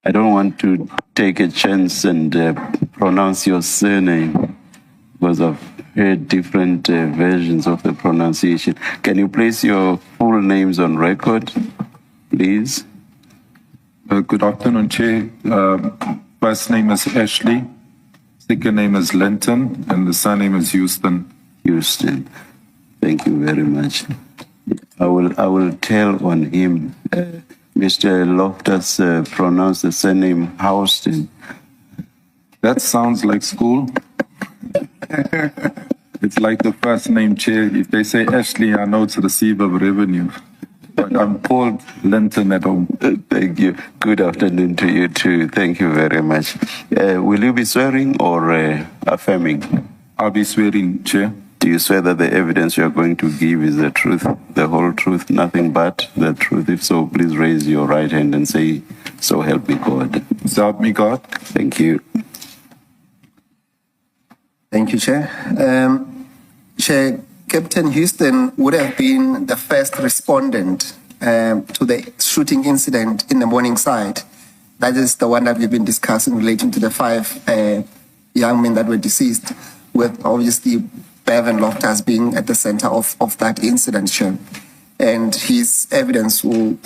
I don't want to take a chance and pronounce your surname because I've heard different versions of the pronunciation. Can you place your full names on record, please? Good afternoon, Chair. First name is Ashley, second name is Linton, and the surname is Houston. Houston. Thank you very much. I will tell on him. Mr. Loftus pronounced the surname Houston. That sounds like school. It's like the first name, Chair. If they say Ashley, I know it's receiver of revenue. But I'm called Linton at home. Thank you. Good afternoon to you too. Thank you very much. Will you be swearing or affirming? I'll be swearing, Chair. Do you swear that the evidence you're going to give is the truth, the whole truth, nothing but the truth? If so, please raise your right hand and say, "So help me God." So help me God. Thank you. Thank you, Chair. Chair, Captain Houston would have been the first respondent to the shooting incident in the Morningside. That is the one that we've been discussing relating to the 5 young men that were deceased, with obviously Bevan Loftus being at the center of that incident, Chair. And his evidence will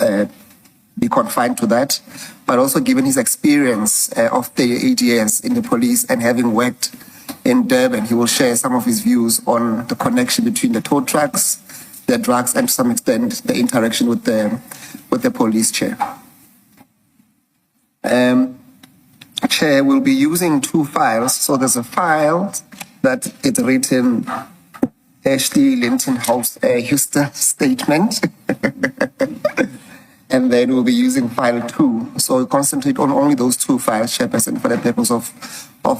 be confined to that, but also given his experience of 38 years in the police and having worked in Durban, he will share some of his views on the connection between the tow trucks, the drugs, and to some extent the interaction with the police, Chair. Chair, we'll be using 2 files. So there's a file that it's written Ashley Linton Houston statement. And then we'll be using file 2. So we concentrate on only those 2 files, Chairperson, for the purpose of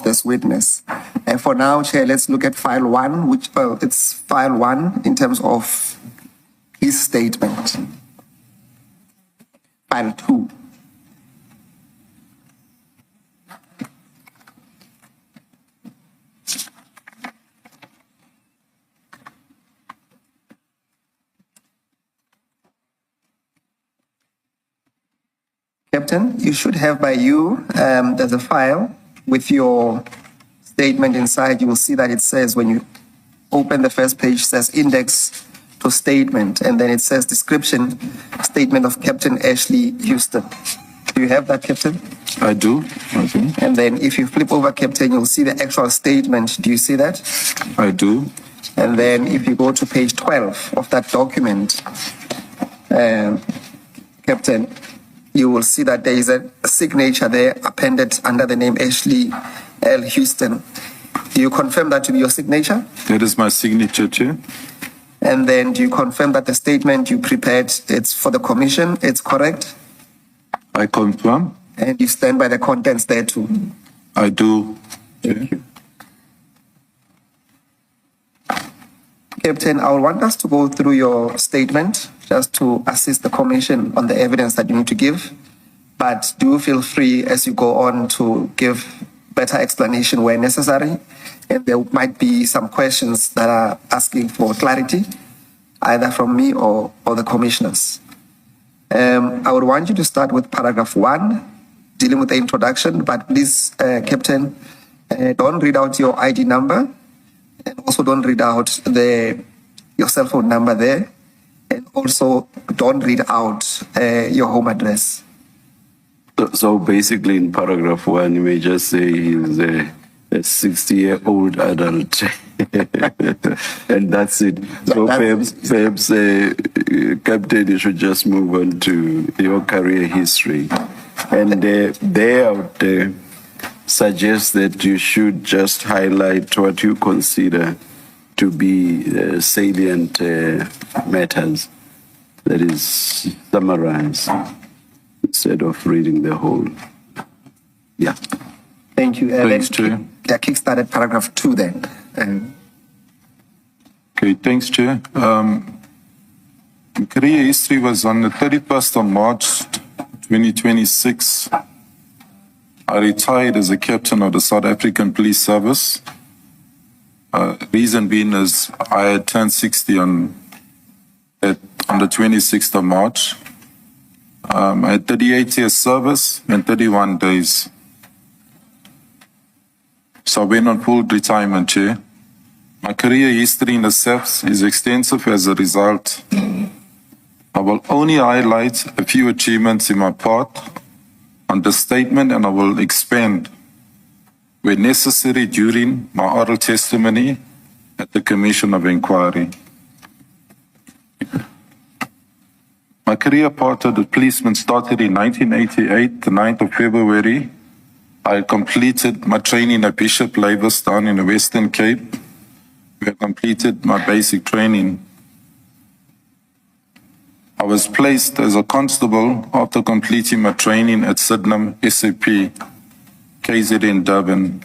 this witness. And for now, Chair, let's look at file 1, which, it's file 1 in terms of his statement. File 2. Captain, you should have by you, there's a file with your statement inside. You will see that it says, when you open the first page, it says index to statement, and then it says description, statement of Captain Ashley Houston. Do you have that, Captain? I do. Okay. And then if you flip over, Captain, you'll see the actual statement. Do you see that? I do. And then if you go to page 12 of that document, Captain, you will see that there is a signature there appended under the name Ashley L. Houston. Do you confirm that to be your signature? That is my signature, Chair. And then do you confirm that the statement you prepared, it's for the commission, it's correct? I confirm. And you stand by the contents there too? I do. Thank you. Captain, I would want us to go through your statement just to assist the commission on the evidence that you need to give. But do feel free as you go on to give better explanation where necessary. And there might be some questions that are asking for clarity, either from me or the commissioners. I would want you to start with paragraph 1, dealing with the introduction, but please, Captain, don't read out your ID number. And also don't read out your cell phone number there. And also don't read out your home address. So basically in paragraph 1, you may just say he's a 60-year-old adult. And that's it. So perhaps Captain, you should just move on to your career history. And there I would suggest that you should just highlight what you consider to be salient matters. That is, summarize instead of reading the whole. Yeah. Thank you. Thanks, Chair. Kick-started paragraph 2 then. Okay, thanks, Chair. Career history was on the 31st of March, 2026. I retired as a captain of the South African Police Service. Reason being is I had turned 60 on the 26th of March. I had 38 years service and 31 days. So I went on full retirement, Chair. My career history in the SAPS is extensive as a result. I will only highlight a few achievements in my part on the statement, and I will expand where necessary during my oral testimony at the Commission of Inquiry. My career path as a policeman started in 1988, the 9th of February. I completed my training at Bishop Laverstown in the Western Cape, where I completed my basic training. I was placed as a constable after completing my training at Sydenham SAP, KZN Durban.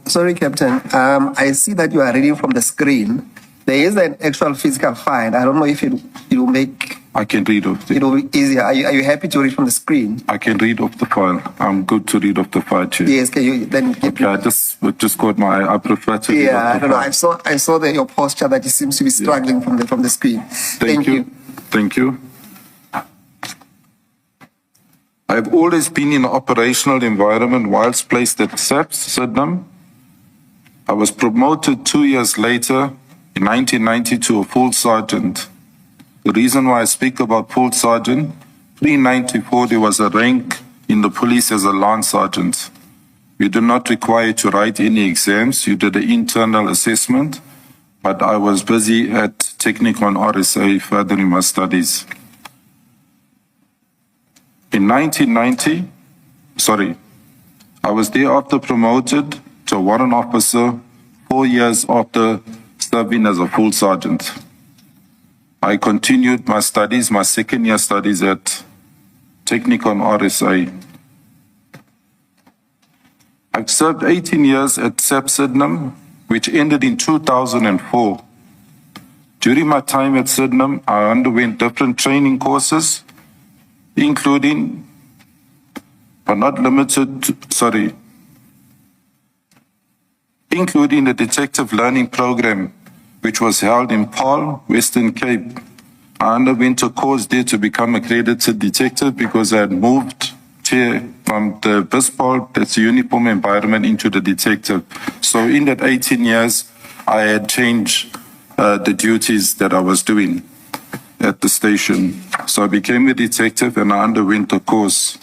Sorry, Captain. I see that you are reading from the screen. There is an actual physical file. I don't know if it will make. I can read off the. It will be easier. Are you happy to read from the screen? I can read off the file. I'm good to read off the file, Chair. Yes. Can you then? Okay, I just got my. I prefer to. Yeah, read off the no, file. I saw your posture that you seems to be struggling from the screen. Thank you. Thank you. I have always been in an operational environment whilst placed at SAPS, Sydenham. I was promoted 2 years later in 1990 to a full sergeant. The reason why I speak about full sergeant, pre-94 there was a rank in the police as a lance sergeant. You did not require to write any exams, you did an internal assessment, but I was busy at technical and RSA furthering my studies. In 1990, I was thereafter promoted to a warrant officer 4 years after serving as a full sergeant. I continued my studies, my second year studies at technical and RSA. I've served 18 years at SAP Sydenham, which ended in 2004. During my time at Sydenham, I underwent different training courses, including, but not limited to, including the Detective Learning Program, which was held in Paarl, Western Cape. I underwent a course there to become accredited detective because I had moved from the BISPOL, that's the uniform environment, into the detective. So in that 18 years, I had changed the duties that I was doing at the station. So I became a detective and I underwent the course.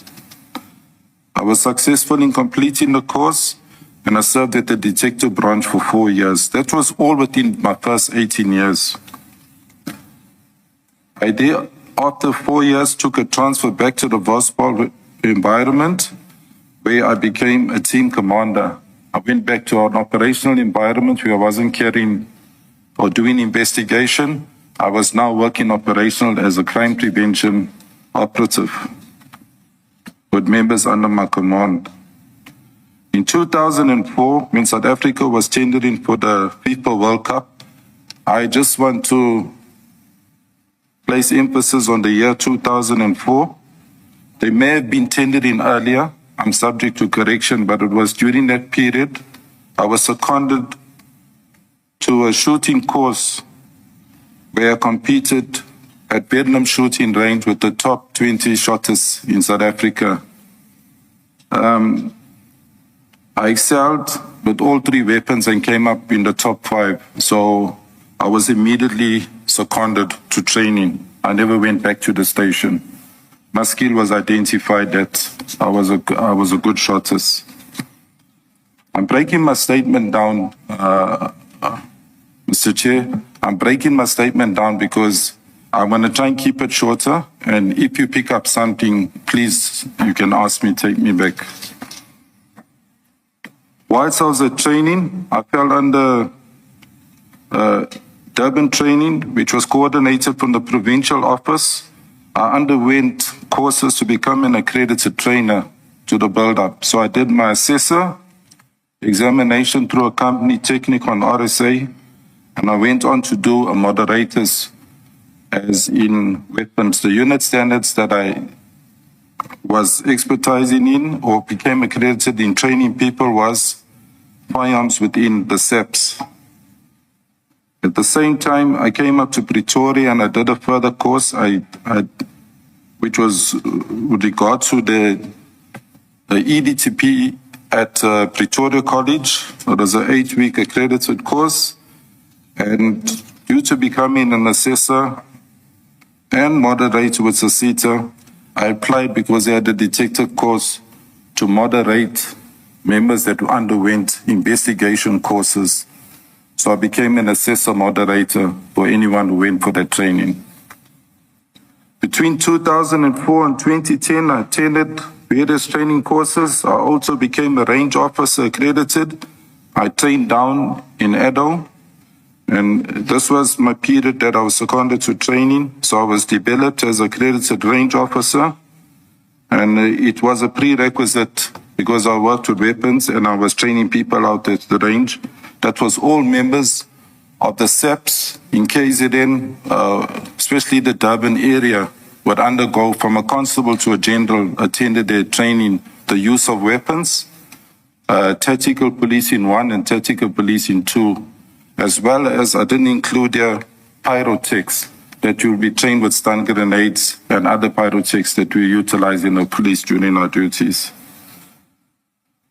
I was successful in completing the course and I served at the detective branch for 4 years. That was all within my first 18 years. I did, after 4 years, took a transfer back to the BISPOL environment where I became a team commander. I went back to an operational environment where I wasn't carrying or doing investigation. I was now working operational as a crime prevention operative with members under my command. In 2004, when South Africa was tendering for the FIFA World Cup, I just want to place emphasis on the year 2004. They may have been tendering earlier, I'm subject to correction, but it was during that period I was seconded to a shooting course where I competed at Vietnam shooting range with the top 20 shotters in South Africa. I excelled with all 3 weapons and came up in the top 5. So I was immediately seconded to training. I never went back to the station. My skill was identified that I was a good shotter. I'm breaking my statement down, Mr. Chair. I'm breaking my statement down because I'm going to try and keep it shorter. And if you pick up something, please, you can ask me, take me back. Whilst I was at training, I fell under Durban training, which was coordinated from the provincial office. I underwent courses to become an accredited trainer to the build-up. So I did my assessor examination through a company, Technical and RSA, and I went on to do a moderators as in weapons. The unit standards that I was expertising in or became accredited in training people was firearms within the SAPS. At the same time, I came up to Pretoria and I did a further course, which was with regard to the EDTP at Pretoria College. It was an 8-week accredited course. And due to becoming an assessor and moderator with SASITA, I applied because I had a detective course to moderate members that underwent investigation courses. So I became an assessor moderator for anyone who went for that training. Between 2004 and 2010, I attended various training courses. I also became a range officer accredited. I trained down in Edo. And this was my period that I was seconded to training. So I was developed as an accredited range officer. And it was a prerequisite because I worked with weapons and I was training people out at the range. That was all members of the SAPs in KZN, especially the Durban area, would undergo from a constable to a general, attended their training, the use of weapons, tactical policing 1 and tactical policing 2. As well as I didn't include their pyrotechs, that you'll be trained with stun grenades and other pyrotechs that we utilize in the police during our duties.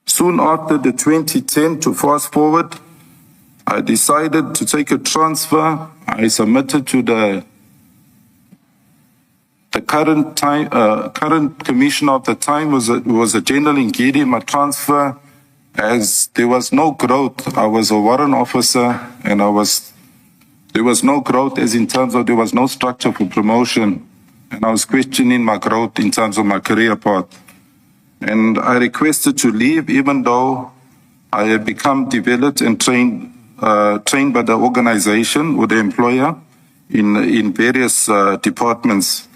Soon after the 2010, to fast forward, I decided to take a transfer. I submitted to the current commissioner of the time was a General Ngidi. My transfer, as there was no growth. I was a warrant officer and there was no growth as in terms of there was no structure for promotion. And I was questioning my growth in terms of my career path. And I requested to leave even though I had become developed and trained by the organization or the employer in various departments.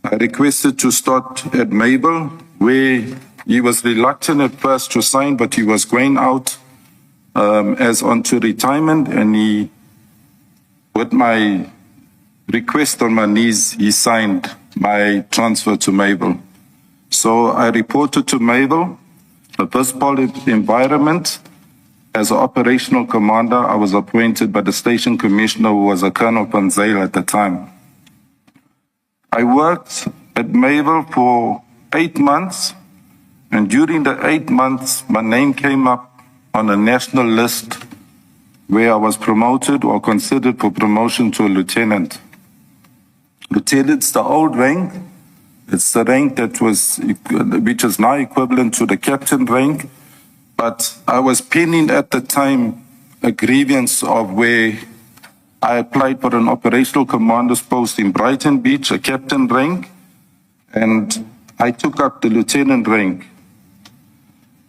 I requested to start at Mabel, where he was reluctant at first to sign, but he was going out as onto retirement, and he, with my request on my knees, he signed my transfer to Mabel. So I reported to Mabel, the Visible Environment. As an operational commander, I was appointed by the station commissioner, who was a Colonel Van Zyl at the time. I worked at Mabel for 8 months. And during the 8 months, my name came up on a national list where I was promoted or considered for promotion to a lieutenant. Lieutenant's the old rank. It's the rank which is now equivalent to the captain rank. But I was pending at the time a grievance of where I applied for an operational commander's post in Brighton Beach, a captain rank, and I took up the lieutenant rank.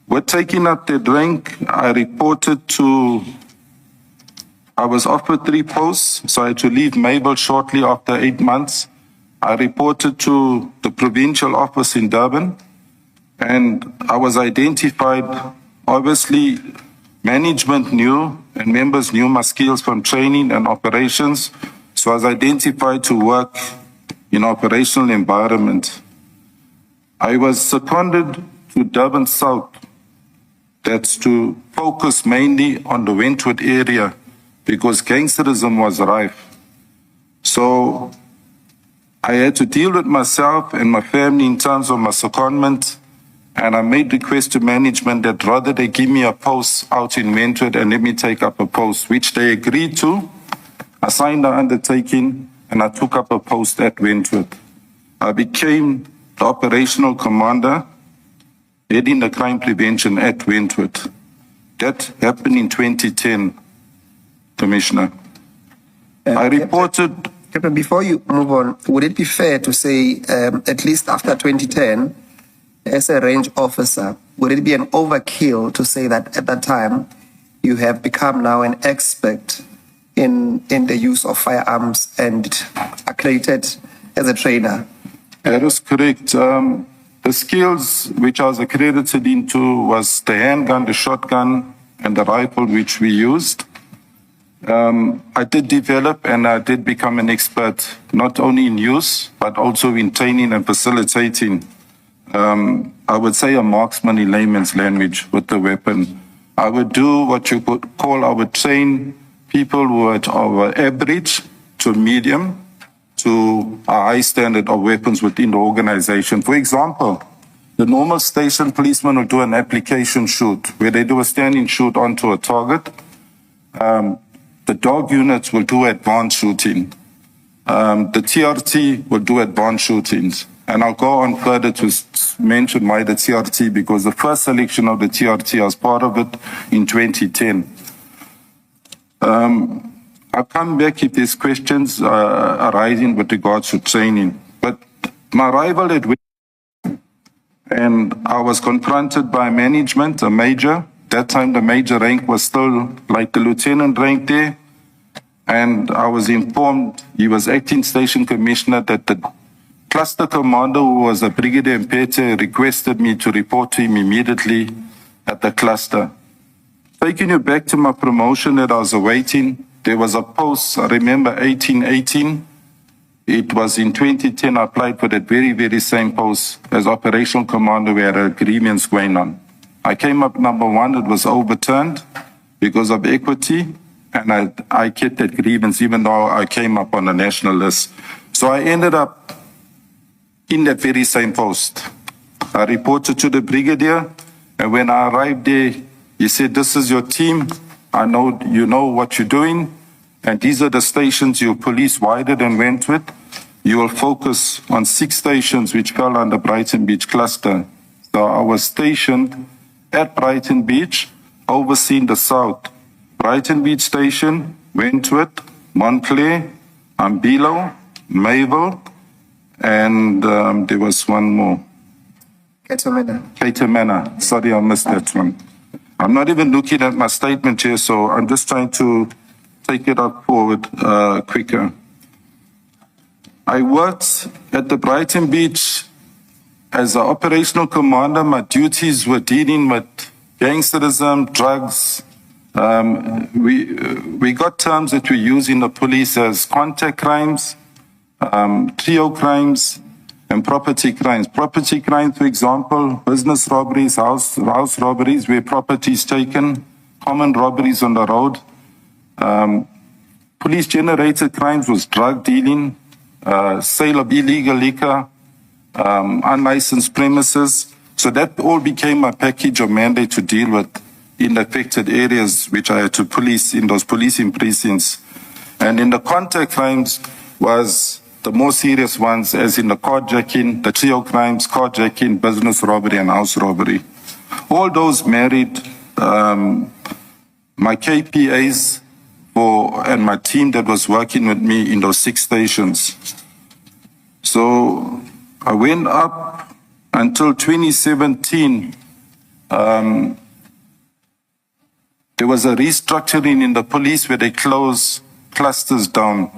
With taking up that rank, I was offered 3 posts, so I had to leave Mabel shortly after 8 months. I reported to the provincial office in Durban, and I was identified. Obviously, management knew and members knew my skills from training and operations, so I was identified to work in operational environment. I was seconded to Durban South. That's to focus mainly on the Wentworth area because gangsterism was rife. So I had to deal with myself and my family in terms of my secondment, and I made requests to management that rather they give me a post out in Wentworth and let me take up a post, which they agreed to. I signed the undertaking and I took up a post at Wentworth. I became the operational commander heading the crime prevention at Wentworth. That happened in 2010, Commissioner. I reported... Captain, before you move on, would it be fair to say, at least after 2010, as a range officer, would it be an overkill to say that at that time you have become now an expert in the use of firearms and accredited as a trainer? That is correct. The skills which I was accredited into was the handgun, the shotgun, and the rifle which we used. I did develop and I did become an expert, not only in use, but also in training and facilitating. I would say a marksman in layman's language with the weapon. I would do what you could call, I would train people who are of average to medium to a high standard of weapons within the organization. For example, the normal station policeman will do an application shoot where they do a standing shoot onto a target. The dog units will do advanced shooting. The TRT will do advanced shootings. And I'll go on further to mention why the TRT, because the first selection of the TRT, I was part of it in 2010. I'll come back if there's questions arising with regards to training. But my arrival at and I was confronted by management, a major. That time the major rank was still like the lieutenant rank there. And I was informed, he was acting station commissioner, that the cluster commander, who was a Brigadier Mpete, requested me to report to him immediately at the cluster. Taking you back to my promotion that I was awaiting, there was a post, I remember 1818. It was in 2010 I applied for that very same post as operational commander. We had agreements going on. I came up number 1, it was overturned because of equity, and I kept that grievance even though I came up on the national list. So I ended up in that very same post. I reported to the brigadier, and when I arrived there, he said, "This is your team. I know you know what you're doing, and these are the stations your police wided and went with. You will focus on 6 stations which fell under Brighton Beach cluster." So I was stationed at Brighton Beach, overseeing the south. Brighton Beach Station, Wentworth, Montclair, Ambilo, Mayville, and there was one more. Cater Manor. Sorry, I missed that one. I'm not even looking at my statement here, so I'm just trying to take it up forward quicker. I worked at the Brighton Beach as an operational commander. My duties were dealing with gangsterism, drugs. We got terms that we use in the police as contact crimes, trio crimes, and property crimes. Property crimes, for example, business robberies, house robberies, where property is taken, common robberies on the road. Police-generated crimes was drug dealing, sale of illegal liquor, unlicensed premises. So that all became a package of mandate to deal with in the affected areas, which I had to police in those policing precincts. And in the contact crimes was the more serious ones, as in the carjacking, the trio crimes, carjacking, business robbery, and house robbery. All those married my KPAs and my team that was working with me in those 6 stations. So I went up until 2017. There was a restructuring in the police where they closed clusters down,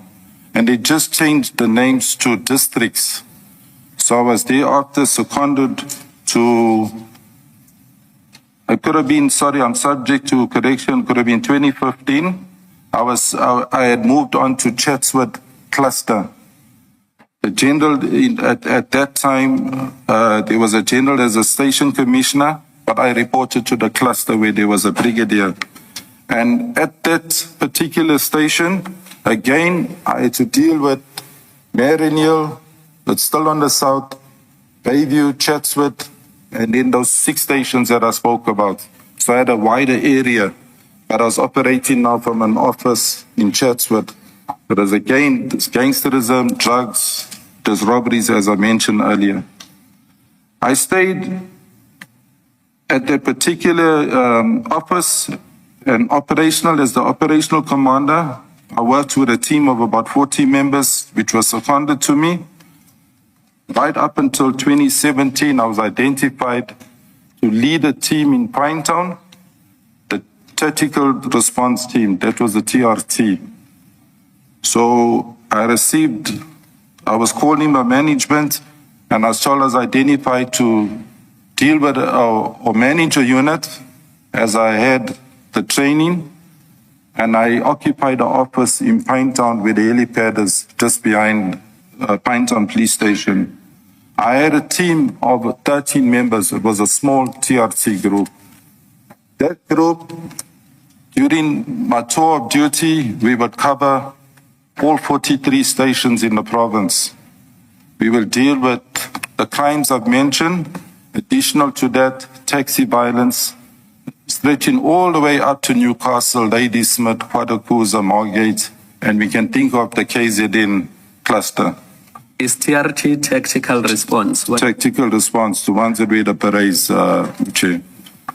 and they just changed the names to districts. So I was thereafter seconded to, it could have been, sorry, I'm subject to correction, could have been 2015. I had moved on to Chatsworth cluster. The general, at that time, there was a general as a station commissioner, but I reported to the cluster where there was a brigadier. And at that particular station, again, I had to deal with Marineal, but still on the south, Bayview, Chatsworth, and then those 6 stations that I spoke about. So I had a wider area, but I was operating now from an office in Chatsworth. But as again, there's gangsterism, drugs, there's robberies, as I mentioned earlier. I stayed at that particular office and operational as the operational commander. I worked with a team of about 40 members, which was seconded to me. Right up until 2017, I was identified to lead a team in Pinetown, the Tactical Response Team. That was the TRT. So I was called in by management, and I was told I was identified to deal with or manage a unit as I had the training, and I occupied the office in Pinetown where the helipad is just behind Pinetown Police Station. I had a team of 13 members. It was a small TRT group. That group During my tour of duty, we would cover all 43 stations in the province. We will deal with the crimes I've mentioned. Additional to that, taxi violence, stretching all the way up to Newcastle, Ladysmith, Quadakuza, Margate, and we can think of the KZN cluster. Is TRT tactical response? Tactical response, the ones that we had the parades, Chair.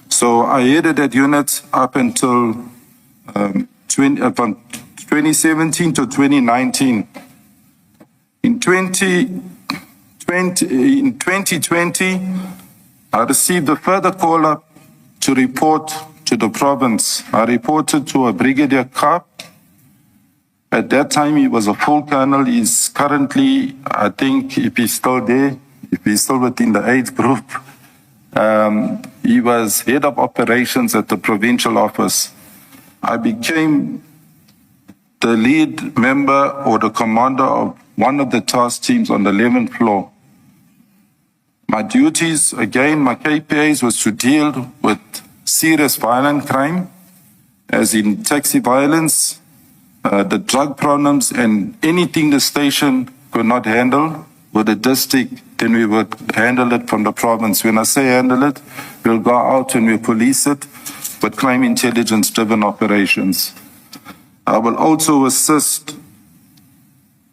So I headed that unit up until from 2017 to 2019. In 2020, I received a further call-up to report to the province. I reported to a Brigadier Kaap. At that time, he was a full colonel. He's currently, I think, if he's still there, if he's still within the age group, he was head of operations at the provincial office. I became the lead member or the commander of one of the task teams on the 11th floor. My duties, again, my KPIs was to deal with serious violent crime, as in taxi violence, the drug problems, and anything the station could not handle with the district, then we would handle it from the province. When I say handle it, we'll go out and we'll police it with crime intelligence-driven operations. I will also assist,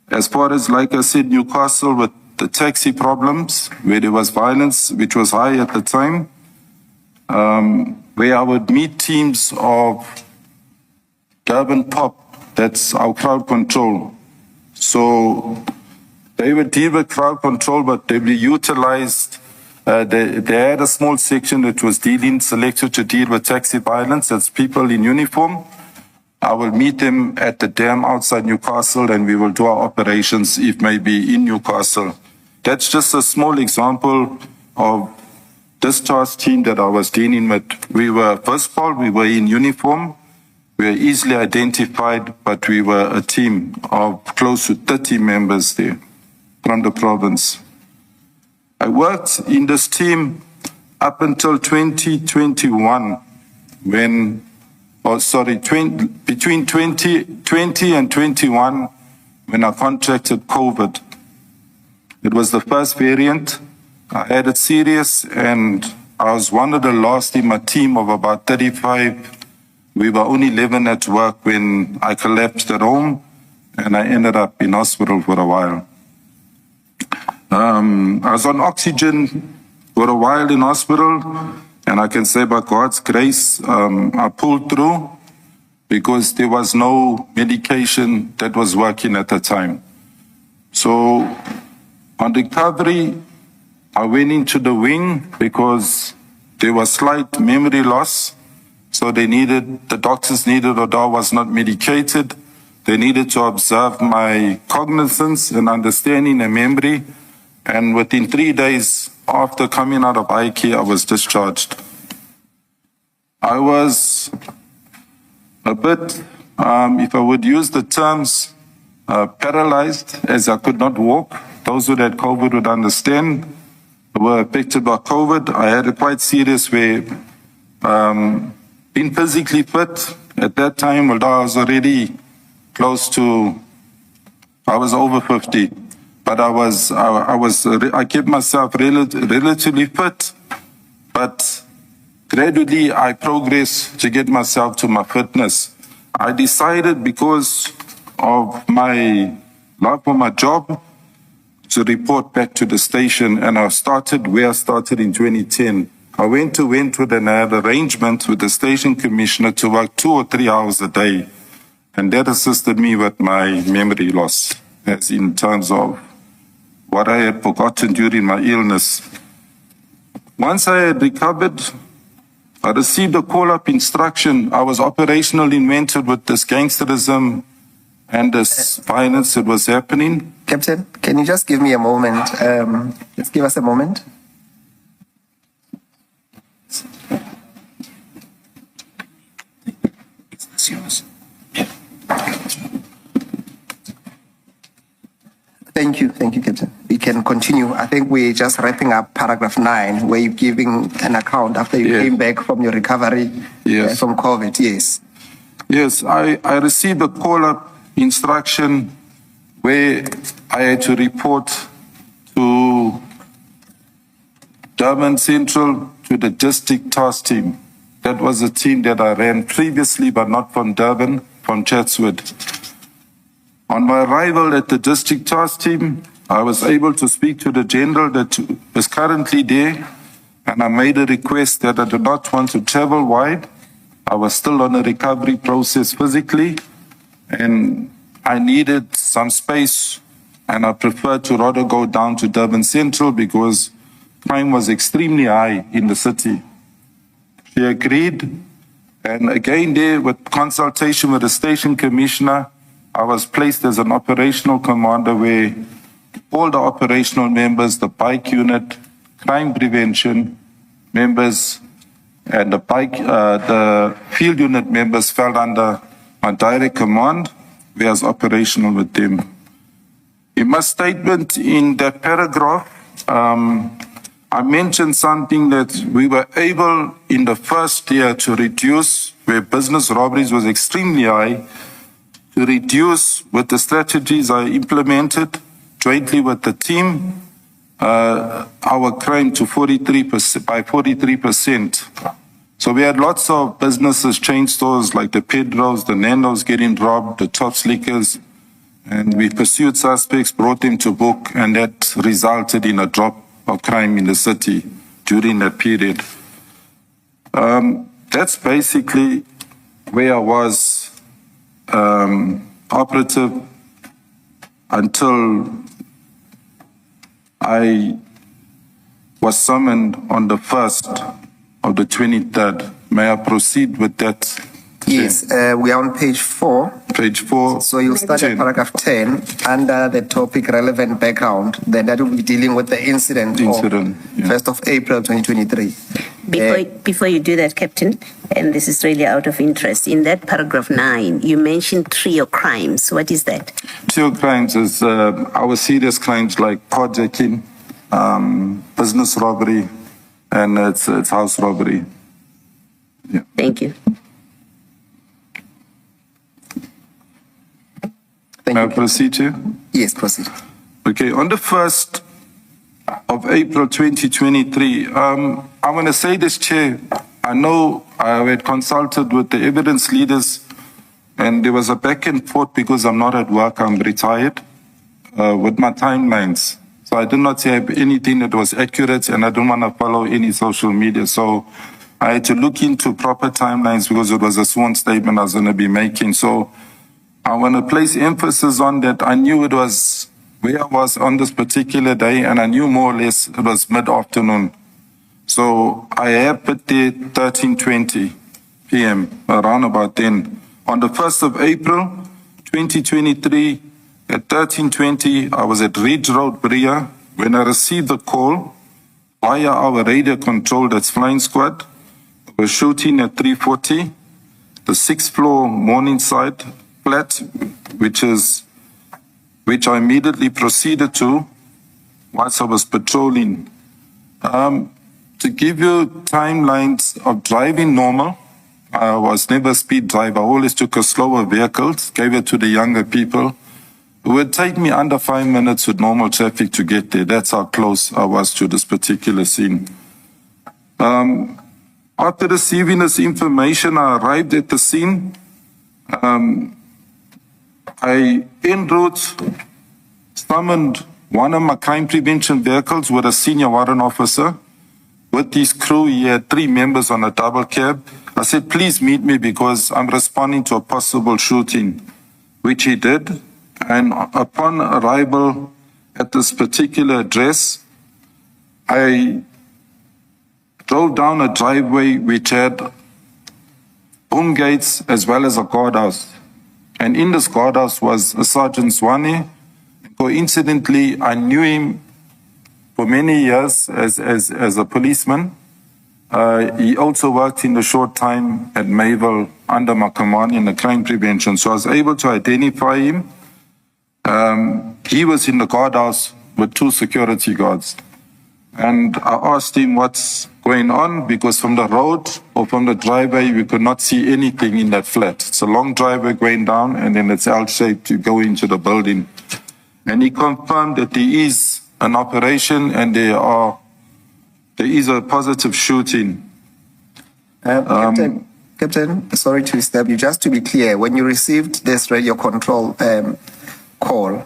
as far as, like I said, Newcastle, with the taxi problems, where there was violence, which was high at the time, where I would meet teams of Durban Pop, that's our crowd control. So they would deal with crowd control, but they be utilized. They had a small section that was selected to deal with taxi violence. That's people in uniform. I will meet them at the dam outside Newcastle, and we will do our operations, if maybe in Newcastle. That's just a small example of this task team that I was dealing with. We were, first of all, we were in uniform. We were easily identified, but we were a team of close to 30 members there from the province. I worked in this team up until 2021, between 2020 and 21, when I contracted COVID. It was the first variant. I had it serious, and I was one of the last in my team of about 35. We were only 11 at work when I collapsed at home, and I ended up in hospital for a while. I was on oxygen for a while in hospital, and I can say by God's grace, I pulled through because there was no medication that was working at the time. So on recovery, I went into the wing because there was slight memory loss. So the doctors needed, although I was not medicated, they needed to observe my cognizance and understanding and memory. And within 3 days after coming out of IK, I was discharged. I was a bit, if I would use the terms, paralyzed, as I could not walk. Those who had COVID would understand, were affected by COVID. I had it quite serious where being physically fit at that time, although I was already I was over 50. But I kept myself relatively fit, but gradually I progressed to get myself to my fitness. I decided, because of my love for my job, to report back to the station, and I started where I started in 2010. I went with an arrangement with the station commissioner to work 2 or 3 hours a day, and that assisted me with my memory loss, as in terms of what I had forgotten during my illness. Once I had recovered, I received a call-up instruction. I was operationally invented with this gangsterism and this violence that was happening. Captain, can you just give me a moment? Just give us a moment. It's yours. Thank you, Captain. We can continue. I think we're just wrapping up paragraph 9, where you're giving an account after you came back from your recovery from COVID. Yes. Yes, I received a call-up instruction where I had to report to Durban Central to the district task team. That was a team that I ran previously, but not from Durban, from Chatswood. On my arrival at the district task team, I was able to speak to the general that is currently there, and I made a request that I do not want to travel wide. I was still on a recovery process physically, and I needed some space, and I preferred to rather go down to Durban Central because crime was extremely high in the city. She agreed, and again there, with consultation with the station commissioner, I was placed as an operational commander where all the operational members, the bike unit, crime prevention members, and the field unit members fell under my direct command. We was operational with them. In my statement in that paragraph, I mentioned something that we were able in the first year to reduce, where business robberies was extremely high, to reduce with strategies I implemented jointly with the team, our crime to 43%, by 43%. So we had lots of businesses, chain stores like the Pedros, the Nando's getting robbed, the Tops Liquors, and we pursued suspects, brought them to book, and that resulted in a drop of crime in the city during that period. That's basically where I was operative until I was summoned on the 1st of the 23rd. May I proceed with that? Yes, we are on page 4. Page 4. So you'll start 10. at paragraph 10 under the topic relevant background. Then that will be dealing with the incident of 1st of April 2023. Before you do that, Captain, and this is really out of interest, in that paragraph 9, you mentioned trio crimes. What is that? Trio crimes is our serious crimes like carjacking, business robbery, and it's house robbery. Yeah. Thank you. Thank May I you. proceed here? Yes, proceed. Okay, on the 1st of April 2023, I'm going to say this, Chair. I know I had consulted with the evidence leaders, and there was a back and forth because I'm not at work, I'm retired, with my timelines. So I did not have anything that was accurate, and I don't want to follow any social media. So I had to look into proper timelines because it was a sworn statement I was going to be making. So I want to place emphasis on that. I knew it was where I was on this particular day, and I knew more or less it was mid-afternoon. So I have put there 13:20 p.m., around about then. On the 1st of April 2023, at 13:20, I was at Ridge Road, Bria, when I received a call via our radio control, that's flying squad. We're shooting at 3:40, the 6th floor Morningside flat, which I immediately proceeded to whilst I was patrolling. To give you timelines of driving normal, I was never a speed driver. I always took a slower vehicle, gave it to the younger people. It would take me under 5 minutes with normal traffic to get there. That's how close I was to this particular scene. After receiving this information, I arrived at the scene. I, en route, summoned one of my crime prevention vehicles with a senior warrant officer. With his crew, he had 3 members on a double cab. I said, please meet me because I'm responding to a possible shooting, which he did. And upon arrival at this particular address, I drove down a driveway which had home gates as well as a guardhouse. And in this guardhouse was a Sergeant Swane. Coincidentally, I knew him for many years as a policeman. He also worked in a short time at Mayville under my command in the crime prevention. So I was able to identify him. He was in the guardhouse with 2 security guards. And I asked him what's going on, because from the road or from the driveway, we could not see anything in that flat. It's a long driveway going down, and then it's L-shaped to go into the building. And he confirmed that there is an operation and there is a positive shooting. Captain, sorry to disturb you. Just to be clear, when you received this radio control call,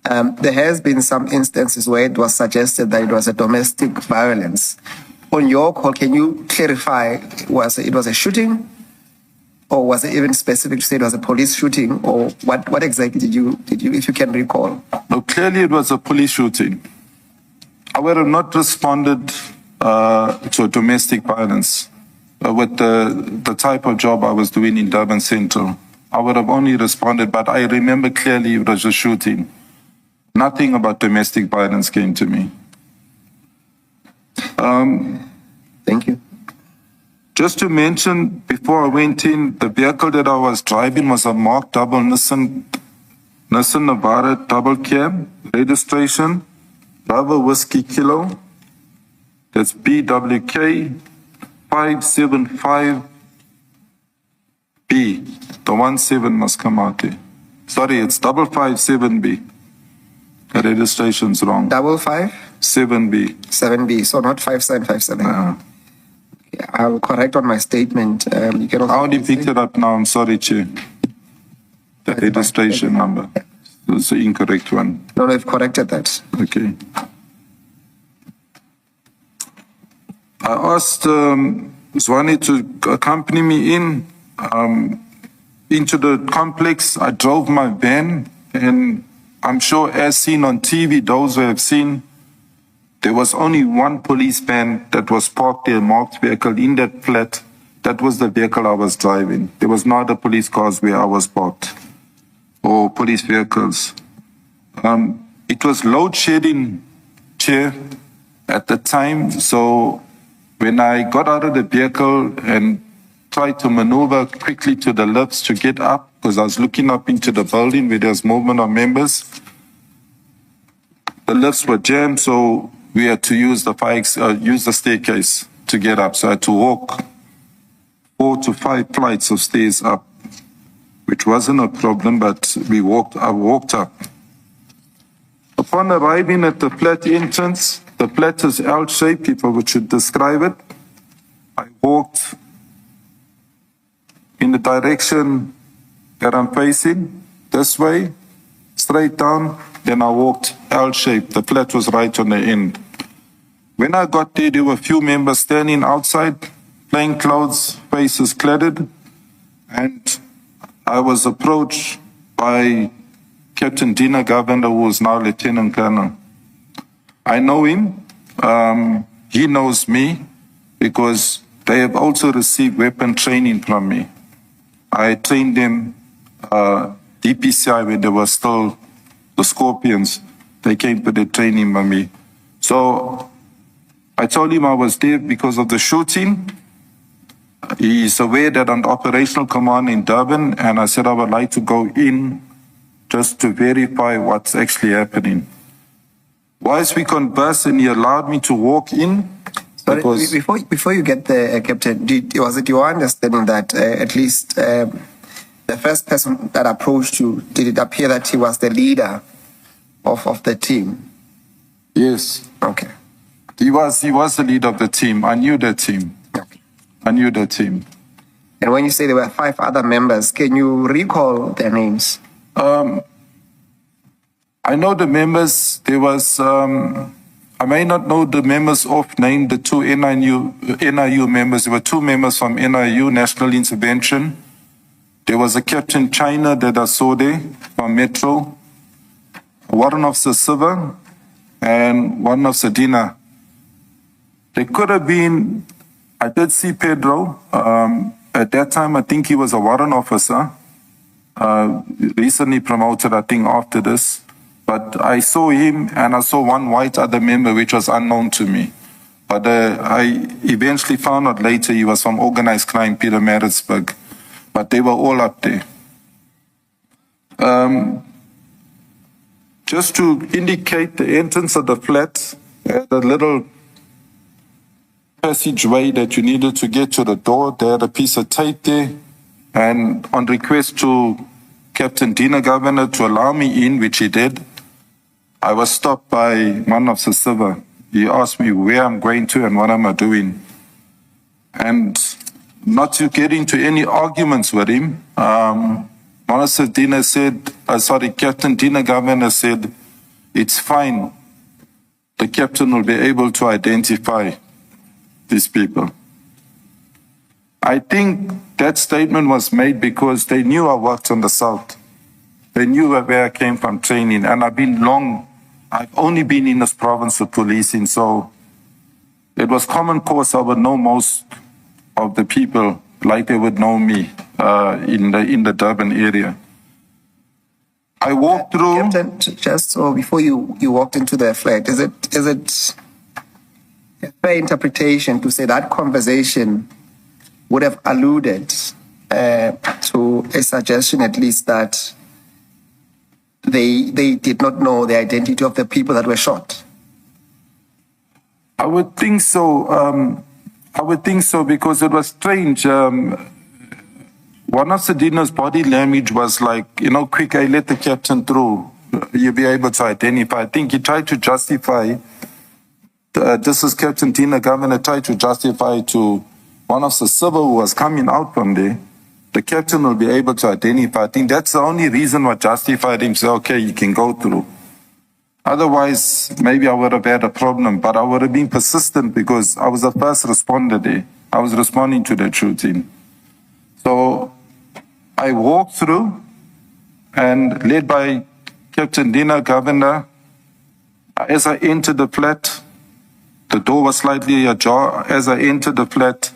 there has been some instances where it was suggested that it was a domestic violence. On your call, can you clarify, was it a shooting, or was it even specific to say it was a police shooting, or what exactly did you, if you can recall? No, clearly it was a police shooting. I would have not responded to a domestic violence with the type of job I was doing in Durban Central. I would have only responded, but I remember clearly it was a shooting. Nothing about domestic violence came to me. Thank you. Just to mention, before I went in, the vehicle that I was driving was a marked double Nissan Navara double cab, registration, Bravo Whiskey Kilo. That's BWK 575B. The 17 must come out there. Sorry, it's 557B. The registration's wrong. 557B. 7B. So not 5757. Yeah. I'll correct on my statement. You can also I only picked it up now. I'm sorry, Chair. The registration number. It's the incorrect one. No, I've corrected that. Okay. I asked Zwane to accompany me into the complex. I drove my van, and I'm sure, as seen on TV, those who have seen, there was only one police van that was parked there, marked vehicle in that flat. That was the vehicle I was driving. There was no other police cars where I was parked, or police vehicles. It was load shedding, Chair, at the time. So when I got out of the vehicle and tried to maneuver quickly to the lifts to get up, because I was looking up into the building where there's movement of members, the lifts were jammed, so we had to use the staircase to get up. So I had to walk 4 to 5 flights of stairs up, which wasn't a problem, but I walked up. Upon arriving at the flat entrance, the flat is L-shaped, if I should describe it. I walked in the direction that I'm facing, this way, straight down, then I walked L-shaped. The flat was right on the end. When I got there were a few members standing outside, plain clothes, faces cladded, and I was approached by Captain Dina Govender, who is now Lieutenant Colonel. I know him. He knows me because they have also received weapon training from me. I trained them DPCI when they were still the Scorpions. They came to the training by me. So I told him I was there because of the shooting. He's aware that I'm the operational command in Durban, and I said I would like to go in just to verify what's actually happening. Whilst we conversed, and he allowed me to walk in. Sorry, before you get there, Captain, was it your understanding that at least the first person that approached you, did it appear that he was the leader of the team? Yes. Okay. He was the leader of the team. I knew the team. Okay. I knew the team. And when you say there were 5 other members, can you recall their names? I know the members. There was, I may not know the members off name, the 2 NIU members. There were 2 members from NIU, National Intervention. There was a Captain China that I saw there from Metro, Warrant Officer Silva, and Warrant Officer Dina. There could have been, I did see Pedro. At that time, I think he was a warrant officer. Recently promoted, I think, after this. But I saw him, and I saw one white other member, which was unknown to me. But I eventually found out later he was from organized crime, Peter Maritzburg. But they were all up there. Just to indicate the entrance of the flat, the little passageway that you needed to get to the door. They had a piece of tape there. And on request to Captain Dina Governor to allow me in, which he did, I was stopped by one of the civil. He asked me where I'm going to and what am I doing. And not to get into any arguments with him, Captain Dina Governor said, it's fine. The captain will be able to identify these people. I think that statement was made because they knew I worked on the South. They knew where I came from training, and I've only been in this province with policing, so it was common cause I would know most of the people like they would know me in the Durban area. I walked through. Captain, just so before you walked into the flat, is it a fair interpretation to say that conversation would have alluded to a suggestion at least that they did not know the identity of the people that were shot? I would think so. Because it was strange. One of Sedina's body language was like, quick, I let the captain through. You'll be able to identify. I think he tried to justify, this is Captain Dina Governor, tried to justify to one of the civil who was coming out from there, the captain will be able to identify. I think that's the only reason what justified him, say, okay, you can go through. Otherwise, maybe I would have had a problem, but I would have been persistent because I was the first responder there. I was responding to the shooting. So I walked through and led by Captain Dina Governor. As I entered the flat, the door was slightly ajar. As I entered the flat,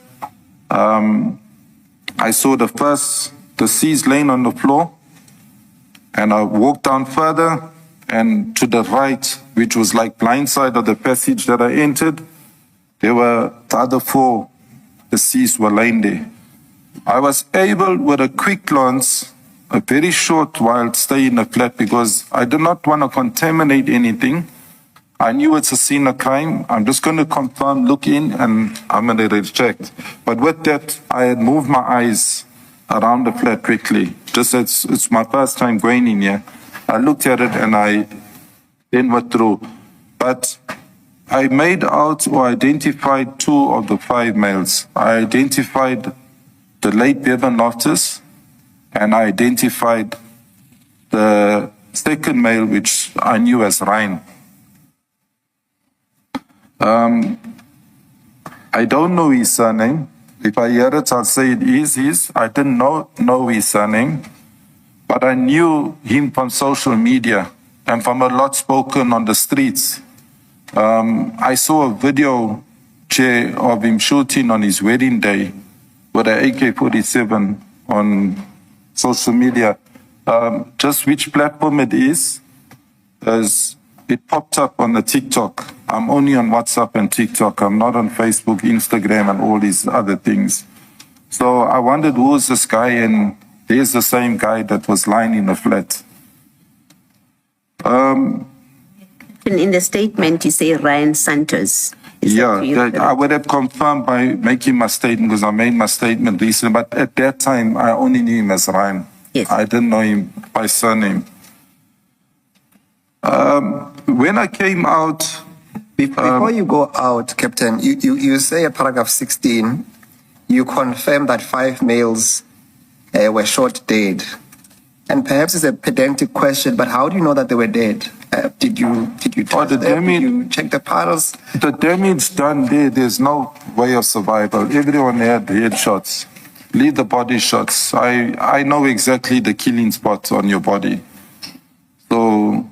I saw the first deceased laying on the floor, and I walked down further, and to the right, which was like blind side of the passage that I entered, there were the other 4 deceased were laying there. I was able, with a quick glance, a very short while, stay in the flat because I did not want to contaminate anything. I knew it's a scene of crime. I'm just going to confirm, look in, and I'm going to reject. But with that, I had moved my eyes around the flat quickly. Just it's my first time going in here. I looked at it and I then went through. But I made out or identified 2 of the 5 males. I identified the late Bevan Loftus, and I identified the second male, which I knew as Ryan. I don't know his surname. If I hear it, I'll say it is his. I didn't know his surname, but I knew him from social media and from a lot spoken on the streets. I saw a video of him shooting on his wedding day with an AK-47 on social media. Just which platform it is, as it popped up on the TikTok. I'm only on WhatsApp and TikTok. I'm not on Facebook, Instagram, and all these other things. So I wondered who was this guy, and there's the same guy that was lying in the flat. In the statement, you say Ryan Santos. I would have confirmed by making my statement because I made my statement recently. But at that time, I only knew him as Ryan. Yes. I didn't know him by surname. When I came out... Before you go out, Captain, you say at paragraph 16, you confirm that 5 males were shot dead. And perhaps it's a pedantic question, but how do you know that they were dead? Did you test them? Did you check the paddles? The damage done there, there's no way of survival. Everyone had headshots. Leave the body shots. I know exactly the killing spots on your body. So,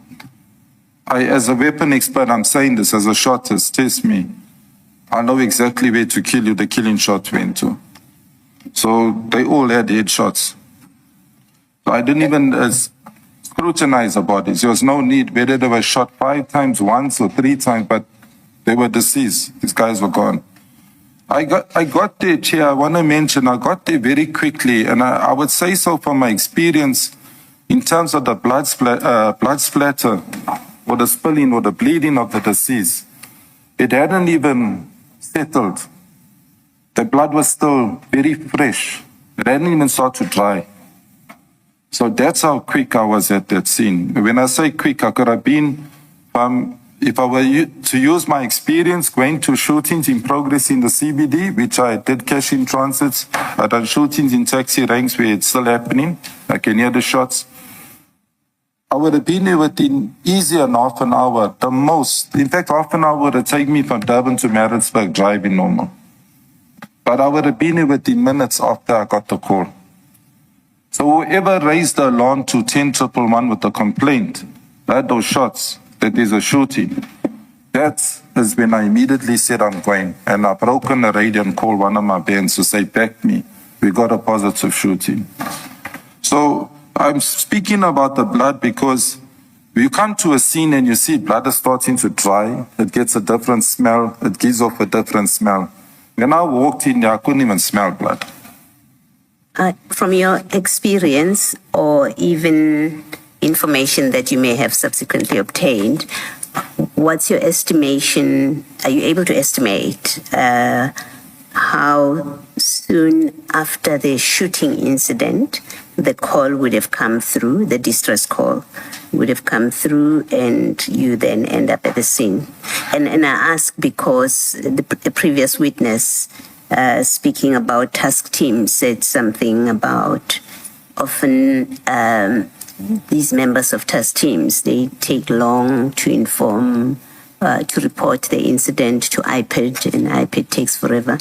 as a weapon expert, I'm saying this as a shotist, test me. I know exactly where to kill you, the killing shot went to. So they all had headshots. So I didn't even scrutinize the bodies. There was no need, whether they were shot 5 times, once or 3 times, but they were deceased. These guys were gone. I got there, Chair, I want to mention, I got there very quickly, and I would say so from my experience in terms of the blood splatter or the spilling or the bleeding of the deceased. It hadn't even settled. the blood was still very fresh. It hadn't even started to dry. So that's how quick I was at that scene. When I say quick, I could have been, if I were to use my experience going to shootings in progress in the CBD, which I did cash in transits, I done shootings in taxi ranks where it's still happening. I can hear the shots. I would have been there within easier than half an hour, the most. In fact, half an hour would have taken me from Durban to Maritzburg driving normal. But I would have been there within minutes after I got the call. So whoever raised the alarm to 10-111 with a complaint, that those shots, that there's a shooting, that is when I immediately said I'm going. And I broke on the radio and called one of my bands to say, back me, we got a positive shooting. So I'm speaking about the blood because you come to a scene and you see blood is starting to dry, it gets a different smell, it gives off a different smell. When I walked in there, I couldn't even smell blood. From your experience or even information that you may have subsequently obtained, what's your estimation? Are you able to estimate how soon after the shooting incident the call would have come through, the distress call would have come through, and you then end up at the scene? And I ask because the previous witness speaking about task teams said something about often these members of task teams, they take long to inform, to report the incident to IPID, and IPID takes forever.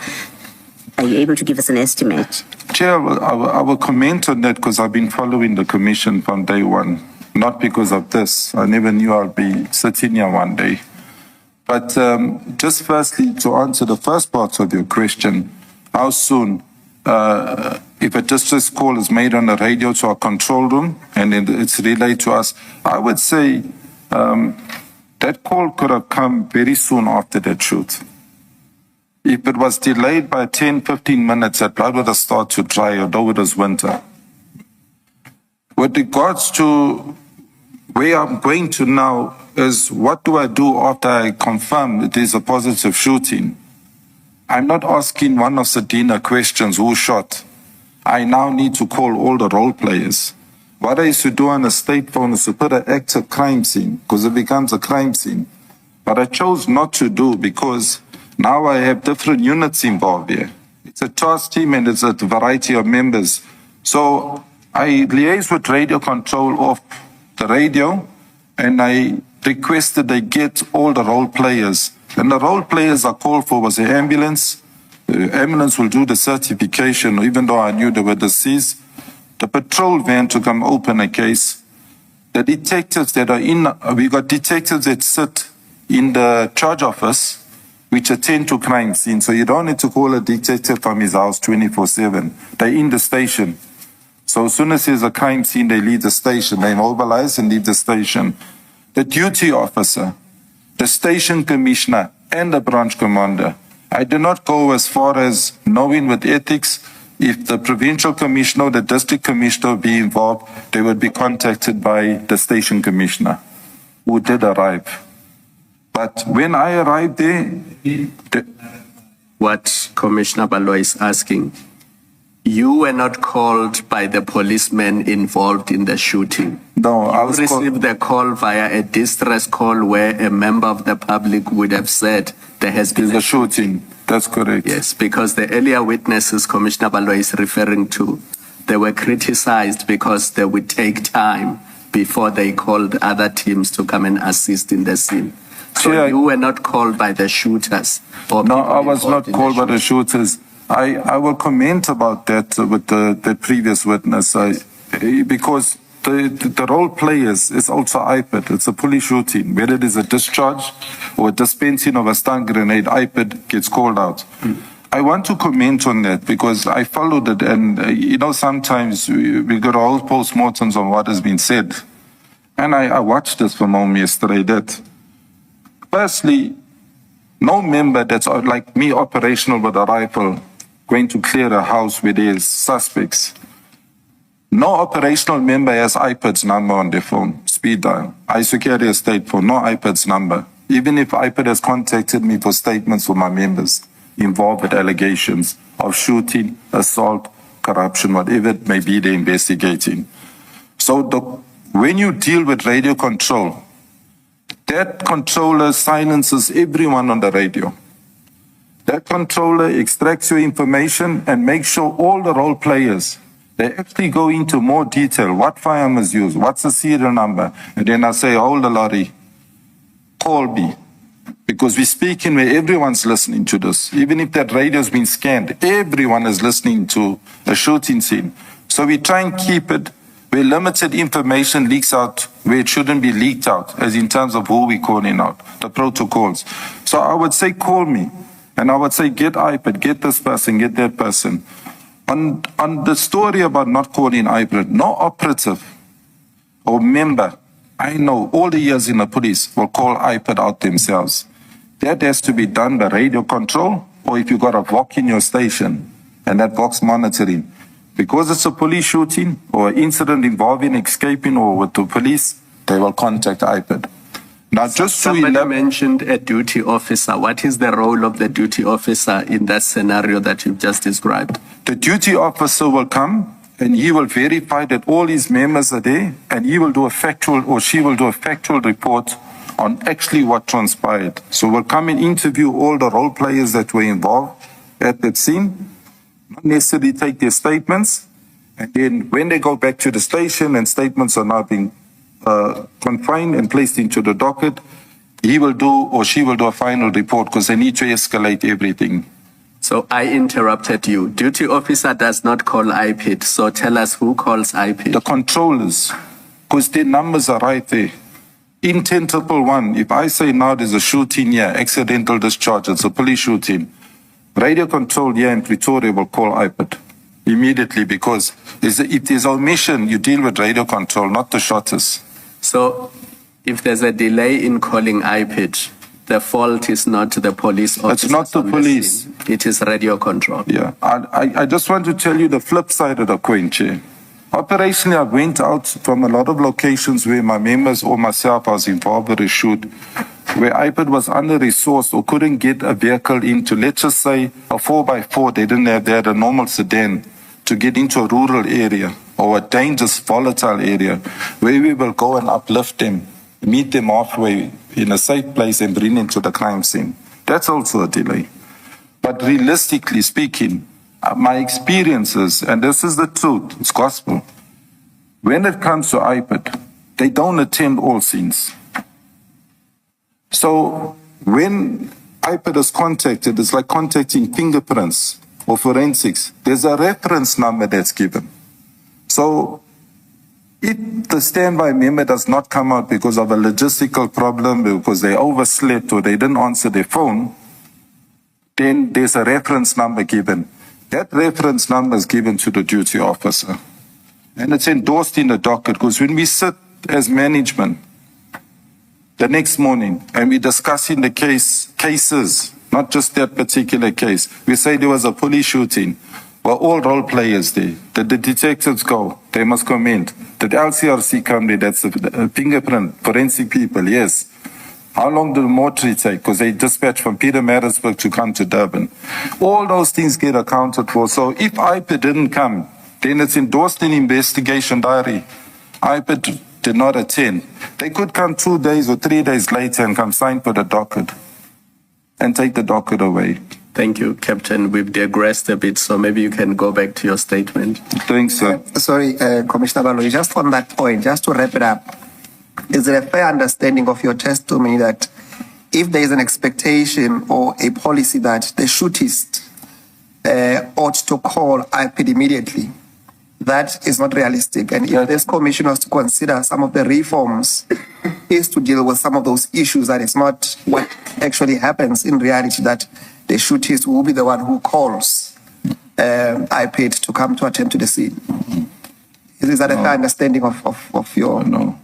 Are you able to give us an estimate? Chair, I will comment on that because I've been following the commission from day one, not because of this. I never knew I'd be sitting here one day. But just firstly, to answer the first part of your question, how soon, if a distress call is made on the radio to our control room and it's relayed to us, I would say that call could have come very soon after that shoot. If it was delayed by 10, 15 minutes, that blood would have started to dry, although it was winter. With regards to where I'm going to now is what do I do after I confirm that there's a positive shooting? I'm not asking one of Sadina questions, who shot? I now need to call all the role players. What I used to do on a state phone is to put an active crime scene, because it becomes a crime scene. But I chose not to do because now I have different units involved here. It's a task team and it's a variety of members. So I liaise with radio control of the radio and I requested they get all the role players. And the role players I called for was the ambulance. The ambulance will do the certification, even though I knew they were deceased. The patrol van to come open a case. The detectives that are we got detectives that sit in the charge office, which attend to crime scene. So you don't need to call a detective from his house 24/7. They're in the station. So as soon as there's a crime scene, they leave the station. They mobilize and leave the station. The duty officer, the station commissioner, and the branch commander. I do not go as far as knowing with ethics. If the provincial commissioner or the district commissioner be involved, they would be contacted by the station commissioner, who did arrive. But when I arrived there, What Commissioner Baloy is asking, you were not called by the policemen involved in the shooting. no, I You was received the call via a distress call where a member of the public would have said there has been there's a shooting. That's correct. Yes, because the earlier witnesses Commissioner Baloy is referring to, they were criticized because they would take time before they called other teams to come and assist in the scene. So Chair, you were not called by the shooters? Or No, people I was not involved in called by the shooting? shooters. I will comment about that with the previous witness because the role players is also IPID. It's a police shooting. Whether it is a discharge or a dispensing of a stun grenade, IPID gets called out. I want to comment on that because I followed it and, sometimes we got all postmortems on what has been said. And I watched this from home yesterday that, firstly, no member that's like me operational with a rifle going to clear a house where there's suspects. No operational member has IPID's number on their phone, speed dial. I secure a state phone, no IPID's number. Even if IPID has contacted me for statements for my members, involved with allegations of shooting, assault, corruption, whatever it may be they're investigating. So when you deal with radio control, that controller silences everyone on the radio. That controller extracts your information and makes sure all the role players, they actually go into more detail. What firearm is used? What's the serial number? And then I say, hold the lorry, call me. Because we're speaking where everyone's listening to this. Even if that radio's been scanned, everyone is listening to a shooting scene. So we try and keep it where limited information leaks out where it shouldn't be leaked out, as in terms of who we're calling out, the protocols. So I would say, call me. And I would say, get iPad, get this person, get that person. On the story about not calling iPad, no operative or member, I know all the years in the police, will call iPad out themselves. That has to be done by radio control, or if you've got a VOC in your station, and that VOC's monitoring. Because it's a police shooting or incident involving escaping or with the police, they will contact iPad. Now, just somebody mentioned a duty officer. What is the role of the duty officer in that scenario that you've just described? The duty officer will come and he will verify that all his members are there, and he will do a factual, or she will do a factual report on actually what transpired. So we'll come and interview all the role players that were involved at that scene, not necessarily take their statements, and then when they go back to the station and statements are now being confined and placed into the docket, he will do or she will do a final report, because they need to escalate everything. So I interrupted you. Duty officer does not call IPID. So tell us who calls IPID. The controllers, because their numbers are right there. In 10-1, if I say now there's a shooting here, accidental discharge, it's a police shooting, radio control here in Pretoria will call IPID immediately, because if there's omission, you deal with radio control, not the shotters. So if there's a delay in calling IPID, the fault is not the police officer. It's not the police. It is radio control. Yeah. I just want to tell you the flip side of the coin, Chair. Operationally, I went out from a lot of locations where my members or myself was involved with a shoot, where IPID was under-resourced or couldn't get a vehicle into, let's just say, a 4x4. They had a normal sedan to get into a rural area or a dangerous, volatile area, where we will go and uplift them, meet them halfway in a safe place and bring them to the crime scene. That's also a delay. But realistically speaking, my experiences, and this is the truth, it's gospel, when it comes to IPID, they don't attend all scenes. So when IPID is contacted, it's like contacting fingerprints or forensics. There's a reference number that's given. So if the standby member does not come out because of a logistical problem, because they overslept or they didn't answer their phone, then there's a reference number given. That reference number is given to the duty officer. And it's endorsed in the docket, because when we sit as management the next morning and we're discussing the cases, not just that particular case, we say there was a police shooting. Well, all role players there. Did the detectives go? They must comment. Did LCRC come there? That's the fingerprint, forensic people, yes. How long did the mortuary take? Because they dispatched from Pietermaritzburg to come to Durban. All those things get accounted for. So if IPID didn't come, then it's endorsed in investigation diary. IPID did not attend. They could come 2 days or 3 days later and come sign for the docket and take the docket away. Thank you, Captain. We've digressed a bit, so maybe you can go back to your statement. Thanks, sir. Sorry, Commissioner Baloyi, just on that point, just to wrap it up, is it a fair understanding of your testimony that if there is an expectation or a policy that the shootist ought to call IPID immediately, that is not realistic? And if this commission was to consider some of the reforms is to deal with some of those issues, that is not what actually happens in reality, that the shootist will be the one who calls IPID to come to attend to the scene. Is that a fair understanding of your... No.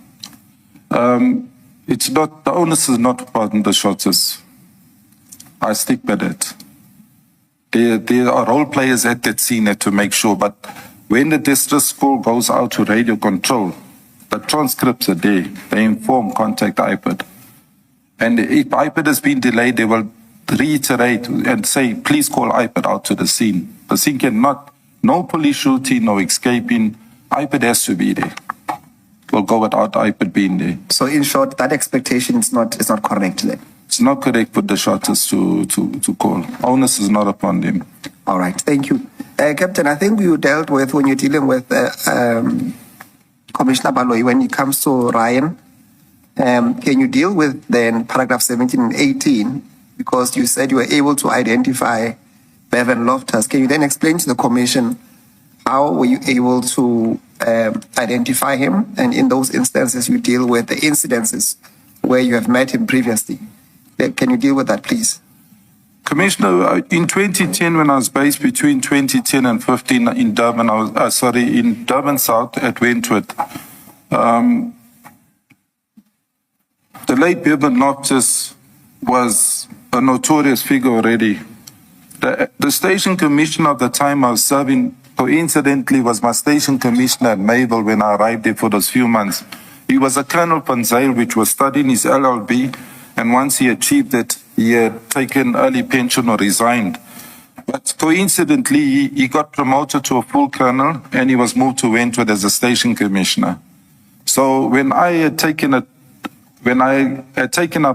It's not, the onus is not upon the shotters. I stick by that. There are role players at that scene to make sure, but when the distress call goes out to radio control, the transcripts are there. They inform, contact IPID. And if IPID has been delayed, they will reiterate and say, please call iPad out to the scene. The scene cannot, no police shooting, no escaping. iPad has to be there. We'll go without iPad being there. So in short, that expectation is not correct then. It's not correct for the shutters to call. Onus is not upon them. All right, thank you. Captain, I think you dealt with, when you're dealing with Commissioner Baloyi, when it comes to Ryan, can you deal with then paragraph 17 and 18? Because you said you were able to identify Bevan Loftus. Can you then explain to the Commission how were you able to identify him? And in those instances, you deal with the incidences where you have met him previously. Can you deal with that, please? Commissioner, in 2010, when I was based between 2010 and 15 in Durban, in Durban South at Wentworth, the late Bevan Loftus was a notorious figure already. The station commissioner of the time I was serving, coincidentally, was my station commissioner at Mayville when I arrived there for those few months. He was a Colonel Panzale, which was studying his LLB, and once he achieved it, he had taken early pension or resigned. But coincidentally, he got promoted to a full colonel, and he was moved to Wentworth as a station commissioner. So when I had taken up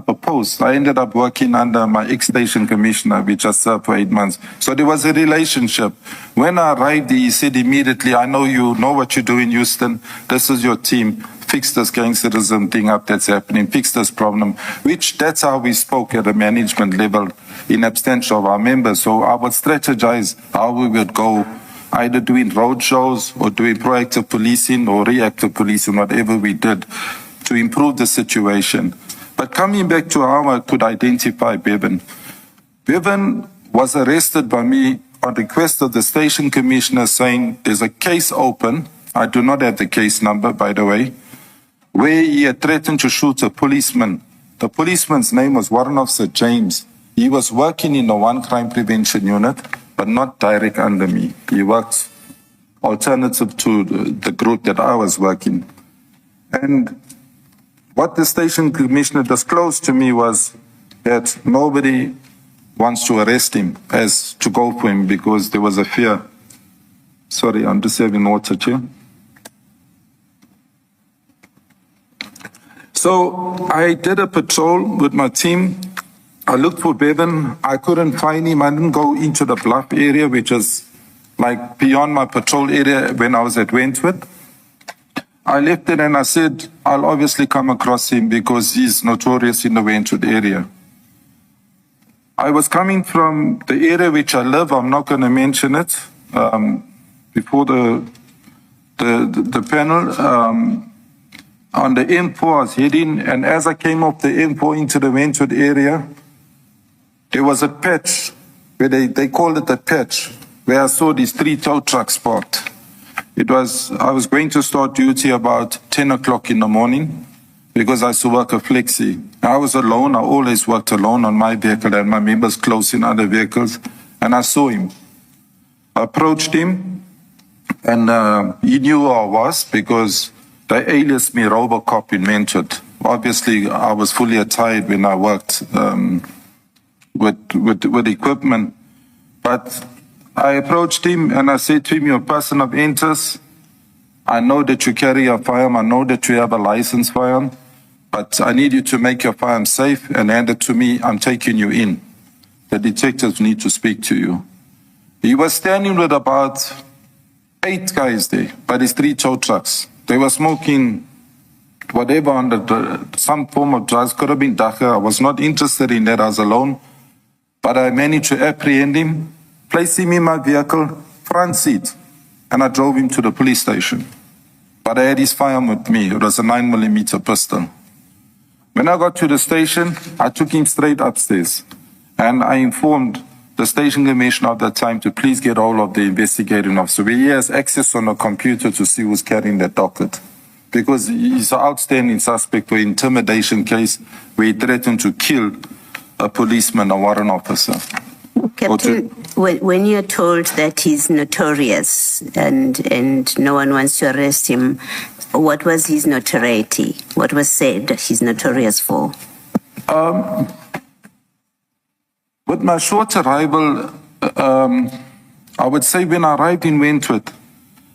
a post, I ended up working under my ex-station commissioner, which I served for 8 months. So there was a relationship. When I arrived, he said immediately, I know you know what you're doing, Houston. This is your team. Fix this gangsterism thing up that's happening. Fix this problem, which that's how we spoke at a management level in absentia of our members. So I would strategize how we would go, either doing road shows or doing proactive policing or reactive policing, whatever we did, to improve the situation. But coming back to how I could identify Bevan. Bevan was arrested by me on request of the station commissioner saying there's a case open. I do not have the case number, by the way, where he had threatened to shoot a policeman. The policeman's name was Warrant Officer James. He was working in the one crime prevention unit, but not direct under me. He worked alternative to the group that I was working. And what the station commissioner disclosed to me was that nobody wants to arrest him, as to go for him, because there was a fear. Sorry, I'm just having water here. So I did a patrol with my team. I looked for Bevan. I couldn't find him. I didn't go into the Bluff area, which is like beyond my patrol area when I was at Wentworth. I left it and I said, I'll obviously come across him because he's notorious in the Wentworth area. I was coming from the area which I live. I'm not going to mention it. Before the panel, on the M4 I was heading, and as I came off the M4 into the Wentworth area, there was a patch where they called it a patch, where I saw these 3 tow trucks parked. I was going to start duty about 10 o'clock in the morning because I used to work a flexi. I was alone. I always worked alone on my vehicle and my members close in other vehicles. And I saw him. I approached him and he knew who I was because they aliased me Robocop in Wentworth. Obviously, I was fully attired when I worked with equipment. But I approached him and I said to him, you're a person of interest. I know that you carry a firearm. I know that you have a licensed firearm. But I need you to make your firearm safe and hand it to me. I'm taking you in. The detectives need to speak to you. He was standing with about 8 guys there by these 3 tow trucks. They were smoking whatever under some form of drugs. Could have been dacha. I was not interested in that. I was alone. But I managed to apprehend him, place him in my vehicle, front seat, and I drove him to the police station. But I had his firearm with me. It was a 9mm pistol. When I got to the station, I took him straight upstairs. And I informed the station commissioner at that time to please get hold of the investigating officer. He has access on a computer to see who's carrying that docket. Because he's an outstanding suspect for intimidation case where he threatened to kill a policeman, a warrant officer. Captain, when you're told that he's notorious and no one wants to arrest him, what was his notoriety? What was said he's notorious for? With my short arrival, I would say when I arrived in Wentworth,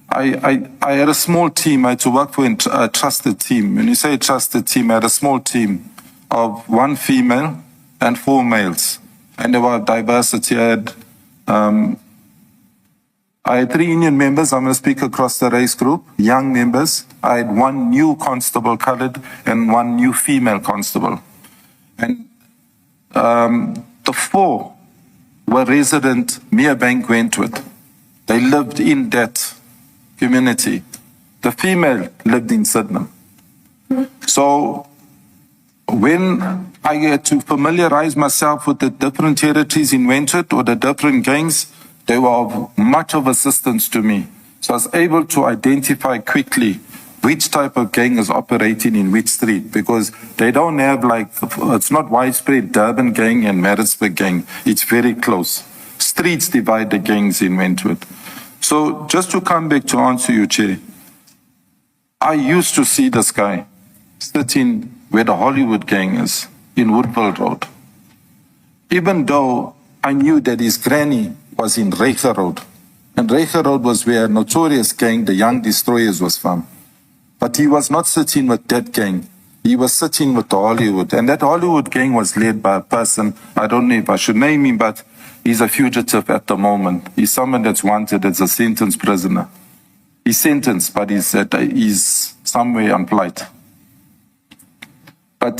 I had a small team. I had to work for a trusted team. When you say a trusted team, I had a small team of 1 female and 4 males. And there was diversity. I had 3 Indian members. I'm going to speak across the race group, young members. I had 1 new constable colored and 1 new female constable. And the 4 were resident Merebank Wentworth. They lived in that community. The female lived in Sydenham. So when I had to familiarize myself with the different territories in Wentworth or the different gangs, they were of much of assistance to me. So I was able to identify quickly which type of gang is operating in which street, because they don't have it's not widespread Durban gang and Maritzburg gang. It's very close. Streets divide the gangs in Wentworth. So just to come back to answer you, Chair, I used to see this guy sitting where the Hollywood gang is, in Woodville Road. Even though I knew that his granny was in Reiger Road, and Reiger Road was where a notorious gang, the Young Destroyers, was from. But he was not sitting with that gang. He was sitting with the Hollywood. And that Hollywood gang was led by a person, I don't know if I should name him, but he's a fugitive at the moment. He's someone that's wanted as a sentenced prisoner. He's sentenced, but he's somewhere on flight. But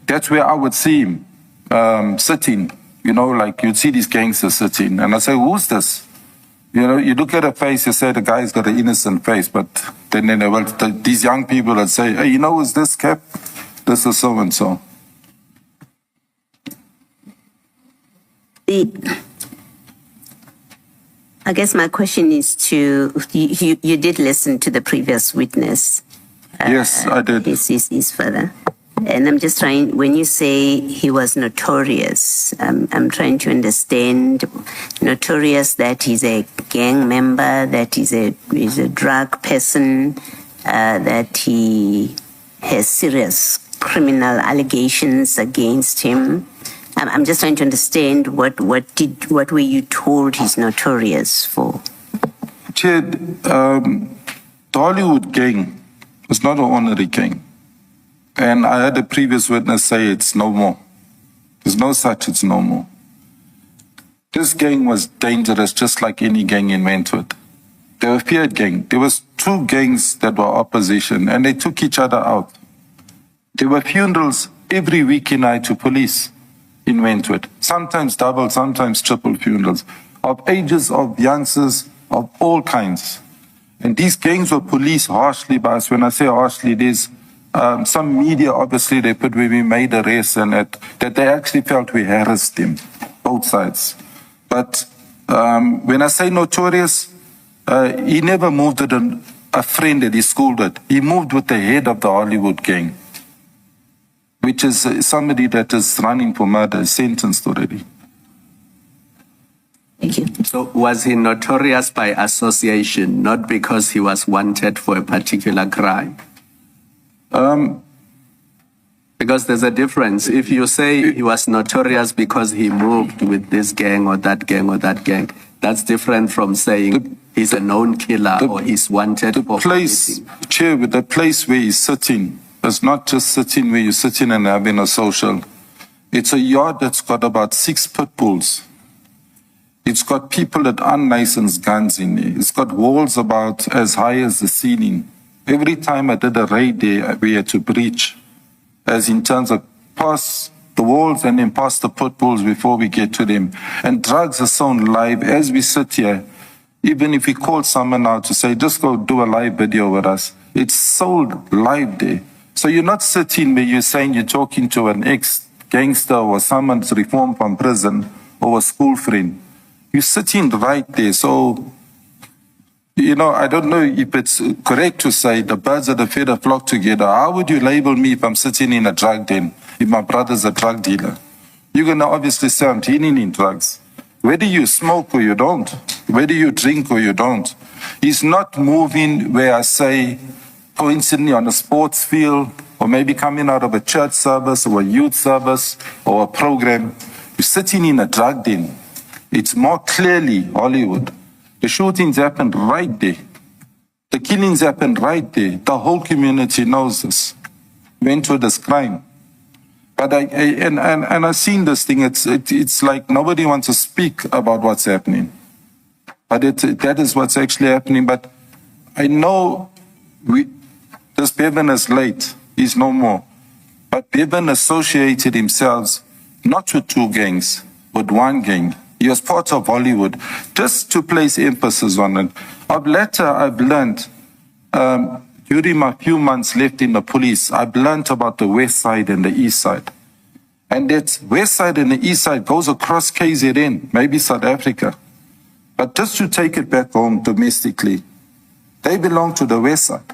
that's where I would see him sitting, like you'd see these gangsters sitting. And I say, who's this? You look at a face, you say the guy's got an innocent face, but then these young people would say, hey, who's this, Cap? This is so-and-so. I guess my question is you did listen to the previous witness. Yes, I did. Is further. And I'm just trying, when you say he was notorious, I'm trying to understand, notorious that he's a gang member, that he's a drug person, that he has serious criminal allegations against him. I'm just trying to understand what were you told he's notorious for? Chair, the Hollywood gang was not an honorary gang. And I had a previous witness say it's no more. There's no such, it's no more. This gang was dangerous, just like any gang in Wentworth. They were a feared gang. There was 2 gangs that were opposition, and they took each other out. There were funerals every weekend night to police in Wentworth. Sometimes double, sometimes triple funerals, of ages of youngsters of all kinds. And these gangs were policed harshly by us. When I say harshly, there's some media, obviously, they put where we made arrests and that they actually felt we harassed them, both sides. But when I say notorious, he never moved with a friend that he schooled with. He moved with the head of the Hollywood gang, which is somebody that is running for murder, sentenced already. Thank you. So was he notorious by association, not because he was wanted for a particular crime? Because there's a difference. If you say he was notorious because he moved with this gang or that gang or that gang, that's different from saying he's a known killer or he's wanted for place, anything. Chair, the place where he's sitting is not just sitting where you're sitting and having a social. It's a yard that's got about 6 pit bulls. It's got people with unlicensed guns in there. It's got walls about as high as the ceiling. Every time I did a raid there, we had to breach, as in terms of pass the walls and then pass the pit bulls before we get to them. And drugs are sold live as we sit here. Even if we call someone now to say, just go do a live video with us, it's sold live there. So you're not sitting where you're saying you're talking to an ex-gangster or someone that's reformed from prison or a school friend. You're sitting right there. So, I don't know if it's correct to say the birds of the feather flock together. How would you label me if I'm sitting in a drug den, if my brother's a drug dealer? You're going to obviously say I'm dealing in drugs. Whether you smoke or you don't, whether you drink or you don't, he's not moving where I say, coincidentally on a sports field, or maybe coming out of a church service or a youth service or a program. You're sitting in a drug den. It's more clearly Hollywood. The shootings happened right there. The killings happened right there. The whole community knows this. Wentworth is crime. But I've seen this thing. It's like nobody wants to speak about what's happening. But that is what's actually happening. But I know this Bevan is late. He's no more. But Bevan associated himself not with two gangs, but one gang. He was part of Hollywood. Just to place emphasis on it. I've learned, during my few months left in the police, I've learned about the west side and the east side. And that west side and the east side goes across KZN, maybe South Africa. But just to take it back home domestically, they belong to the west side.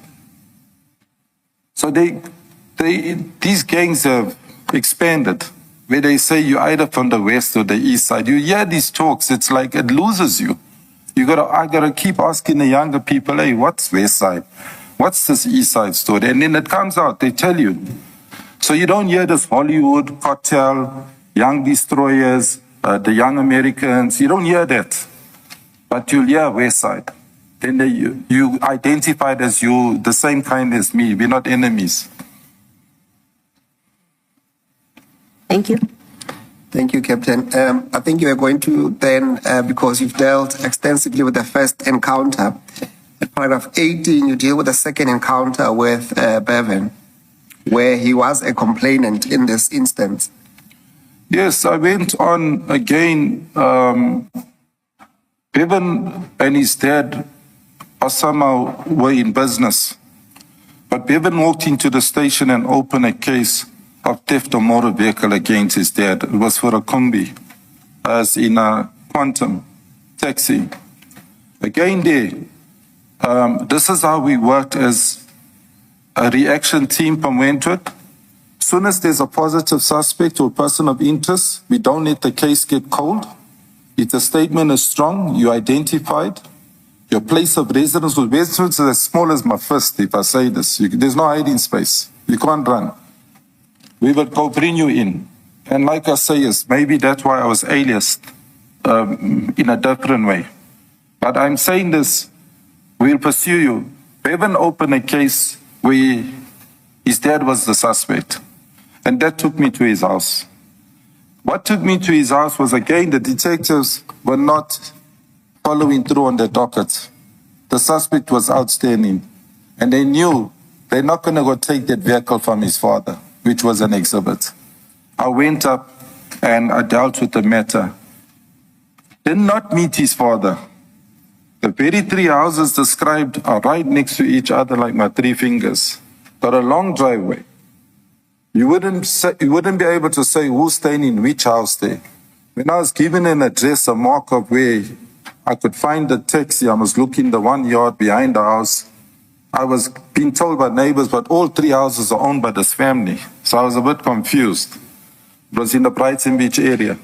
So these gangs have expanded, where they say you're either from the west or the east side. You hear these talks, it's like it loses you. I gotta keep asking the younger people, hey, what's west side? What's this east side story? And then it comes out, they tell you. So you don't hear this Hollywood, cartel, young destroyers, the young Americans, you don't hear that. But you'll hear west side. Then you identified as you, the same kind as me. We're not enemies. Thank you. Thank you, Captain. I think you are going to then, because you've dealt extensively with the first encounter, at paragraph 18, you deal with the second encounter with Bevan, where he was a complainant in this instance. Yes, I went on again. Bevan and his dad somehow were in business. But Bevan walked into the station and opened a case of theft of motor vehicle against his dad. It was for a combi, as in a quantum taxi. Again there, this is how we worked as a reaction team from Wentworth. As soon as there's a positive suspect or person of interest, we don't let the case get cold. If the statement is strong, you identified. Your place of residence was Wentworth is as small as my fist, if I say this. There's no hiding space. You can't run. We will go bring you in. And like I say, maybe that's why I was aliased in a different way. But I'm saying this, we'll pursue you. Bevan opened a case where his dad was the suspect. And that took me to his house. What took me to his house was, again, the detectives were not following through on the docket. The suspect was outstanding. And they knew they're not going to go take that vehicle from his father, which was an exhibit. I went up and I dealt with the matter. Did not meet his father. The very three houses described are right next to each other like my three fingers. Got a long driveway. You wouldn't be able to say who's staying in which house there. When I was given an address, a mark of where I could find the taxi, I was looking the 1 yard behind the house. I was being told by neighbors, but all three houses are owned by this family. So I was a bit confused. It was in the Brighton Beach area,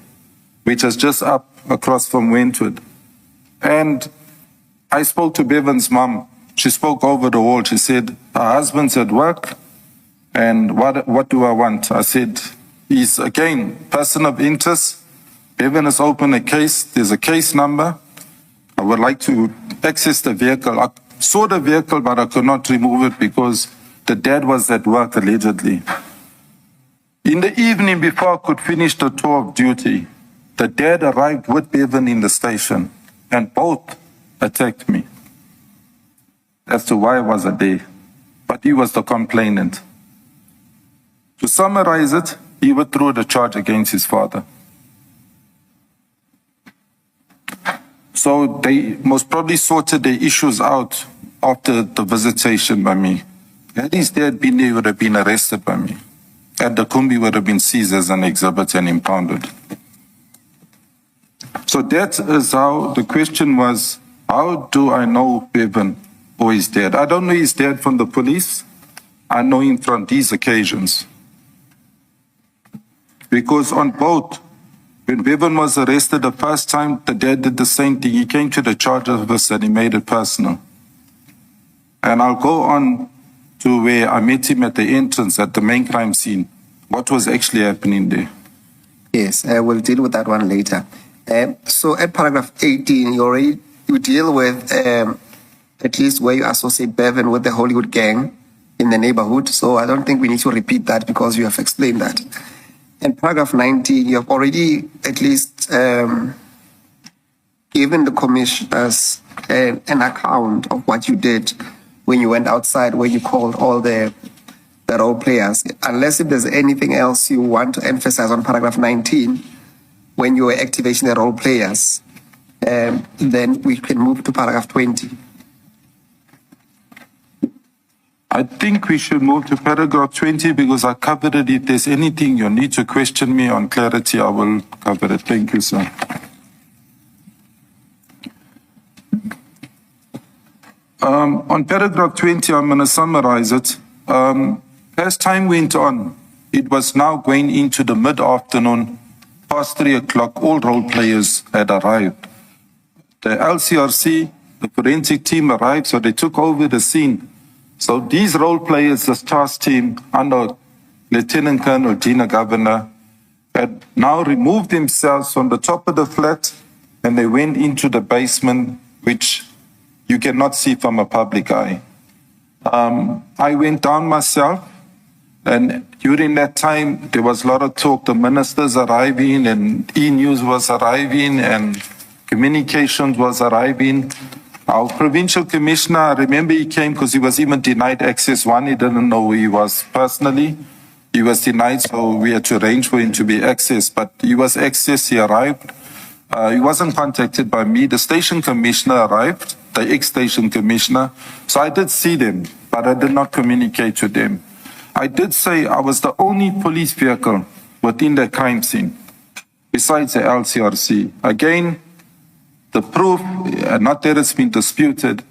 which is just up across from Wentworth. And I spoke to Bevan's mom. She spoke over the wall. She said, her husband's at work. And what do I want? I said, he's, again, person of interest. Bevan has opened a case. There's a case number. I would like to access the vehicle. I saw the vehicle, but I could not remove it because the dad was at work, allegedly. In the evening, before I could finish the tour of duty, the dad arrived with Bevan in the station, and both attacked me. As to why I wasn't there. But he was the complainant. To summarize it, he withdrew the charge against his father. So they most probably sorted their issues out after the visitation by me. Had his dad been there, he would have been arrested by me. And the Kumbi would have been seized as an exhibit and impounded. So that is how the question was, how do I know Bevan or his dad? I don't know his dad from the police. I know him from these occasions. Because on both, when Bevan was arrested the first time, the dad did the same thing. He came to the charge office and he made it personal. And I'll go on to where I met him at the entrance at the main crime scene. What was actually happening there? Yes, we'll deal with that one later. So at paragraph 18, you deal with at least where you associate Bevan with the Hollywood gang in the neighborhood. So I don't think we need to repeat that because you have explained that. In paragraph 19, you have already at least given the commissioners an account of what you did when you went outside, where you called all the role players. Unless if there's anything else you want to emphasize on paragraph 19, when you were activating the role players, then we can move to paragraph 20. I think we should move to paragraph 20 because I covered it. If there's anything you need to question me on clarity, I will cover it. Thank you, sir. On paragraph 20, I'm going to summarize it. As time went on, it was now going into the mid-afternoon, past 3 o'clock, all role players had arrived. The LCRC, the forensic team arrived, so they took over the scene. So these role players, this task team under Lieutenant Colonel Gina Governor, had now removed themselves from the top of the flat and they went into the basement, which you cannot see from a public eye. I went down myself, and during that time, there was a lot of talk, the ministers arriving and E-News was arriving and communications was arriving. Our provincial commissioner, I remember he came because he was even denied access. One, he didn't know who he was personally. He was denied, so we had to arrange for him to be accessed. But he was accessed, he arrived. He wasn't contacted by me. The station commissioner arrived, the ex-station commissioner. So I did see them, but I did not communicate to them. I did say I was the only police vehicle within the crime scene, besides the LCRC. Again, the proof, not that it's been disputed,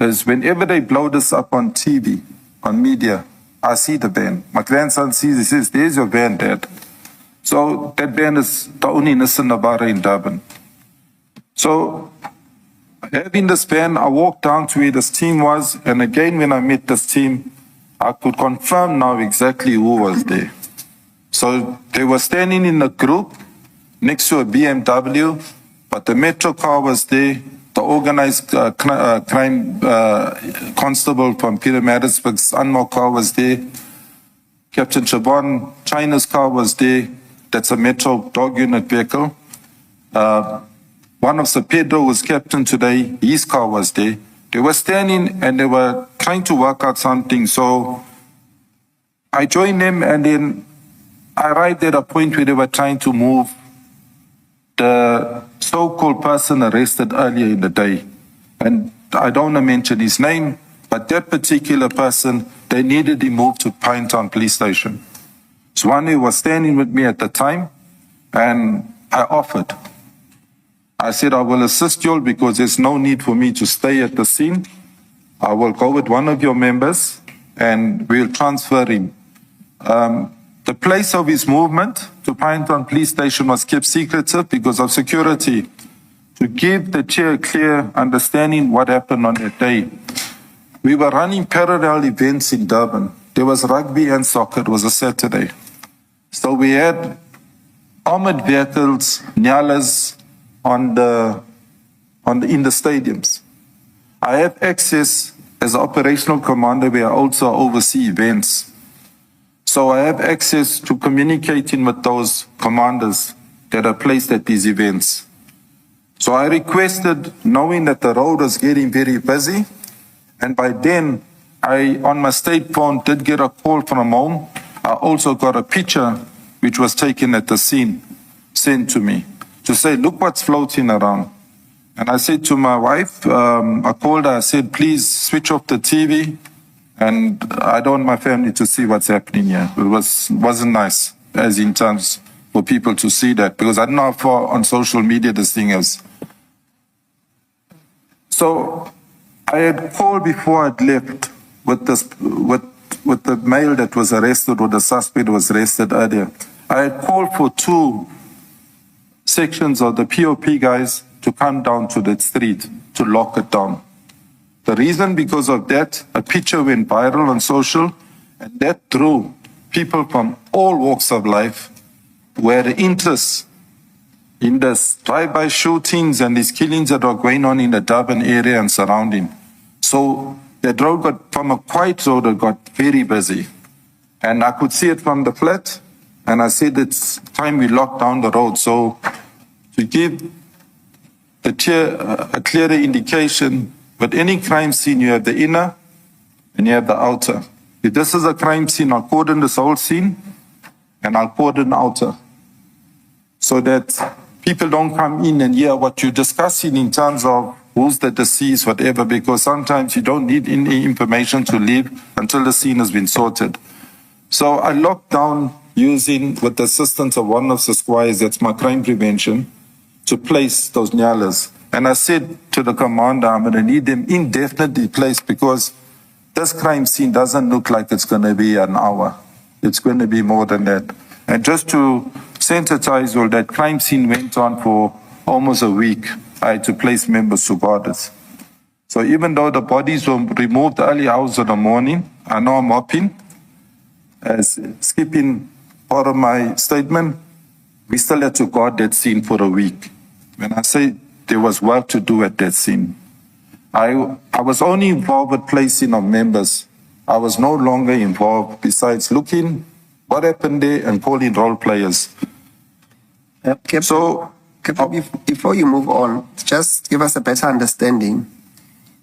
is whenever they blow this up on TV, on media, I see the van. My grandson sees, he says, there's your van, Dad. So that van is the only Nissan Navara in Durban. So having this van, I walked down to where this team was, and again, when I met this team, I could confirm now exactly who was there. So they were standing in a group next to a BMW, but the metro car was there. The organized crime constable from Peter Maritzburg's unmarked car was there. Captain Chabon, China's car was there. That's a metro dog unit vehicle. One of Sir Pedro was captain today. His car was there. They were standing and they were trying to work out something. So I joined them, and then I arrived at a point where they were trying to move the so-called person arrested earlier in the day. And I don't want to mention his name, but that particular person, they needed him moved to Pinetown Police Station. Swane was standing with me at the time, and I offered. I said, I will assist you all because there's no need for me to stay at the scene. I will go with one of your members and we'll transfer him. The place of his movement to Pinetown Police Station was kept secretive because of security, to give the chair a clear understanding what happened on that day. We were running parallel events in Durban. There was rugby and soccer. It was a Saturday. So we had armored vehicles, Nyalas, in the stadiums. I have access as operational commander where I also oversee events. So I have access to communicating with those commanders that are placed at these events. So I requested, knowing that the road was getting very busy, and by then I, on my state phone, did get a call from home. I also got a picture which was taken at the scene, sent to me, to say, look what's floating around. And I said to my wife, I called her, I said, please switch off the TV, and I don't want my family to see what's happening here. It wasn't nice, as in terms for people to see that, because I don't know how far on social media this thing is. So I had called before I'd left with the male that was arrested, or the suspect was arrested earlier. I had called for 2 sections of the POP guys to come down to that street to lock it down. The reason, because of that, a picture went viral on social, and that drew people from all walks of life who had interest in this drive-by shootings and these killings that are going on in the Durban area and surrounding. So that road got, from a quiet road, it got very busy. And I could see it from the flat, and I said it's time we lock down the road. So to give a clearer indication, with any crime scene, you have the inner and you have the outer. If this is a crime scene, I'll cordon this whole scene, and I'll cordon outer, so that people don't come in and hear what you're discussing in terms of who's the deceased, whatever, because sometimes you don't need any information to leave until the scene has been sorted. So I locked down using, with the assistance of one of the squires, that's my crime prevention, to place those nyalas. And I said to the commander, I'm going to need them indefinitely placed, because this crime scene doesn't look like it's going to be an hour. It's going to be more than that. And just to sensitize all, that crime scene went on for almost a week. I had to place members to guard it. So even though the bodies were removed early hours of the morning, I know I'm mopping, as skipping part of my statement, we still had to guard that scene for a week. When I say there was work to do at that scene, I was only involved with placing of members. I was no longer involved besides looking what happened there and calling role players. Captain, before you move on, just give us a better understanding.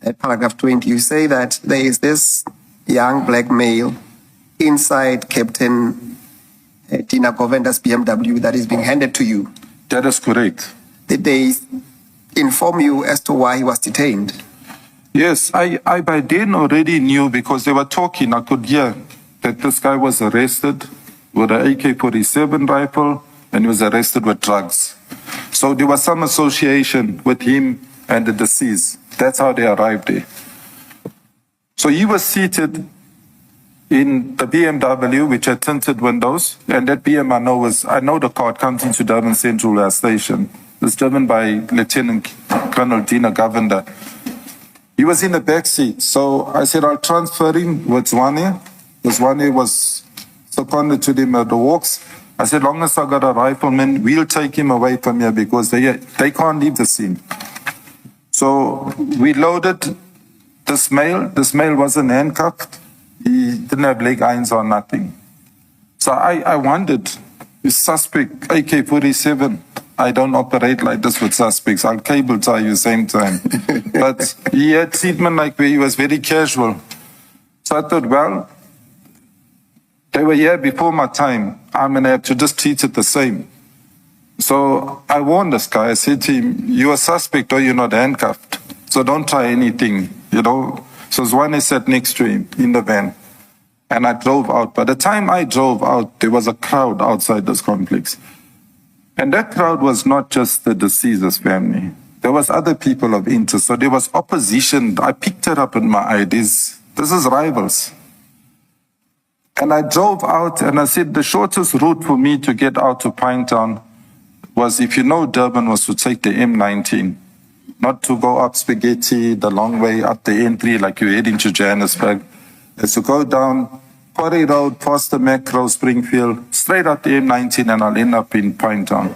At paragraph 20, you say that there is this young black male inside Captain Tina Govenda's BMW that is being handed to you. That is correct. Did they inform you as to why he was detained? Yes, I by then already knew, because they were talking. I could hear that this guy was arrested with an AK-47 rifle and he was arrested with drugs. So there was some association with him and the deceased. That's how they arrived there. So he was seated in the BMW, which had tinted windows, and that BM I know the car comes into Durban Central Station. It's driven by Lieutenant Colonel Dina Govender. He was in the back seat, so I said I'll transfer him with Zwane. Zwane was seconded to them at the walks. I said, long as I got a rifleman, we'll take him away from here, because they can't leave the scene. So we loaded this male. This male wasn't handcuffed. He didn't have leg irons or nothing. So I wondered, is suspect AK-47? I don't operate like this with suspects. I'll cable tie you same time. But he had treatment like where he was very casual. So I thought, well, they were here before my time. I'm going to have to just treat it the same. So I warned this guy. I said to him, you're a suspect or you're not handcuffed. So don't try anything, you know. So Zwane sat next to him in the van. And I drove out. By the time I drove out, there was a crowd outside this complex. And that crowd was not just the deceased's family. There was other people of interest. So there was opposition. I picked it up in my eye. This is rivals. And I drove out and I said the shortest route for me to get out to Pinetown was, if you know Durban, was to take the M19. Not to go up Spaghetti the long way up the N3 like you're heading to Johannesburg. It's to go down Quarry Road, past the Macro, Springfield, straight up the M19, and I'll end up in Pinetown.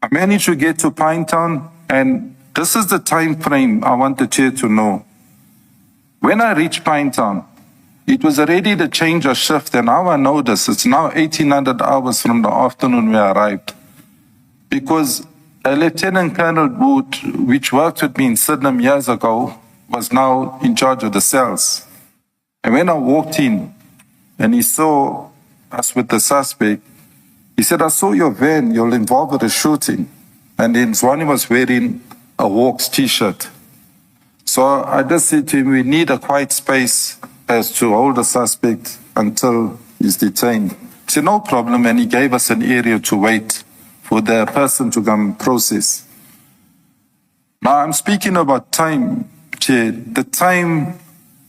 I managed to get to Pinetown, and this is the time frame I want the chair to know. When I reached Pinetown, it was already the change of shift, and now I know this. It's now 1800 hours from the afternoon we arrived. Because a Lieutenant Colonel Wood, which worked with me in Sydenham years ago, was now in charge of the cells. And when I walked in, and he saw us with the suspect, he said, I saw your van, you're involved with a shooting. And then Zwane was wearing a Hawks t-shirt. So I just said to him, we need a quiet space as to hold the suspect until he's detained. He said, no problem, and he gave us an area to wait for the person to come process. Now I'm speaking about time, Chair. The time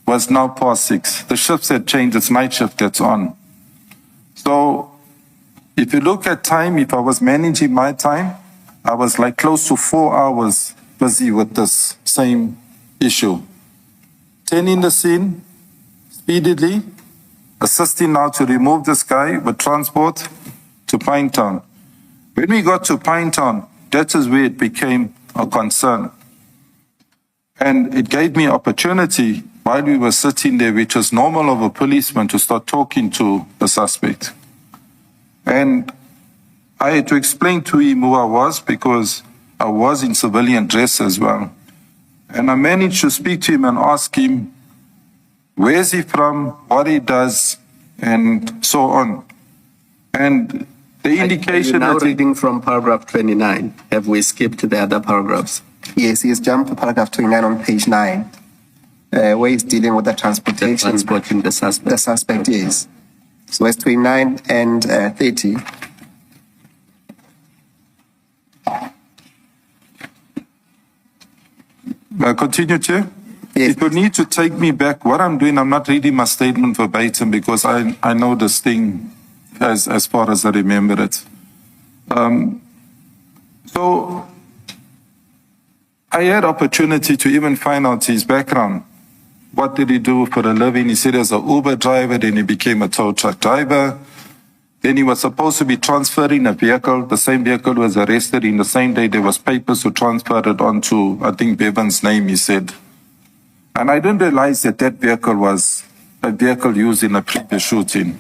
was now past 6. The shifts had changed. It's night shift that's on. So if you look at time, if I was managing my time, I was like close to 4 hours busy with this same issue. Tending the scene speedily, assisting now to remove this guy with transport to Pinetown. When we got to Pinetown, that is where it became a concern. And it gave me opportunity while we were sitting there, which was normal of a policeman, to start talking to the suspect. And I had to explain to him who I was, because I was in civilian dress as well. And I managed to speak to him and ask him, where is he from, what he does, and so on. And the indication now that he, reading from paragraph 29. Have we skipped the other paragraphs? Yes, he's jumped to paragraph 29 on page 9, where he's dealing with the transportation. Transporting the suspect. The suspect, yes. So it's 29 and 30. continue, Chair? Yes. It would need to take me back. What I'm doing, I'm not reading my statement verbatim because I know this thing as far as I remember it. So I had opportunity to even find out his background. What did he do for a living? He said he was an Uber driver, then he became a tow truck driver. Then he was supposed to be transferring a vehicle. The same vehicle was arrested in the same day. There was papers to transfer it onto, I think, Bevan's name, he said. And I didn't realize that that vehicle was a vehicle used in a previous shooting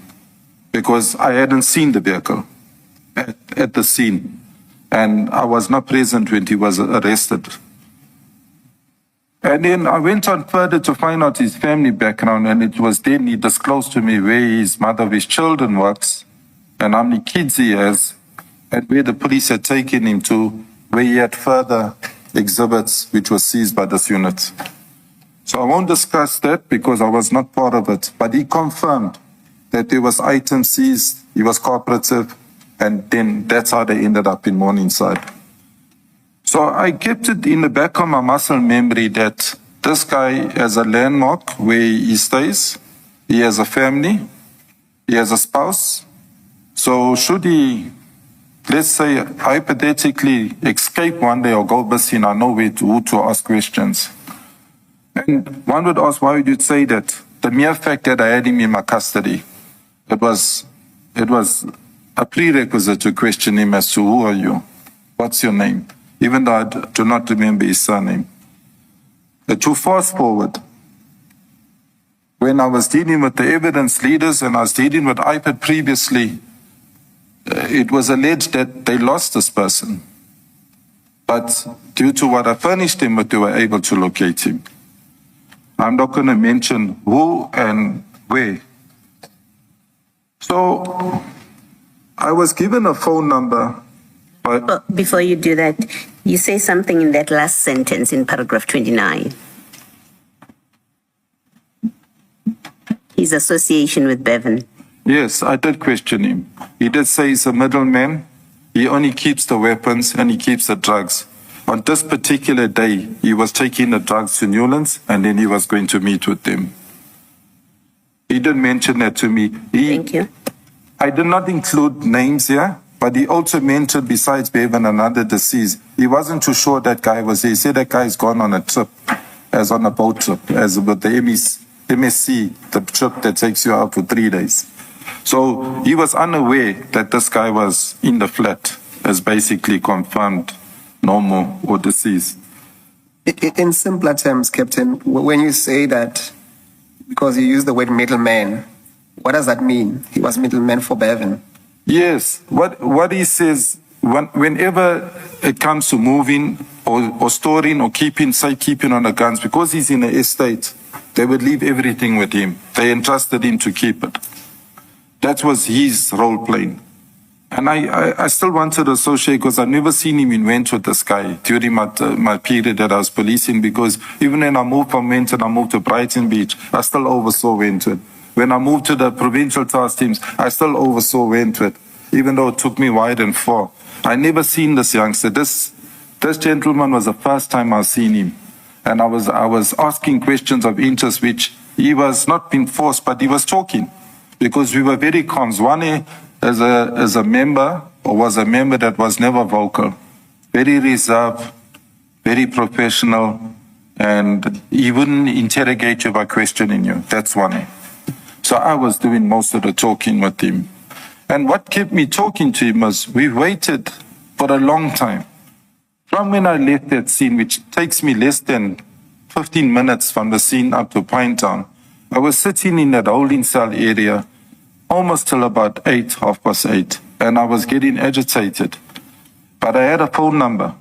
because I hadn't seen the vehicle at the scene. And I was not present when he was arrested. And then I went on further to find out his family background, and it was then he disclosed to me where his mother of his children works and how many kids he has, and where the police had taken him to, where he had further exhibits which were seized by this unit. So I won't discuss that because I was not part of it, but he confirmed that there was items seized, he was cooperative, and then that's how they ended up in Morningside. So I kept it in the back of my muscle memory that this guy has a landmark where he stays, he has a family, he has a spouse. So should he, let's say, hypothetically escape one day or go missing, I know who to ask questions. And one would ask, why would you say that? The mere fact that I had him in my custody, it was a prerequisite to question him as to who are you? What's your name? Even though I do not remember his surname. To fast forward, when I was dealing with the evidence leaders and I was dealing with IPAD previously, it was alleged that they lost this person. But due to what I furnished them with, they were able to locate him. I'm not going to mention who and where. So I was given a phone number. But before you do that, you say something in that last sentence in paragraph 29. His association with Bevan. Yes, I did question him. He did say he's a middleman. He only keeps the weapons and he keeps the drugs. On this particular day, he was taking the drugs to Newlands and then he was going to meet with them. He did mention that to me. Thank you. I did not include names here, but he also mentioned, besides Bevan, another deceased. He wasn't too sure that guy was there. He said that guy's gone on a trip, as on a boat trip, as with the MSC, the trip that takes you out for 3 days. So he was unaware that this guy was in the flat, as basically confirmed normal or deceased. In simpler terms, Captain, when you say that, because you use the word middleman, what does that mean? He was middleman for Bevan. Yes, what he says, whenever it comes to moving or storing or keeping on the guns, because he's in an estate, they would leave everything with him. They entrusted him to keep it. That was his role playing. And I still wanted to associate because I've never seen him in Wentworth with this guy during my period that I was policing, because even when I moved from Wentworth, I moved to Brighton Beach, I still oversaw Wentworth. When I moved to the provincial task teams, I still oversaw Wentworth, even though it took me wide and far. I never seen this youngster. This gentleman was the first time I've seen him. And I was asking questions of interest, which he was not being forced, but he was talking. Because we were very calm. Zwane, as a member, or was a member that was never vocal, very reserved, very professional, and he wouldn't interrogate you by questioning you. That's one. So I was doing most of the talking with him. And what kept me talking to him was we waited for a long time. From when I left that scene, which takes me less than 15 minutes from the scene up to Pinetown, I was sitting in that holding cell area almost till about 8, 8:30, and I was getting agitated. But I had a phone number,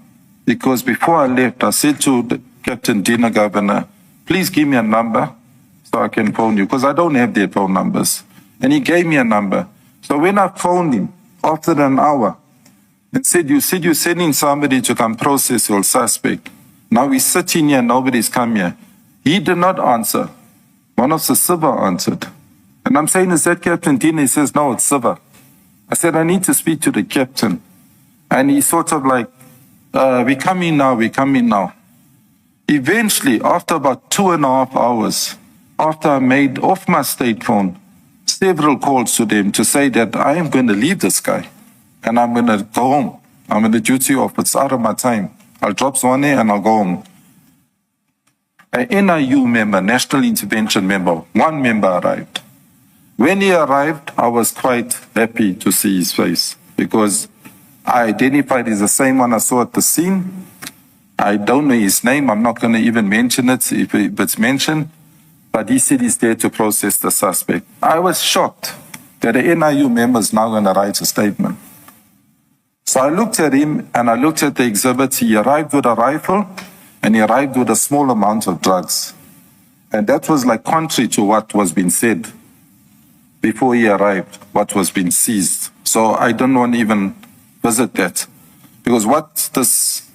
because before I left, I said to the Captain Dina Governor, please give me a number so I can phone you, because I don't have their phone numbers. And he gave me a number. So when I phoned him, after an hour, and said you're sending somebody to come process your suspect. Now we're sitting here, nobody's come here. He did not answer. One of the Siva answered. And I'm saying, is that Captain Dina? He says, no, it's Siva. I said, I need to speak to the captain. And he sort of like, we come in now. Eventually, after about 2.5 hours, after I made off my state phone, several calls to them to say that I am going to leave this guy and I'm going to go home. I'm in the duty off. It's out of my time. I'll drop Zwane and I'll go home. An NIU member, National Intervention member, one member arrived. When he arrived, I was quite happy to see his face because I identified he's the same one I saw at the scene. I don't know his name. I'm not going to even mention it if it's mentioned. But he said he's there to process the suspect. I was shocked that the NIU member is now going to write a statement. So I looked at him and I looked at the exhibits. He arrived with a rifle and he arrived with a small amount of drugs. And that was like contrary to what was being said before he arrived, what was being seized. So I don't want to even visit that. Because what this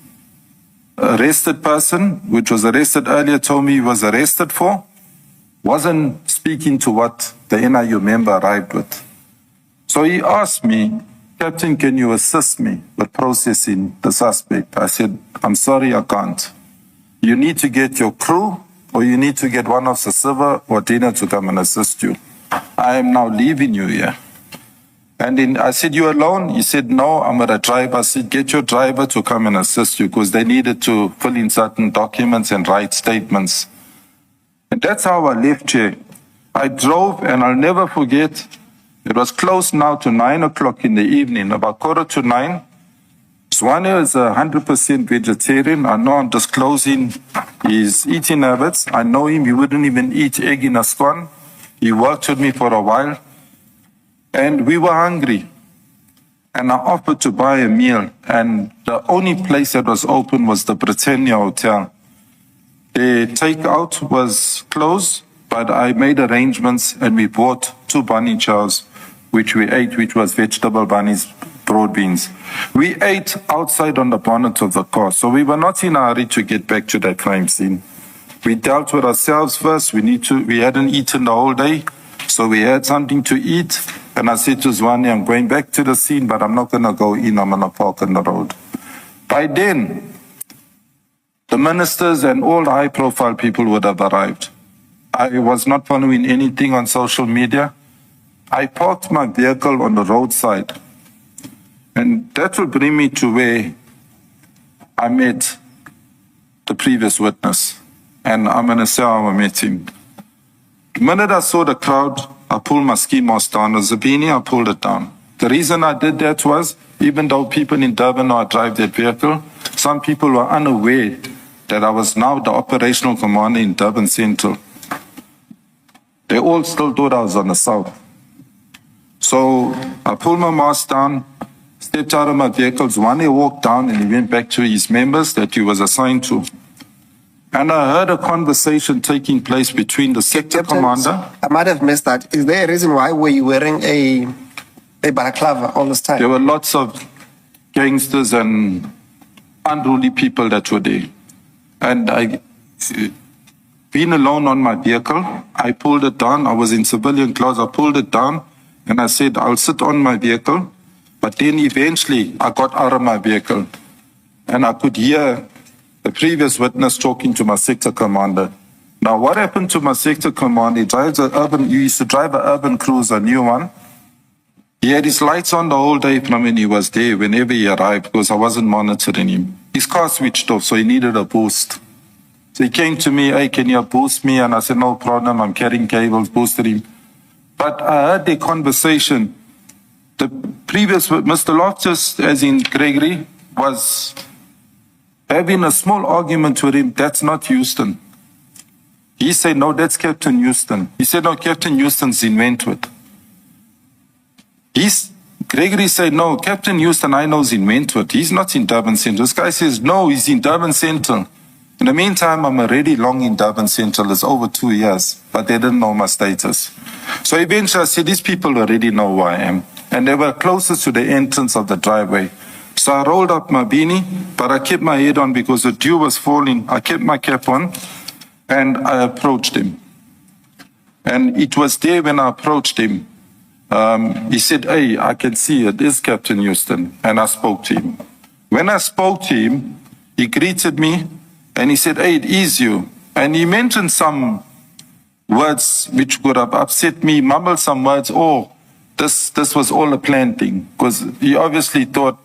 arrested person, which was arrested earlier, told me he was arrested for, wasn't speaking to what the NIU member arrived with. So he asked me, Captain, can you assist me with processing the suspect? I said, I'm sorry, I can't. You need to get your crew or you need to get one of the Siva or Dina to come and assist you. I am now leaving you here. And then I said, you alone? He said, no, I'm with a driver. I said, get your driver to come and assist you because they needed to fill in certain documents and write statements. And that's how I left here. I drove and I'll never forget, it was close now to 9 o'clock in the evening, about 9:15. Zwane is 100% vegetarian. I know I'm disclosing his eating habits. I know him, he wouldn't even eat egg in a scone. He worked with me for a while. And we were hungry. And I offered to buy a meal. And the only place that was open was the Britannia Hotel. The takeout was closed, but I made arrangements and we bought 2 bunny chows, which we ate, which was vegetable bunnies, broad beans. We ate outside on the bonnet of the car, so we were not in a hurry to get back to that crime scene. We dealt with ourselves first. We hadn't eaten the whole day, so we had something to eat. And I said to Zwane, I'm going back to the scene, but I'm not going to go in. I'm going to park on the road. By then, the ministers and all high-profile people would have arrived. I was not following anything on social media. I parked my vehicle on the roadside. And that will bring me to where I met the previous witness. And I'm going to say how I met him. The minute I saw the crowd, I pulled my ski mask down. As a beanie, I pulled it down. The reason I did that was, even though people in Durban know I drive that vehicle, some people were unaware that I was now the operational commander in Durban Central. They all still thought I was on the south. So I pulled my mask down, stepped out of my vehicle. Zwane walked down and he went back to his members that he was assigned to. And I heard a conversation taking place between the sector commander. I might have missed that. Is there a reason why were you wearing a balaclava all this time? There were lots of gangsters and unruly people that were there. And being alone on my vehicle, I pulled it down. I was in civilian clothes. I pulled it down and I said, I'll sit on my vehicle. But then eventually I got out of my vehicle and I could hear the previous witness talking to my sector commander. Now, what happened to my sector commander? He used to drive an urban cruiser, a new one. He had his lights on the whole day from when he was there, whenever he arrived, because I wasn't monitoring him. His car switched off, so he needed a boost. So he came to me, hey, can you boost me? And I said, no problem, I'm carrying cables, boosted him. But I heard the conversation. The previous, Mr. Loftus, as in Gregory, was having a small argument with him. That's not Houston. He said, no, that's Captain Houston. He said, no, Captain Houston's in Wentworth. Gregory said, no, Captain Houston, I know is in Wentworth. He's not in Durban Central. This guy says, no, he's in Durban Central. In the meantime, I'm already long in Durban Central. It's over 2 years, but they didn't know my status. So eventually I said, these people already know who I am. And they were closest to the entrance of the driveway. So I rolled up my beanie, but I kept my head on because the dew was falling. I kept my cap on. And I approached him. And it was there when I approached him. He said, hey, I can see it is Captain Houston. And I spoke to him. When I spoke to him, he greeted me and he said, hey, it is you. And he mentioned some words which could have upset me, mumbled some words. Oh, this was all a planned thing. Because he obviously thought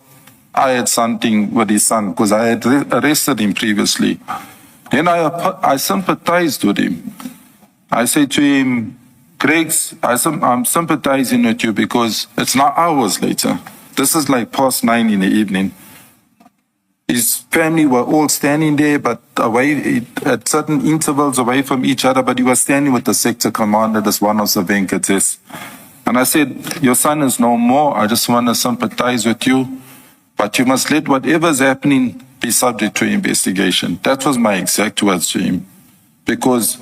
I had something with his son because I had arrested him previously. Then I sympathized with him. I said to him, Greg, I'm sympathizing with you because it's now hours later. This is like past 9 in the evening. His family were all standing there, but away at certain intervals away from each other, but he was standing with the sector commander, this one of the Venkates. And I said, your son is no more. I just want to sympathize with you, but you must let whatever's happening be subject to investigation. That was my exact words to him. Because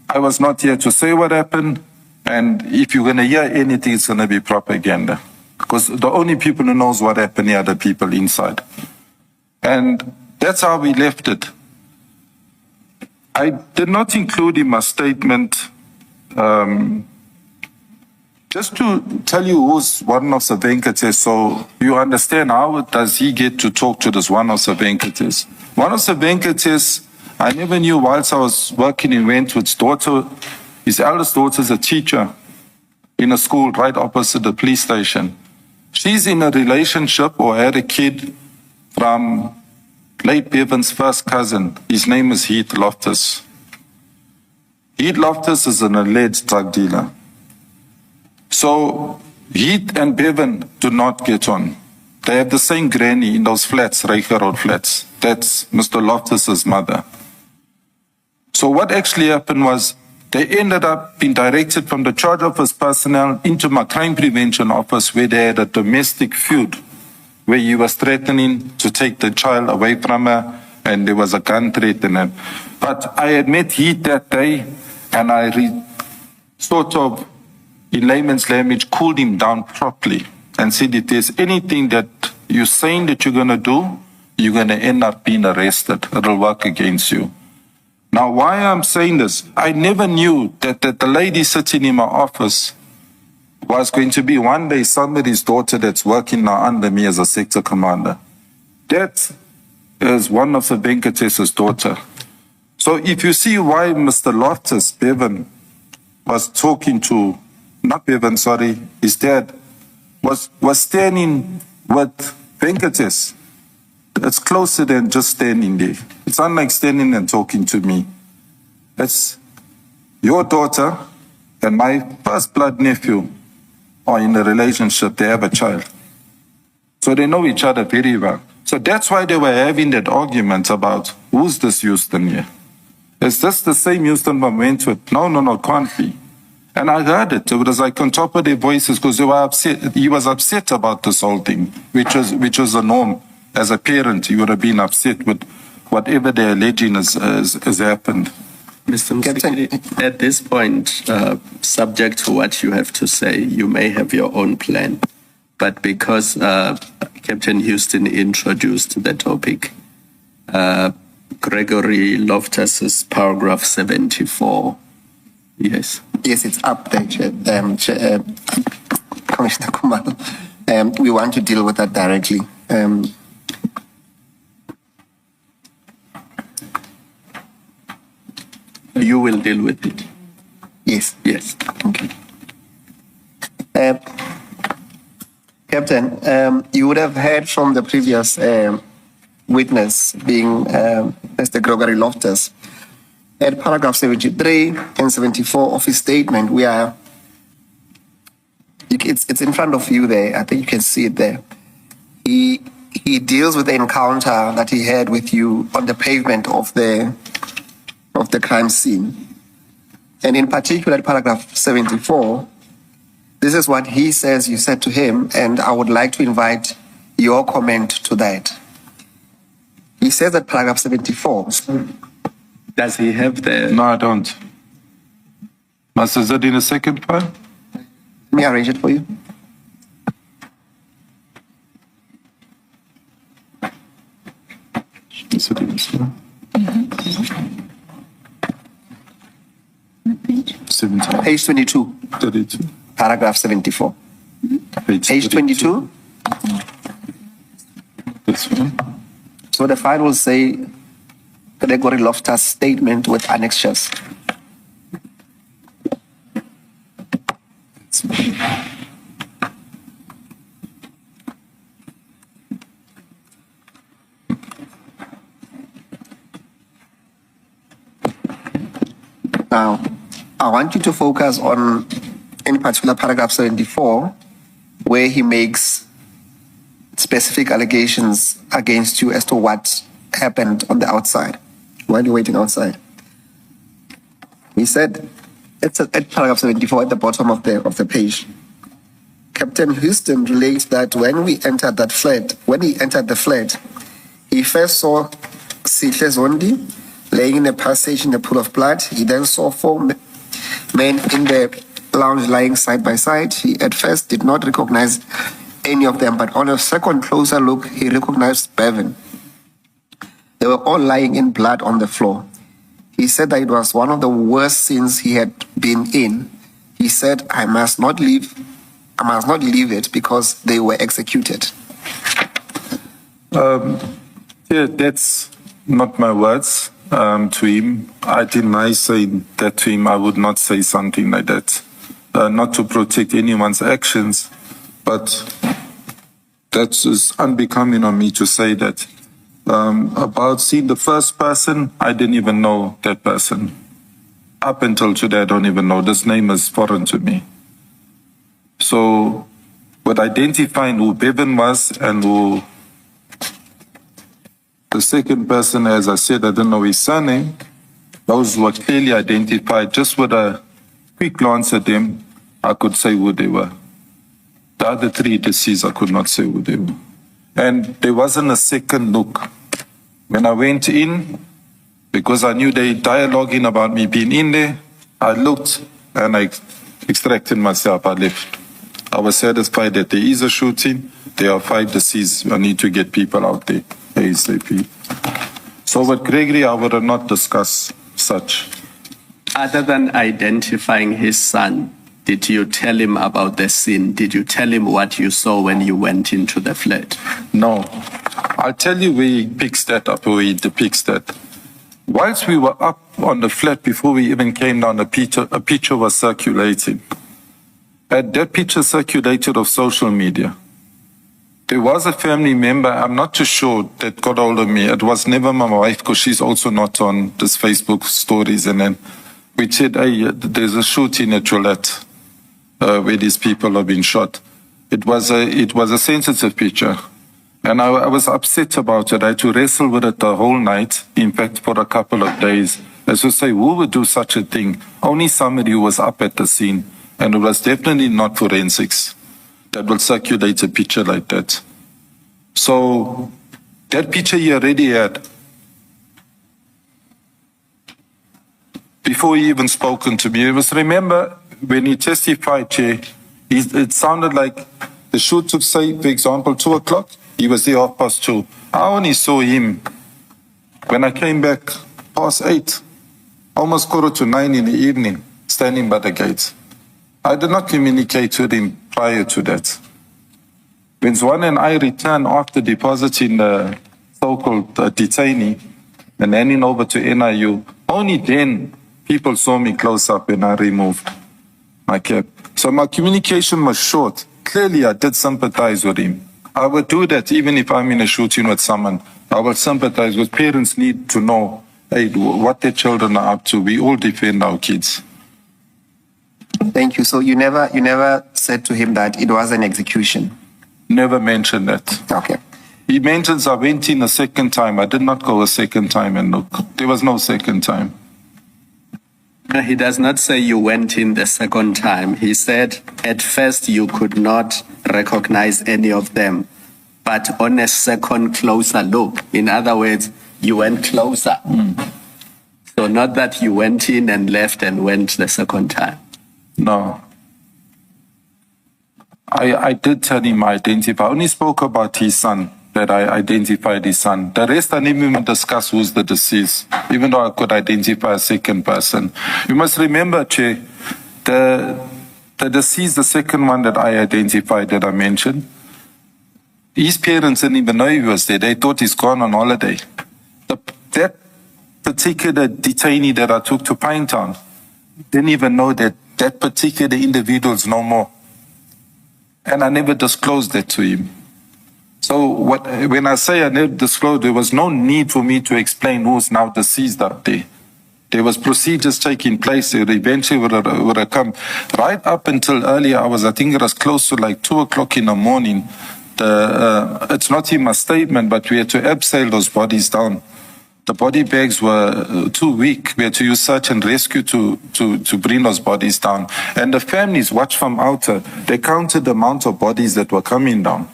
I was not here to say what happened, and if you're going to hear anything, it's going to be propaganda. Because the only people who knows what happened here are the people inside. And that's how we left it. I did not include in my statement, just to tell you who's one of the Venkates, so you understand how does he get to talk to this one of the Venkates. One of the Venkates, I never knew whilst I was working in Wentworth's daughter, his eldest daughter is a teacher in a school right opposite the police station. She's in a relationship or had a kid from late Bevan's first cousin. His name is Heath Loftus. Heath Loftus is an alleged drug dealer. So Heath and Bevan do not get on. They have the same granny in those flats, Reicher Road flats. That's Mr. Loftus's mother. So what actually happened was they ended up being directed from the charge office personnel into my crime prevention office where they had a domestic feud where he was threatening to take the child away from her and there was a gun threat in it. But I had met Heath that day and I sort of, in layman's language, cooled him down properly and said, if there's anything that you're saying that you're going to do, you're going to end up being arrested. It'll work against you. Now, why I'm saying this, I never knew that the lady sitting in my office was going to be one day somebody's daughter that's working now under me as a sector commander. That is one of the Venkatesa's daughter. So if you see why Mr. Loftus, Bevan, was talking to, not Bevan, sorry, his dad, was standing with Venkates, it's closer than just standing there. It's unlike standing and talking to me. It's your daughter and my first blood nephew are in a relationship, they have a child. So they know each other very well. So that's why they were having that argument about who's this Houston here? Is this the same Houston from Wentworth? No, can't be. And I heard it. It was like on top of their voices because they were upset. He was upset about this whole thing, which was a norm. As a parent, you would have been upset with whatever they're alleging has happened. Mr. Musikiri, at this point, subject to what you have to say, you may have your own plan. But because Captain Houston introduced the topic, Gregory Loftus's paragraph 74. Yes. Yes, it's up there, Commissioner Kumalo. We want to deal with that directly. You will deal with it. Yes. Yes. Okay. Captain, you would have heard from the previous witness being Mr. Gregory Loftus. At paragraph 73 and 74 of his statement, it's in front of you there. I think you can see it there. He he deals with the encounter that he had with you on the pavement of the crime scene. And in particular, paragraph 74, this is what he says you said to him, and I would like to invite your comment to that. He says that paragraph 74. Does he have the... No, I don't. Must is that in the second part? Let me arrange it for you. Is it in this one? 17. Page 22, 32. paragraph 74. Page 32. 22. This one. So the file will say Gregory Loftus' statement with annexures. Now, I want you to focus on, in particular, paragraph 74, where he makes specific allegations against you as to what happened on the outside while you're waiting outside. He said, it's at paragraph 74 at the bottom of the page. Captain Houston relates that when he entered the flat, he first saw Sihle Zondi laying in a passage in a pool of blood. He then saw 4 men in the lounge lying side by side. He at first did not recognize any of them, but on a second closer look, he recognized Bevan. They were all lying in blood on the floor. He said that it was one of the worst scenes he had been in. He said, I must not leave it because they were executed. Yeah, that's not my words to him. I deny saying that to him. I would not say something like that. Not to protect anyone's actions, but that is unbecoming on me to say that. About seeing the first person, I didn't even know that person. Up until today, I don't even know. This name is foreign to me. So, with identifying who Bevan was and who the second person, as I said, I don't know his surname, those were clearly identified. Just with a quick glance at them, I could say who they were. The other 3 deceased, I could not say who they were. And there wasn't a second look. When I went in, because I knew they dialoguing about me being in there, I looked and I extracted myself, I left. I was satisfied that there is a shooting, there are 5 deceased, I need to get people out there ASAP. So with Gregory, I would have not discussed such. Other than identifying his son, did you tell him about the scene? Did you tell him what you saw when you went into the flat? No. I'll tell you where he picks that up, where he depicts that. Whilst we were up on the flat before we even came down, a picture was circulating. And that picture circulated of social media. There was a family member, I'm not too sure, that got hold of me. It was never my wife, because she's also not on this Facebook stories. And then we said, hey, there's a shooting at Roulette. Where these people have been shot. It was a sensitive picture. And I was upset about it. I had to wrestle with it the whole night, in fact, for a couple of days. As to say, who would do such a thing? Only somebody who was up at the scene. And it was definitely not forensics that will circulate a picture like that. So that picture he already had. Before he even spoken to me, it was, remember, when he testified, it sounded like the shoot took, say, for example, 2 o'clock. He was there 2:30. I only saw him when I came back 8:30, almost 9:15 in the evening, standing by the gate. I did not communicate with him prior to that. When Zwan and I returned after depositing the so-called detainee and handing over to NIU, only then people saw me close up and I removed my cap. So my communication was short. Clearly, I did sympathize with him. I would do that even if I'm in a shooting with someone. I would sympathize with parents need to know, hey, what their children are up to. We all defend our kids. Thank you. So you never said to him that it was an execution? Never mentioned that. Okay. He mentions I went in a second time. I did not go a second time and look. There was no second time. He does not say you went in the second time. He said at first you could not recognize any of them, but on a second closer look, in other words, you went closer. So not that you went in and left and went the second time. No. I did tell him I identified. I only spoke about his son, that I identified his son. The rest I didn't even discuss who's the deceased, even though I could identify a second person. You must remember, Che, the deceased, the second one that I identified, that I mentioned, his parents didn't even know he was there. They thought he's gone on holiday. That particular detainee that I took to Pinetown didn't even know that that particular individual's no more. And I never disclosed that to him. So when I say I never disclosed, there was no need for me to explain who's now deceased up there. There was procedures taking place. It eventually would have come. Right up until earlier hours, I think it was close to like 2 o'clock in the morning. It's not in my statement, but we had to abseil those bodies down. The body bags were too weak. We had to use search and rescue to bring those bodies down. And the families watched from outer. They counted the amount of bodies that were coming down.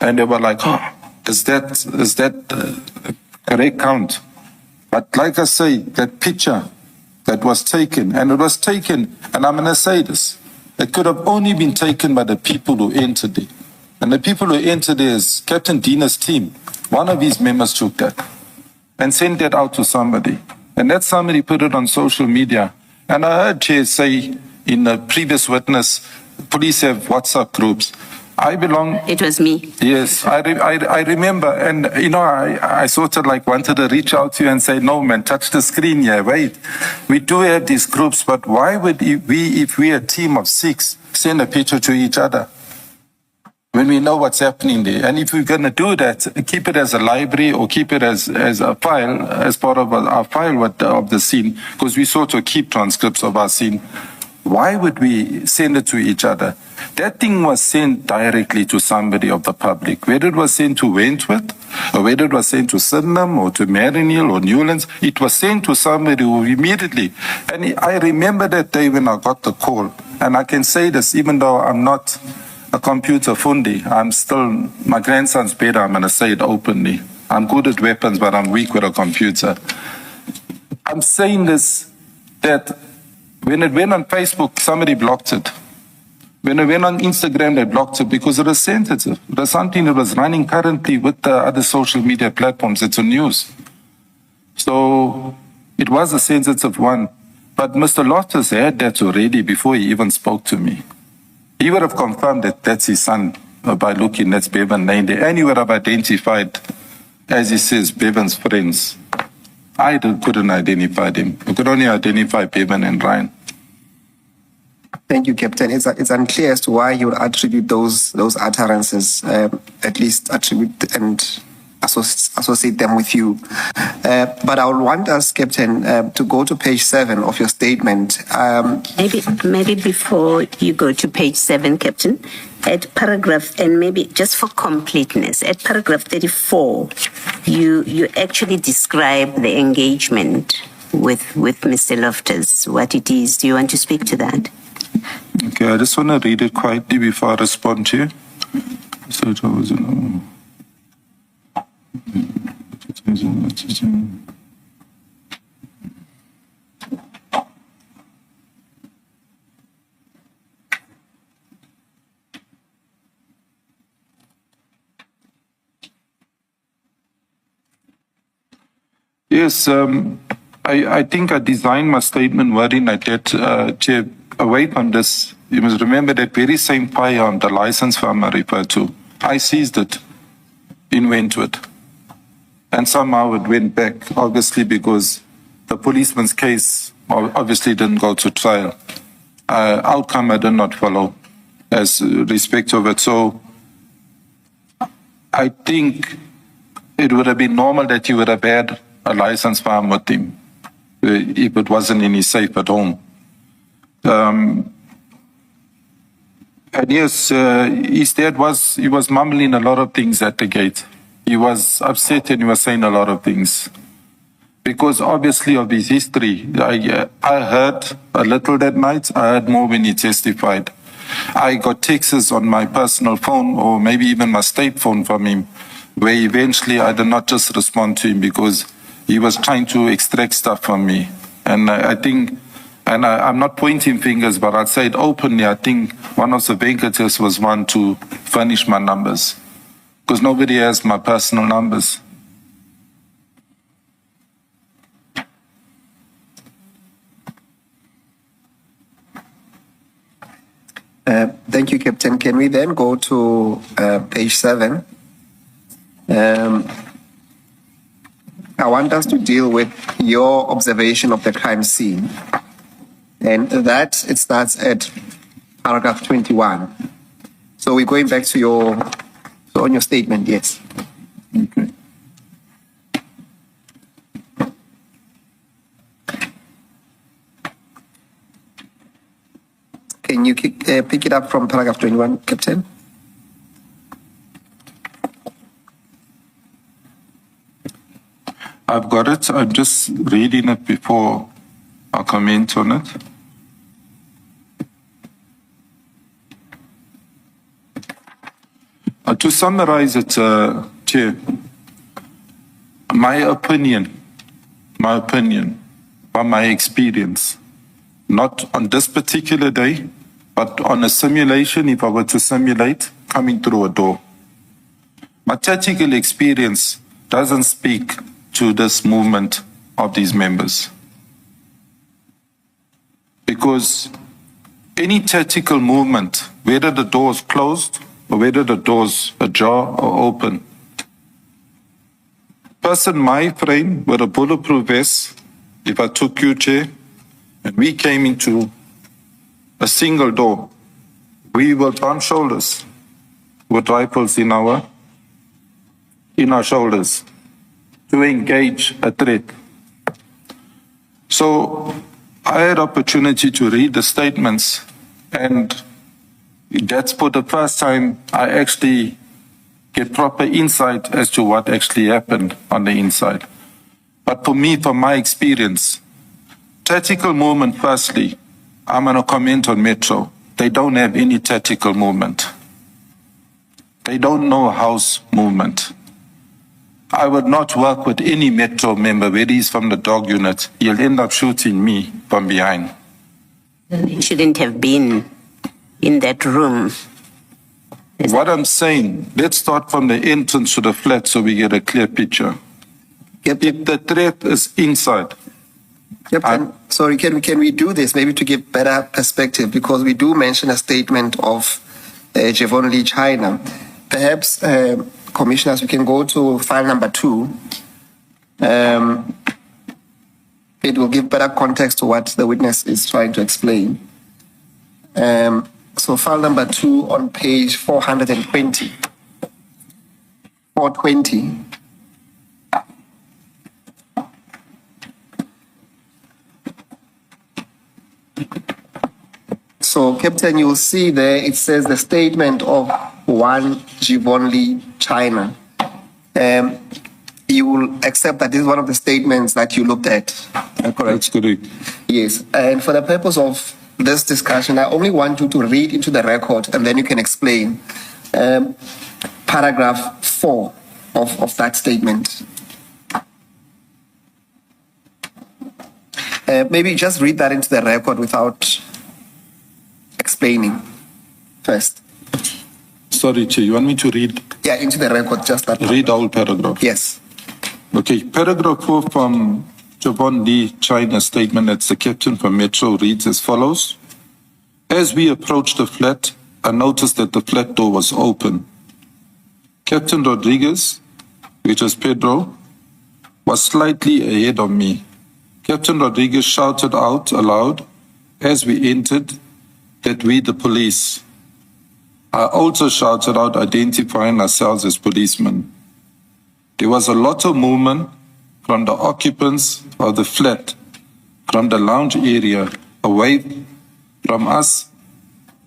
And they were like, oh, is that correct count? But like I say, that picture that was taken, and it was taken, and I'm going to say this, it could have only been taken by the people who entered it. And the people who entered it is Captain Dina's team. One of his members took that and sent that out to somebody. And that somebody put it on social media. And I heard Chair say in a previous witness, police have WhatsApp groups. I belong. It was me. Yes, I remember. And, you know, I sort of like wanted to reach out to you and say, no, man, touch the screen here. Wait, we do have these groups, but why would we, if we're a team of 6, send a picture to each other when we know what's happening there? And if we're going to do that, keep it as a library or keep it as a file, as part of our file of the scene, because we sort of keep transcripts of our scene. Why would we send it to each other? That thing was sent directly to somebody of the public. Whether it was sent to Wentworth, or whether it was sent to Sydenham, or to Marinill, or Newlands, it was sent to somebody who immediately. And I remember that day when I got the call. And I can say this, even though I'm not a computer fundi, I'm still, my grandson's better, I'm going to say it openly. I'm good at weapons, but I'm weak with a computer. I'm saying this, that when it went on Facebook, somebody blocked it. When it went on Instagram, they blocked it because it was sensitive. It was something that was running currently with the other social media platforms. It's a news. So it was a sensitive one. But Mr. Loftus had that already before he even spoke to me. He would have confirmed that that's his son by looking, that's Bevan Lane there. And he would have identified, as he says, Bevan's friends. I couldn't identify them. I could only identify Bevan and Ryan. Thank you, Captain. It's unclear as to why you would attribute those utterances, at least attribute and associate them with you. But I would want us, Captain, to go to page 7 of your statement. Maybe before you go to page 7, Captain, at paragraph, and maybe just for completeness, at paragraph 34, you actually describe the engagement with Mr. Loftus, what it is. Do you want to speak to that? Okay, I just want to read it quietly before I respond to you. So it was, yes, I think I designed my statement wording like that to away from this. You must remember that very same firearm, the license farm I referred to, I seized it in Wentworth. And somehow it went back, obviously, because the policeman's case obviously didn't go to trial. Outcome I did not follow as respect of it. So I think it would have been normal that you would have had a license farm with him if it wasn't in his safe at home. And yes, his dad was mumbling a lot of things at the gate. he was upset and he was saying a lot of things. Because obviously of his history, I heard a little that night, I heard more when he testified. I got texts on my personal phone or maybe even my state phone from him, where eventually I did not just respond to him because he was trying to extract stuff from me. And I think, and I'm not pointing fingers, but I'd say it openly, I think one of the Venkates was one to furnish my numbers. Because nobody has my personal numbers. Thank you, Captain. Can we then go to page 7? I want us to deal with your observation of the crime scene. And that, it starts at paragraph 21. So we're going back to on your statement, yes. Okay. Can you pick it up from paragraph 21, Captain? I've got it. I'm just reading it before I comment on it. To summarize it, Chair, my opinion, from my experience, not on this particular day, but on a simulation, if I were to simulate coming through a door. My tactical experience doesn't speak to this movement of these members. Because any tactical movement, whether the door is closed or whether the door's ajar or open, person my frame with a bulletproof vest, if I took you, Chair, and we came into a single door, we were on shoulders with rifles in our shoulders to engage a threat. So I had opportunity to read the statements, and that's for the first time I actually get proper insight as to what actually happened on the inside. But for me, from my experience, tactical movement, firstly, I'm going to comment on Metro. They don't have any tactical movement. They don't know house movement. I would not work with any Metro member where he's from the dog unit. He'll end up shooting me from behind. You shouldn't have been in that room. What I'm saying, let's start from the entrance to the flat so we get a clear picture. If the threat is inside. Captain, sorry, can we do this maybe to give better perspective? Because we do mention a statement of Javon Lee China. Perhaps, commissioners, we can go to file number 2. It will give better context to what the witness is trying to explain. So file number 2 on page 420. 420. So, Captain, you'll see there it says the statement of one Javon Lee China. You will accept that this is one of the statements that you looked at. Correct? That's correct. Yes. And for the purpose of this discussion, I only want you to read into the record and then you can explain paragraph 4 of that statement. Maybe just read that into the record without explaining first. Sorry, Chair, you want me to read? Yeah, into the record, just that. Read the whole paragraph. Yes. Okay, paragraph 4 from Javon Lee China's statement, that's the captain from Metro, reads as follows. As we approached the flat, I noticed that the flat door was open. Captain Rodriguez, which is Pedro, was slightly ahead of me. Captain Rodriguez shouted out aloud as we entered that we the police. I also shouted out identifying ourselves as policemen. There was a lot of movement from the occupants of the flat, from the lounge area, away from us,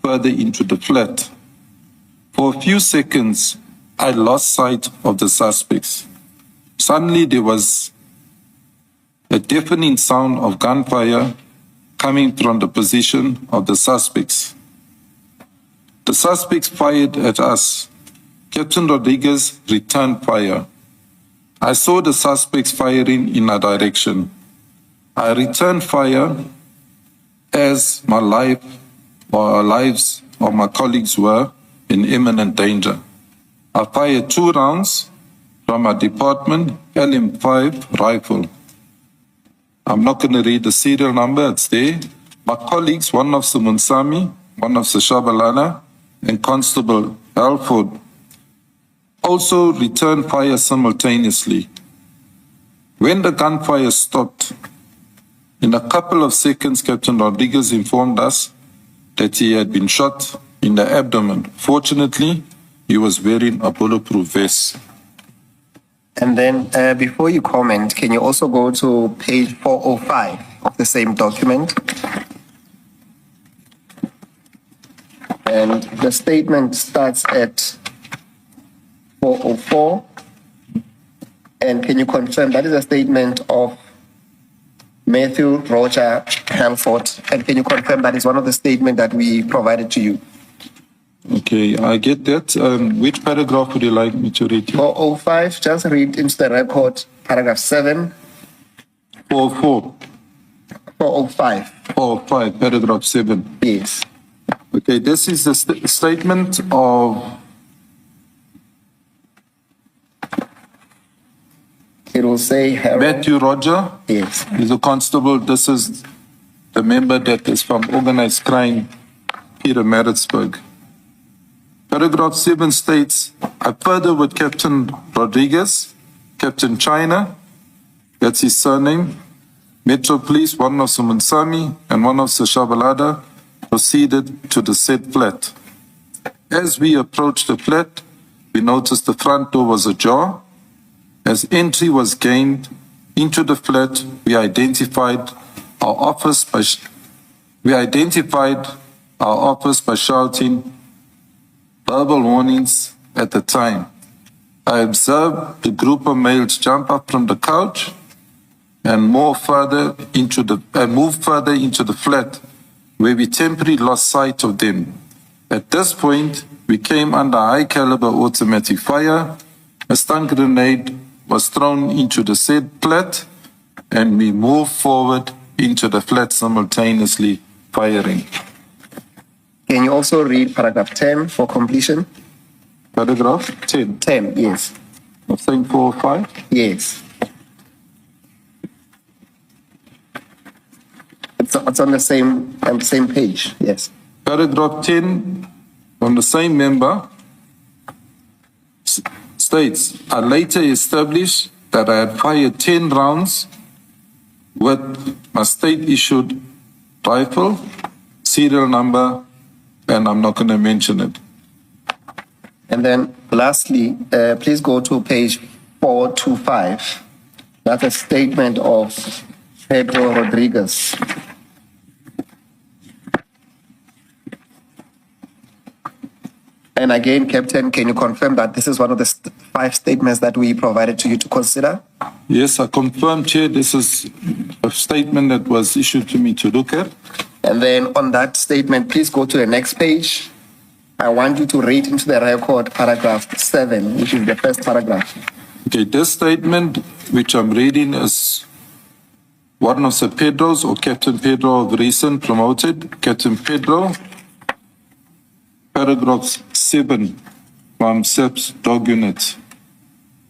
further into the flat. For a few seconds, I lost sight of the suspects. Suddenly there was a deafening sound of gunfire coming from the position of the suspects. The suspects fired at us. Captain Rodriguez returned fire. I saw the suspects firing in our direction. I returned fire as my life or lives of my colleagues were in imminent danger. I fired 2 rounds from our department LM5 rifle. I'm not going to read the serial number, it's there. My colleagues, one Officer Munsami, one Officer Shabalala, and Constable Alford, also returned fire simultaneously. When the gunfire stopped, in a couple of seconds, Captain Rodriguez informed us that he had been shot in the abdomen. Fortunately, he was wearing a bulletproof vest. And then before you comment, can you also go to page 405 of the same document? And the statement starts at 404. And can you confirm that is a statement of Matthew Roger Halford? And can you confirm that is one of the statements that we provided to you? Okay, I get that. Which paragraph would you like me to read? 405, just read into the record, paragraph 7. 404. 405. 405, paragraph 7. Yes. Okay, this is the statement of It will say Harold. Matthew Roger. Yes. He's a constable. This is the member that is from organized crime, Peter Maritzburg. Paragraph 7 states, I further with Captain Rodriguez, Captain China, that's his surname, Metro Police, one Officer Munsami and one Officer Shabalada, proceeded to the said flat. As we approached the flat, we noticed the front door was ajar. As entry was gained into the flat, we identified our office by shouting verbal warnings at the time. I observed the group of males jump up from the couch and move further into the flat, where we temporarily lost sight of them. At this point, we came under high caliber automatic fire. A stun grenade was thrown into the said flat, and we moved forward into the flat simultaneously firing. Can you also read paragraph 10 for completion? Paragraph 10. 10, yes. Of thing 4 or 5? Yes. It's on the same page, yes. Paragraph 10 on the same member states, I later established that I had fired 10 rounds with my state-issued rifle, serial number, and I'm not going to mention it. And then lastly, please go to page 425. That's a statement of Pedro Rodriguez. And again, Captain, can you confirm that this is one of the 5 statements that we provided to you to consider? Yes, I confirm, Chair, this is a statement that was issued to me to look at. And then on that statement, please go to the next page. I want you to read into the record paragraph 7, which is the first paragraph. Okay, this statement, which I'm reading, is one of Sir Pedro's or Captain Pedro of recent promoted. Captain Pedro, paragraph 7 from SEP's dog unit.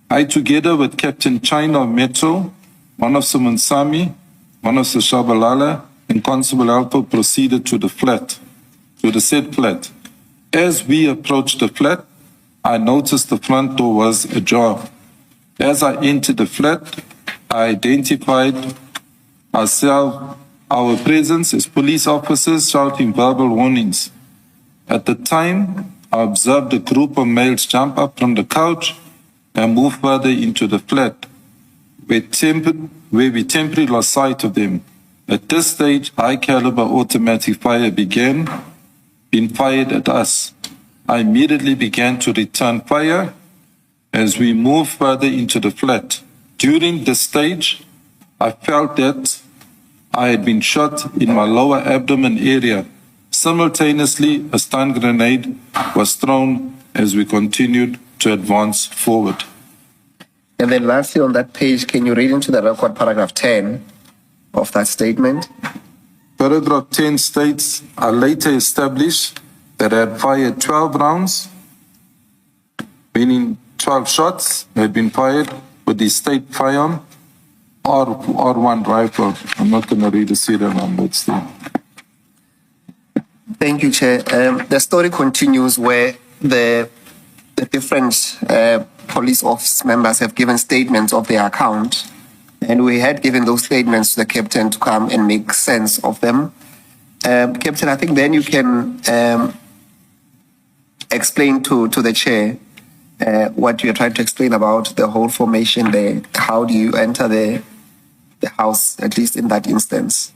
I, together with Captain China of Metro, one of Munsami, one of Shabalala, and Constable Alpha proceeded to the said flat. As we approached the flat, I noticed the front door was ajar. As I entered the flat, I identified our presence as police officers shouting verbal warnings. At the time, I observed a group of males jump up from the couch and move further into the flat, where we temporarily lost sight of them. At this stage, high-caliber automatic fire being fired at us. I immediately began to return fire as we moved further into the flat. During this stage, I felt that I had been shot in my lower abdomen area. Simultaneously, a stun grenade was thrown as we continued to advance forward. And then lastly on that page, can you read into the record paragraph 10 of that statement? Paragraph 10 states, I later established that I had fired 12 rounds, meaning 12 shots had been fired with the state firearm or one rifle. I'm not going to read the serial number. It's there. Thank you, Chair. The story continues where the different police office members have given statements of their account, and we had given those statements to the captain to come and make sense of them. Captain, I think then you can explain to the chair what you're trying to explain about the whole formation there. How do you enter the house, at least in that instance?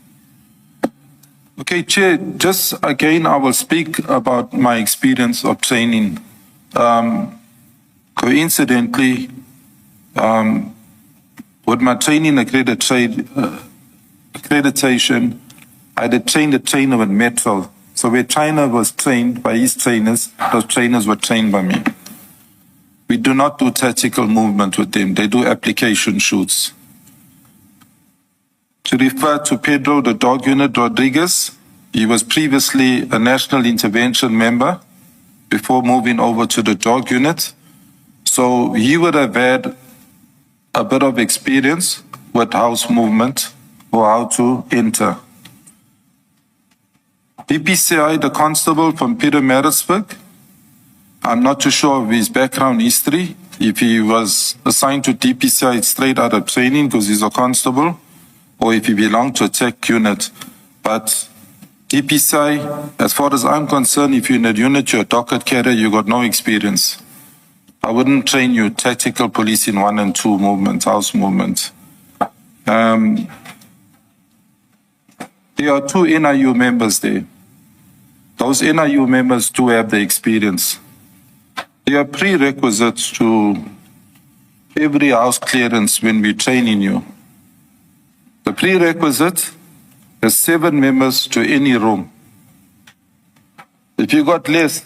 Okay, Chair, just again, I will speak about my experience of training. Coincidentally, with my training accreditation, I had trained a trainer with Metro. So where trainer was trained by his trainers, those trainers were trained by me. We do not do tactical movement with them. They do application shoots. To refer to Pedro, the dog unit Rodriguez, he was previously a national intervention member before moving over to the dog unit. So he would have had a bit of experience with house movement or how to enter. DPCI, the constable from Peter Marisburg, I'm not too sure of his background history. If he was assigned to DPCI straight out of training because he's a constable, or if he belonged to a tech unit. But DPCI, as far as I'm concerned, if you're in a unit, you're a docket carrier, you got no experience. I wouldn't train you tactical police in 1 and 2 movements, house movements. There are 2 NIU members there. Those NIU members do have the experience. There are prerequisites to every house clearance when we're training you. The prerequisite is 7 members to any room. If you got less,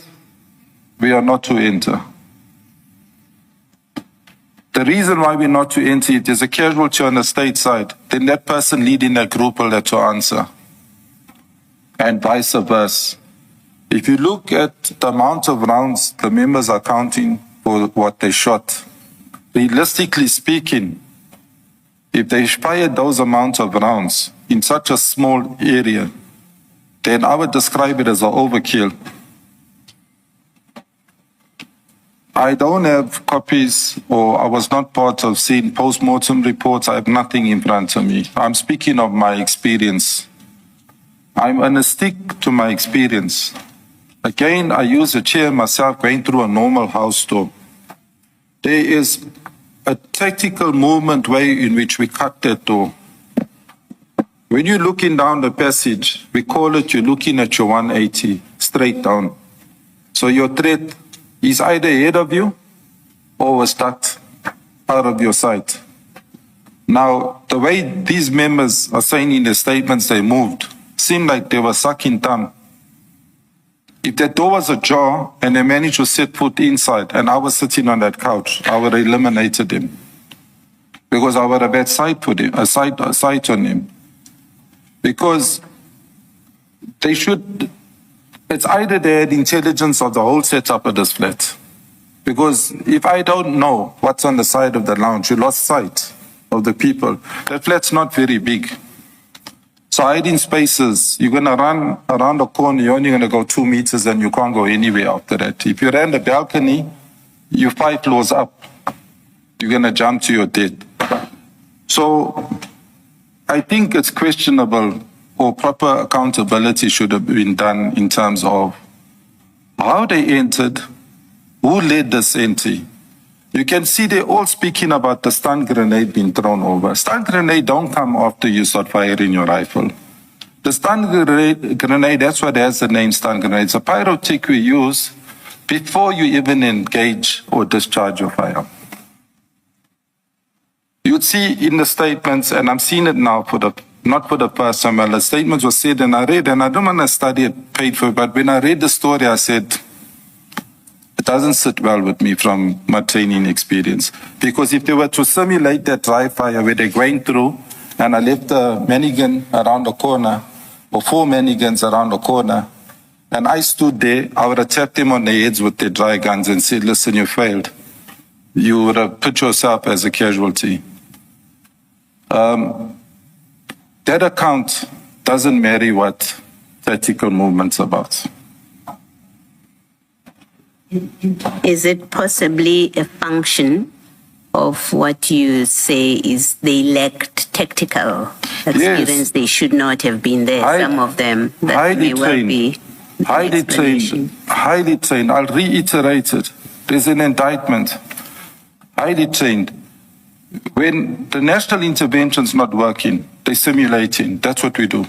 we are not to enter. The reason why we're not to enter, it is a casualty on the state side, then that person leading that group will have to answer. And vice versa. If you look at the amount of rounds the members are counting for what they shot, realistically speaking, if they fired those amounts of rounds in such a small area, then I would describe it as an overkill. I don't have copies, or I was not part of seeing post-mortem reports. I have nothing in front of me. I'm speaking of my experience. I'm going to stick to my experience. Again, I use a chair myself going through a normal house door. There is a tactical movement way in which we cut that door. When you're looking down the passage, we call it you're looking at your 180, straight down. So your threat is either ahead of you or was tucked out of your sight. Now, the way these members are saying in their statements they moved, seemed like they were sucking thumb. If that door was ajar and they managed to set foot inside and I was sitting on that couch, I would have eliminated them. Because I would have had sight on him. Because they should, it's either they had intelligence of the whole setup of this flat. Because if I don't know what's on the side of the lounge, you lost sight of the people. That flat's not very big. So hiding spaces, you're going to run around the corner, you're only going to go 2 meters and you can't go anywhere after that. If you ran the balcony, you're 5 floors up. You're going to jump to your death. So I think it's questionable, or proper accountability should have been done in terms of how they entered, who led this entry. You can see they're all speaking about the stun grenade being thrown over. Stun grenade don't come after you start firing your rifle. The stun grenade, that's what has the name stun grenade. It's a pyrotechnic we use before you even engage or discharge your fire. would see in the statements, and I'm seeing it now not for the first time, well, the statements were said and I read, and I don't want to study it paid for, but when I read the story, I said, it doesn't sit well with me from my training experience. Because if they were to simulate that dry fire where they're going through, and I left a mannequin around the corner, or 4 mannequins around the corner, and I stood there, I would have tapped them on the heads with their dry guns and said, listen, you failed. You would have put yourself as a casualty. That account doesn't marry what tactical movement's about. Is it possibly a function of what you say is they lacked tactical experience? Yes. They should not have been there. Some of them that may well be. Highly trained. I'll reiterate it. There's an indictment. Highly trained. When the national intervention's not working, they're simulating. That's what we do.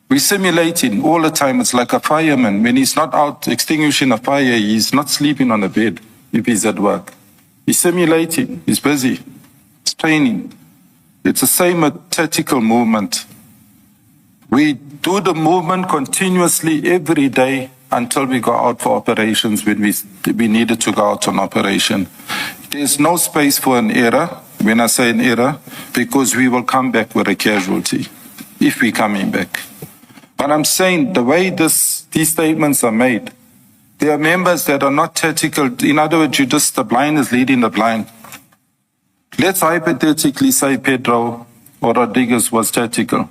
We're simulating all the time. It's like a fireman. When he's not out extinguishing a fire, he's not sleeping on a bed if he's at work. He's simulating. He's busy. He's training. It's the same with tactical movement. We do the movement continuously every day until we go out for operations when we needed to go out on operation. There's no space for an error, when I say an error, because we will come back with a casualty if we're coming back. But I'm saying the way these statements are made, there are members that are not tactical. In other words, the blind is leading the blind. Let's hypothetically say Pedro or Rodriguez was tactical.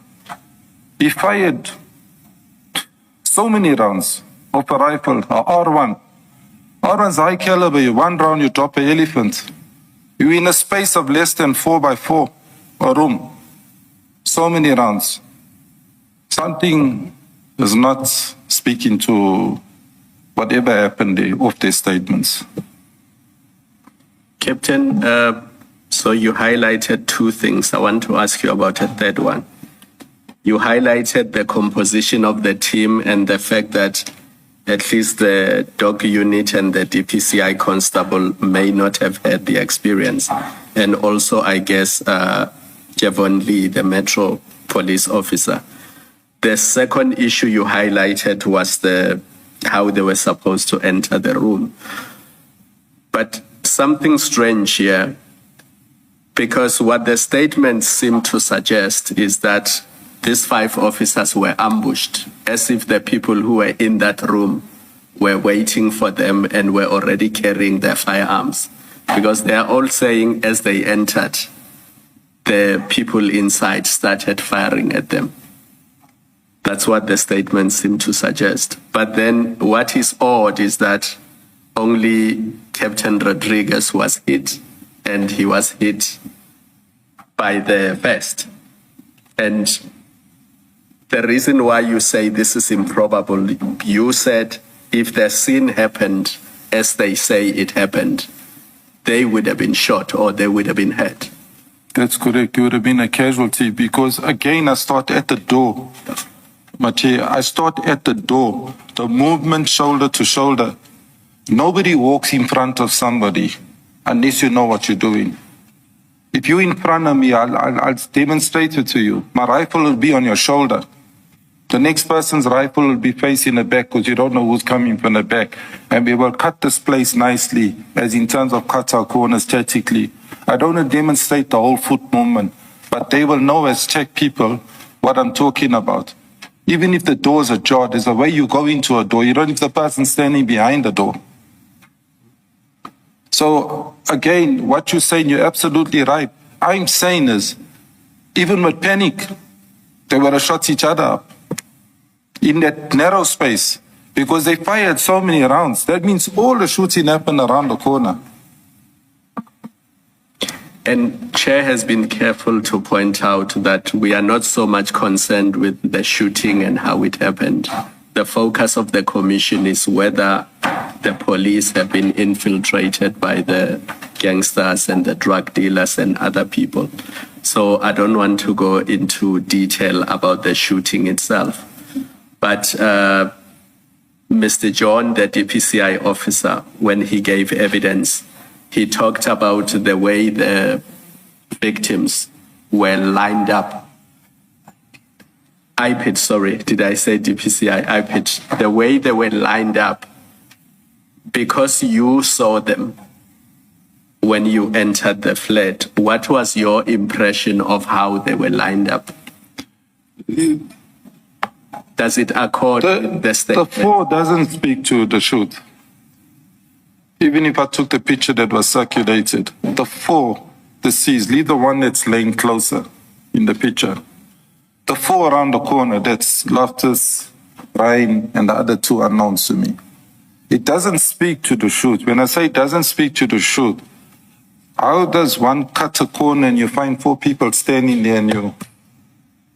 He fired so many rounds of a rifle, a R1. R1's high caliber, you 1 round, you drop an elephant. You're in a space of less than 4x4, a room. So many rounds. Something is not speaking to whatever happened there of their statements. Captain, so you highlighted 2 things. I want to ask you about a third one. You highlighted the composition of the team and the fact that at least the dog unit and the DPCI constable may not have had the experience. And also, I guess, Javon Lee, the Metro police officer. The second issue you highlighted was how they were supposed to enter the room. But something strange here, because what the statements seem to suggest is that these 5 officers were ambushed, as if the people who were in that room were waiting for them and were already carrying their firearms. Because they are all saying as they entered, the people inside started firing at them. That's what the statements seem to suggest. But then what is odd is that only Captain Rodriguez was hit, and he was hit by the vest. And the reason why you say this is improbable, you said if the scene happened as they say it happened, they would have been shot or they would have been hurt. That's correct. You would have been a casualty because, again, I start at the door. Mathieu, I start at the door. The movement shoulder to shoulder. Nobody walks in front of somebody unless you know what you're doing. If you're in front of me, I'll demonstrate it to you. My rifle will be on your shoulder. The next person's rifle will be facing the back because you don't know who's coming from the back. And we will cut this place nicely, as in terms of cut our corners tactically. I don't want to demonstrate the whole foot movement, but they will know as tech people what I'm talking about. Even if the doors are ajar, there's a way you go into a door. You don't know if the person's standing behind the door. So, again, what you're saying, you're absolutely right. I'm saying is, even with panic, they would have shot each other up in that narrow space because they fired so many rounds. That means all the shooting happened around the corner. And Chair has been careful to point out that we are not so much concerned with the shooting and how it happened. The focus of the commission is whether the police have been infiltrated by the gangsters and the drug dealers and other people. So I don't want to go into detail about the shooting itself. But Mr. John, the DPCI officer, when he gave evidence, he talked about the way the victims were lined up. IPID, sorry, did I say DPCI? IPID. The way they were lined up, because you saw them when you entered the flat, what was your impression of how they were lined up? Does it accord the The statement? 4 doesn't speak to the shoot. Even if I took the picture that was circulated, the 4, the C's, leave the one that's laying closer in the picture. The 4 around the corner, that's Loftus, Ryan, and the other 2 unknowns to me. It doesn't speak to the shoot. When I say it doesn't speak to the shoot, how does one cut a corner and you find 4 people standing there and you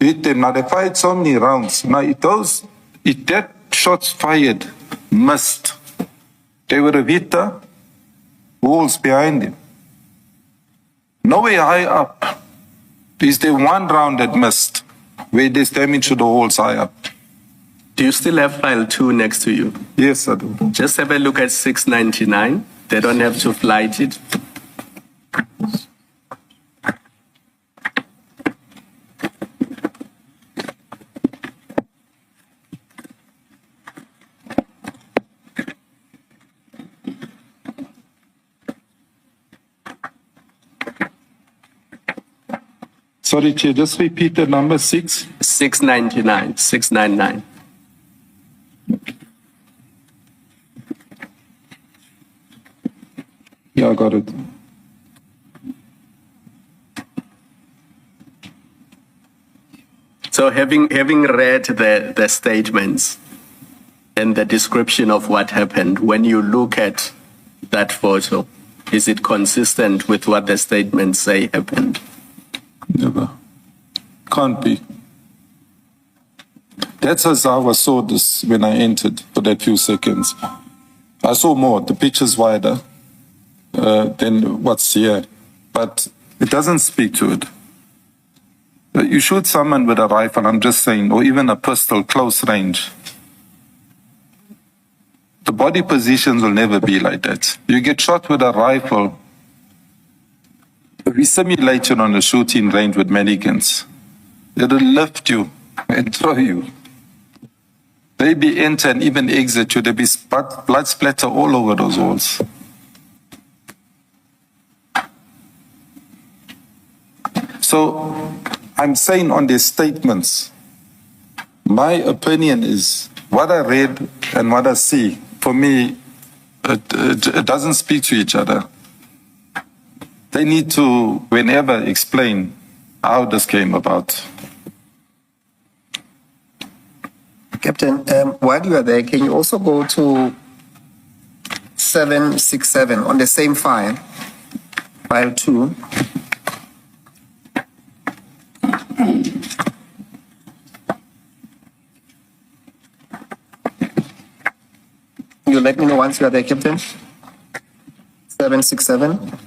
hit them? Now they fired so many rounds. Now if that shots fired missed, they would have hit the walls behind them. Nowhere high up is there one round that missed where there's damage to the walls high up. Do you still have file 2 next to you? Yes, I do. Just have a look at 699. They don't have to flight it. Sorry, Chair, just repeat the number 6. 699, 699. Yeah, I got it. So having read the statements and the description of what happened, when you look at that photo, is it consistent with what the statements say happened? Never. Can't be. That's as how I saw this when I entered for that few seconds. I saw more. The picture's wider than what's here. But it doesn't speak to it. You shoot someone with a rifle, I'm just saying, or even a pistol, close range. The body positions will never be like that. You get shot with a rifle, we simulate it on a shooting range with mannequins. It'll lift you and throw you. Maybe enter and even exit you. There'll be blood splatter all over those walls. So I'm saying on their statements, my opinion is what I read and what I see, for me, it doesn't speak to each other. They need to, whenever, explain how this came about. Captain, while you are there, can you also go to 767 on the same file, file 2? You let me know once you are there, Captain. 767.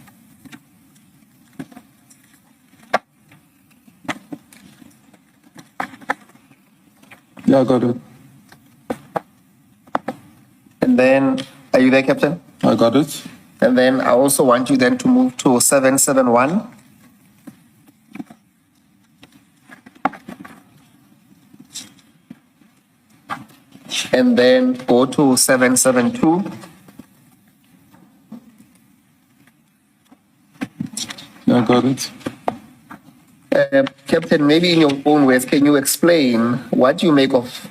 Yeah, I got it. And then, are you there, Captain? I got it. And then I also want you then to move to 771. And then go to 772. Yeah, I got it. Captain, maybe in your own words, can you explain what you make of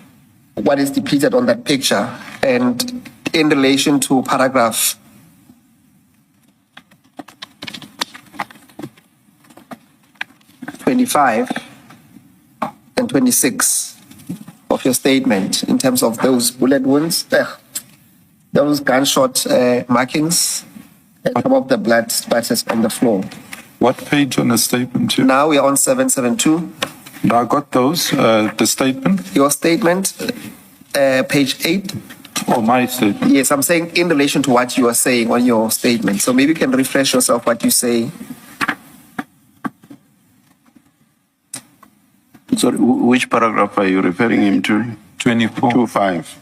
what is depicted on that picture and in relation to paragraph 25 and 26 of your statement in terms of those bullet wounds, those gunshot markings, and some of the blood spatters on the floor? What page on the statement, Chair? Now we are on 772. No, I got those, the statement. Your statement, page 8. Oh, my statement. Yes, I'm saying in relation to what you are saying on your statement. So maybe you can refresh yourself what you say. Sorry, which paragraph are you referring him to? 24. 25.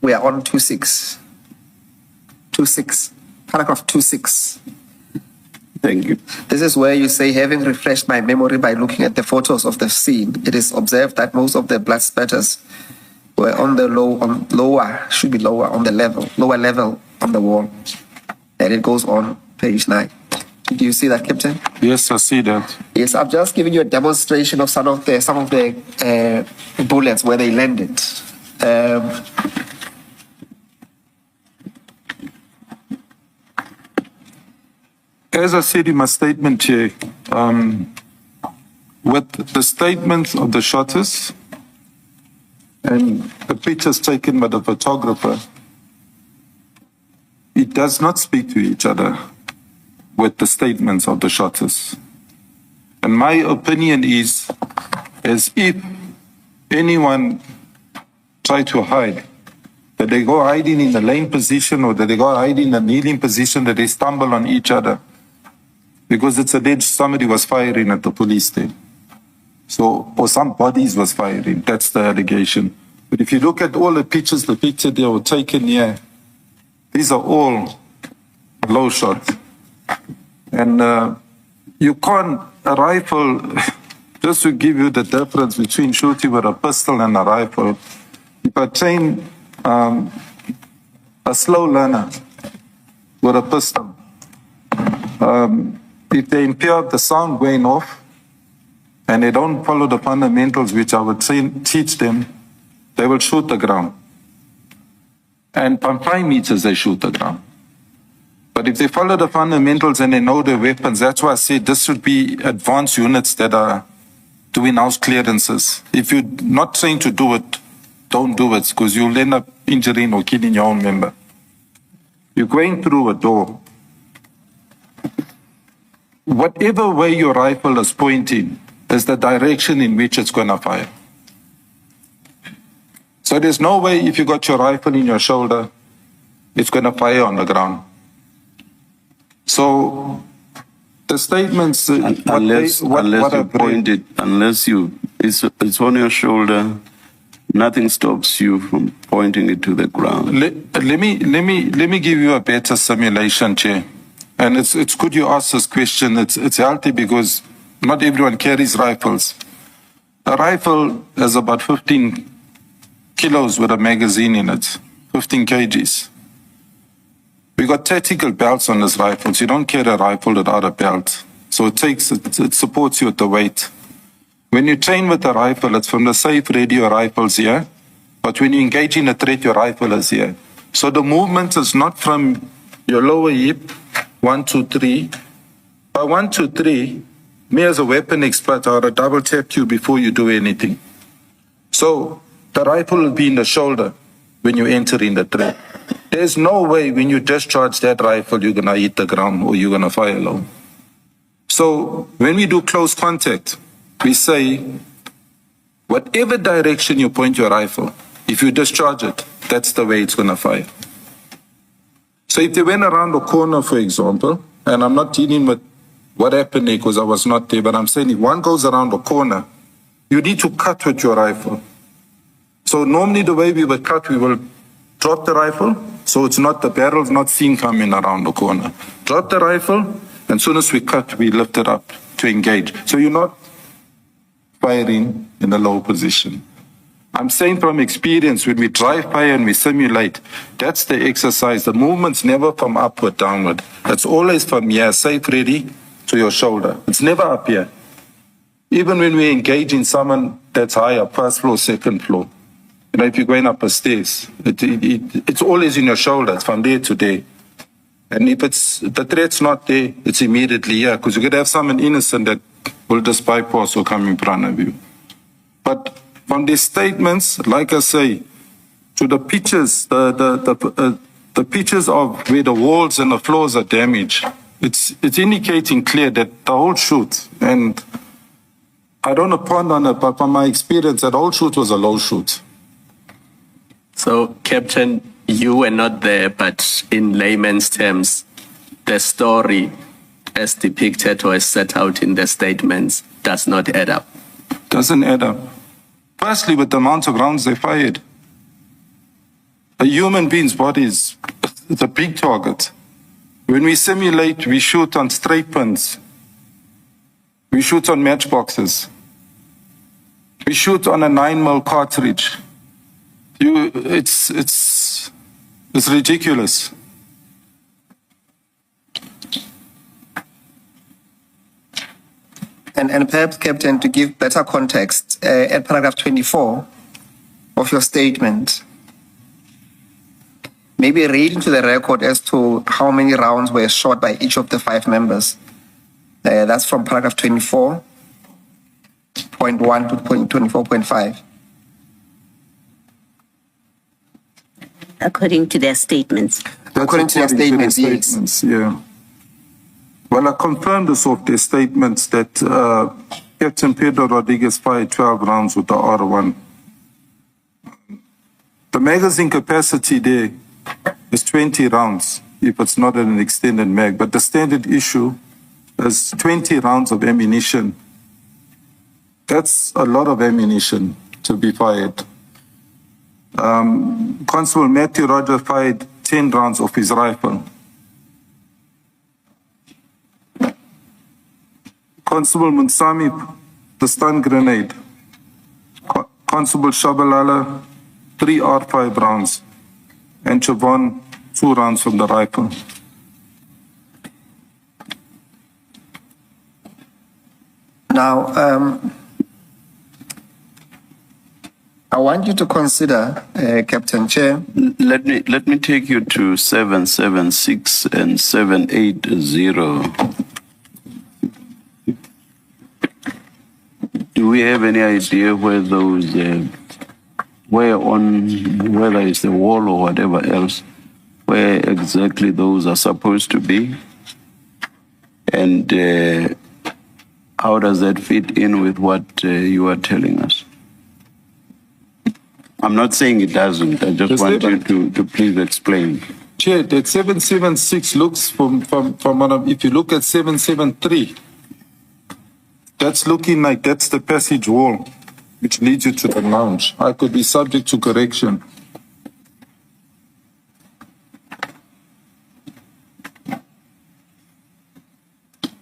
We are on 26. 26. Paragraph 26. Thank you. This is where you say, having refreshed my memory by looking at the photos of the scene, it is observed that most of the blood spatters were on the lower level on the wall. And it goes on page 9. Do you see that, Captain? Yes, I see that. Yes, I'm just giving you a demonstration of some of the bullets where they landed. As I said in my statement here, with the statements of the shotters and the pictures taken by the photographer, it does not speak to each other with the statements of the shotters. And my opinion is, as if anyone tried to hide, that they go hiding in the laying position or that they go hiding in the kneeling position, that they stumble on each other. Because it's alleged somebody was firing at the police there. So, or some bodies was firing, that's the allegation. But if you look at all the pictures, the picture they were taken here, these are all low shots. And you can't, a rifle, just to give you the difference between shooting with a pistol and a rifle, if I train a slow learner with a pistol, if they impair the sound going off and they don't follow the fundamentals which I would teach them, they will shoot the ground. And from 5 meters, they shoot the ground. But if they follow the fundamentals and they know their weapons, that's why I said this should be advanced units that are doing house clearances. If you're not trained to do it, don't do it, because you'll end up injuring or killing your own member. You're going through a door. Whatever way your rifle is pointing is the direction in which it's going to fire. So there's no way if you got your rifle in your shoulder, it's going to fire on the ground. So the statements, Unless it's on your shoulder, nothing stops you from pointing it to the ground. Let me give you a better simulation, Chair. And it's good you ask this question. It's healthy because not everyone carries rifles. A rifle has about 15 kilos with a magazine in it, 15 kgs. We got tactical belts on these rifles. You don't carry a rifle without a belt. So it supports you with the weight. When you train with a rifle, it's from the safe radio rifles here. But when you engage in a threat, your rifle is here. So the movement is not from your lower hip, 1, 2, 3. By 1, 2, 3, me as a weapon expert, I would double tap you before you do anything. So the rifle will be in the shoulder when you enter in the threat. There's no way when you discharge that rifle, you're going to hit the ground or you're going to fire low. So when we do close contact, we say, whatever direction you point your rifle, if you discharge it, that's the way it's going to fire. So if they went around the corner, for example, and I'm not dealing with what happened there because I was not there, but I'm saying if one goes around the corner, you need to cut with your rifle. So normally the way we would cut, we will drop the rifle, so it's not, the barrel's not seen coming around the corner. Drop the rifle, and as soon as we cut, we lift it up to engage. So you're not firing in a low position. I'm saying from experience, when we dry fire and we simulate, that's the exercise. The movement's never from upward, downward. It's always from here, safe, ready, to your shoulder. It's never up here. Even when we engage in someone that's higher, first floor, second floor, you know, if you're going up the stairs, it's always in your shoulder. It's from there to there. And if the threat's not there, it's immediately here, because you could have someone innocent that will just bypass or come in front of you. But from these statements, like I say, to the pictures, the pictures of where the walls and the floors are damaged, it's indicating clear that the whole shoot, and I don't want to ponder on it, but from my experience, that whole shoot was a low shoot. So, Captain, you were not there, but in layman's terms, the story as depicted or as set out in the statements does not add up. Doesn't add up. Firstly, with the amount of rounds they fired. A human being's body is a big target. When we simulate, we shoot on straight pins. We shoot on matchboxes. We shoot on a 9mm cartridge. It's ridiculous. And perhaps, Captain, to give better context, at paragraph 24 of your statement, maybe read into the record as to how many rounds were shot by each of the 5 members. That's from paragraph 24.1 to 24.5. According to their statements. According to their statements, yes. Yeah. Well, I confirmed this of their statements that Captain Pedro Rodriguez fired 12 rounds with the R1. The magazine capacity there is 20 rounds if it's not an extended mag, but the standard issue is 20 rounds of ammunition. That's a lot of ammunition to be fired. Constable Matthew Roger fired 10 rounds of his rifle. Constable Munsami, the stun grenade. Constable Shabalala, 3 R5 rounds. And Chavon, 2 rounds from the rifle. Now, I want you to consider, Captain Chair. Let me take you to 776 and 780. Do we have any idea where those, whether it's the wall or whatever else, where exactly those are supposed to be? And how does that fit in with what you are telling us? I'm not saying it doesn't. I just want you to please explain. Chair, that 776 looks from if you look at 773, that's looking like that's the passage wall, which leads you to the lounge. I could be subject to correction.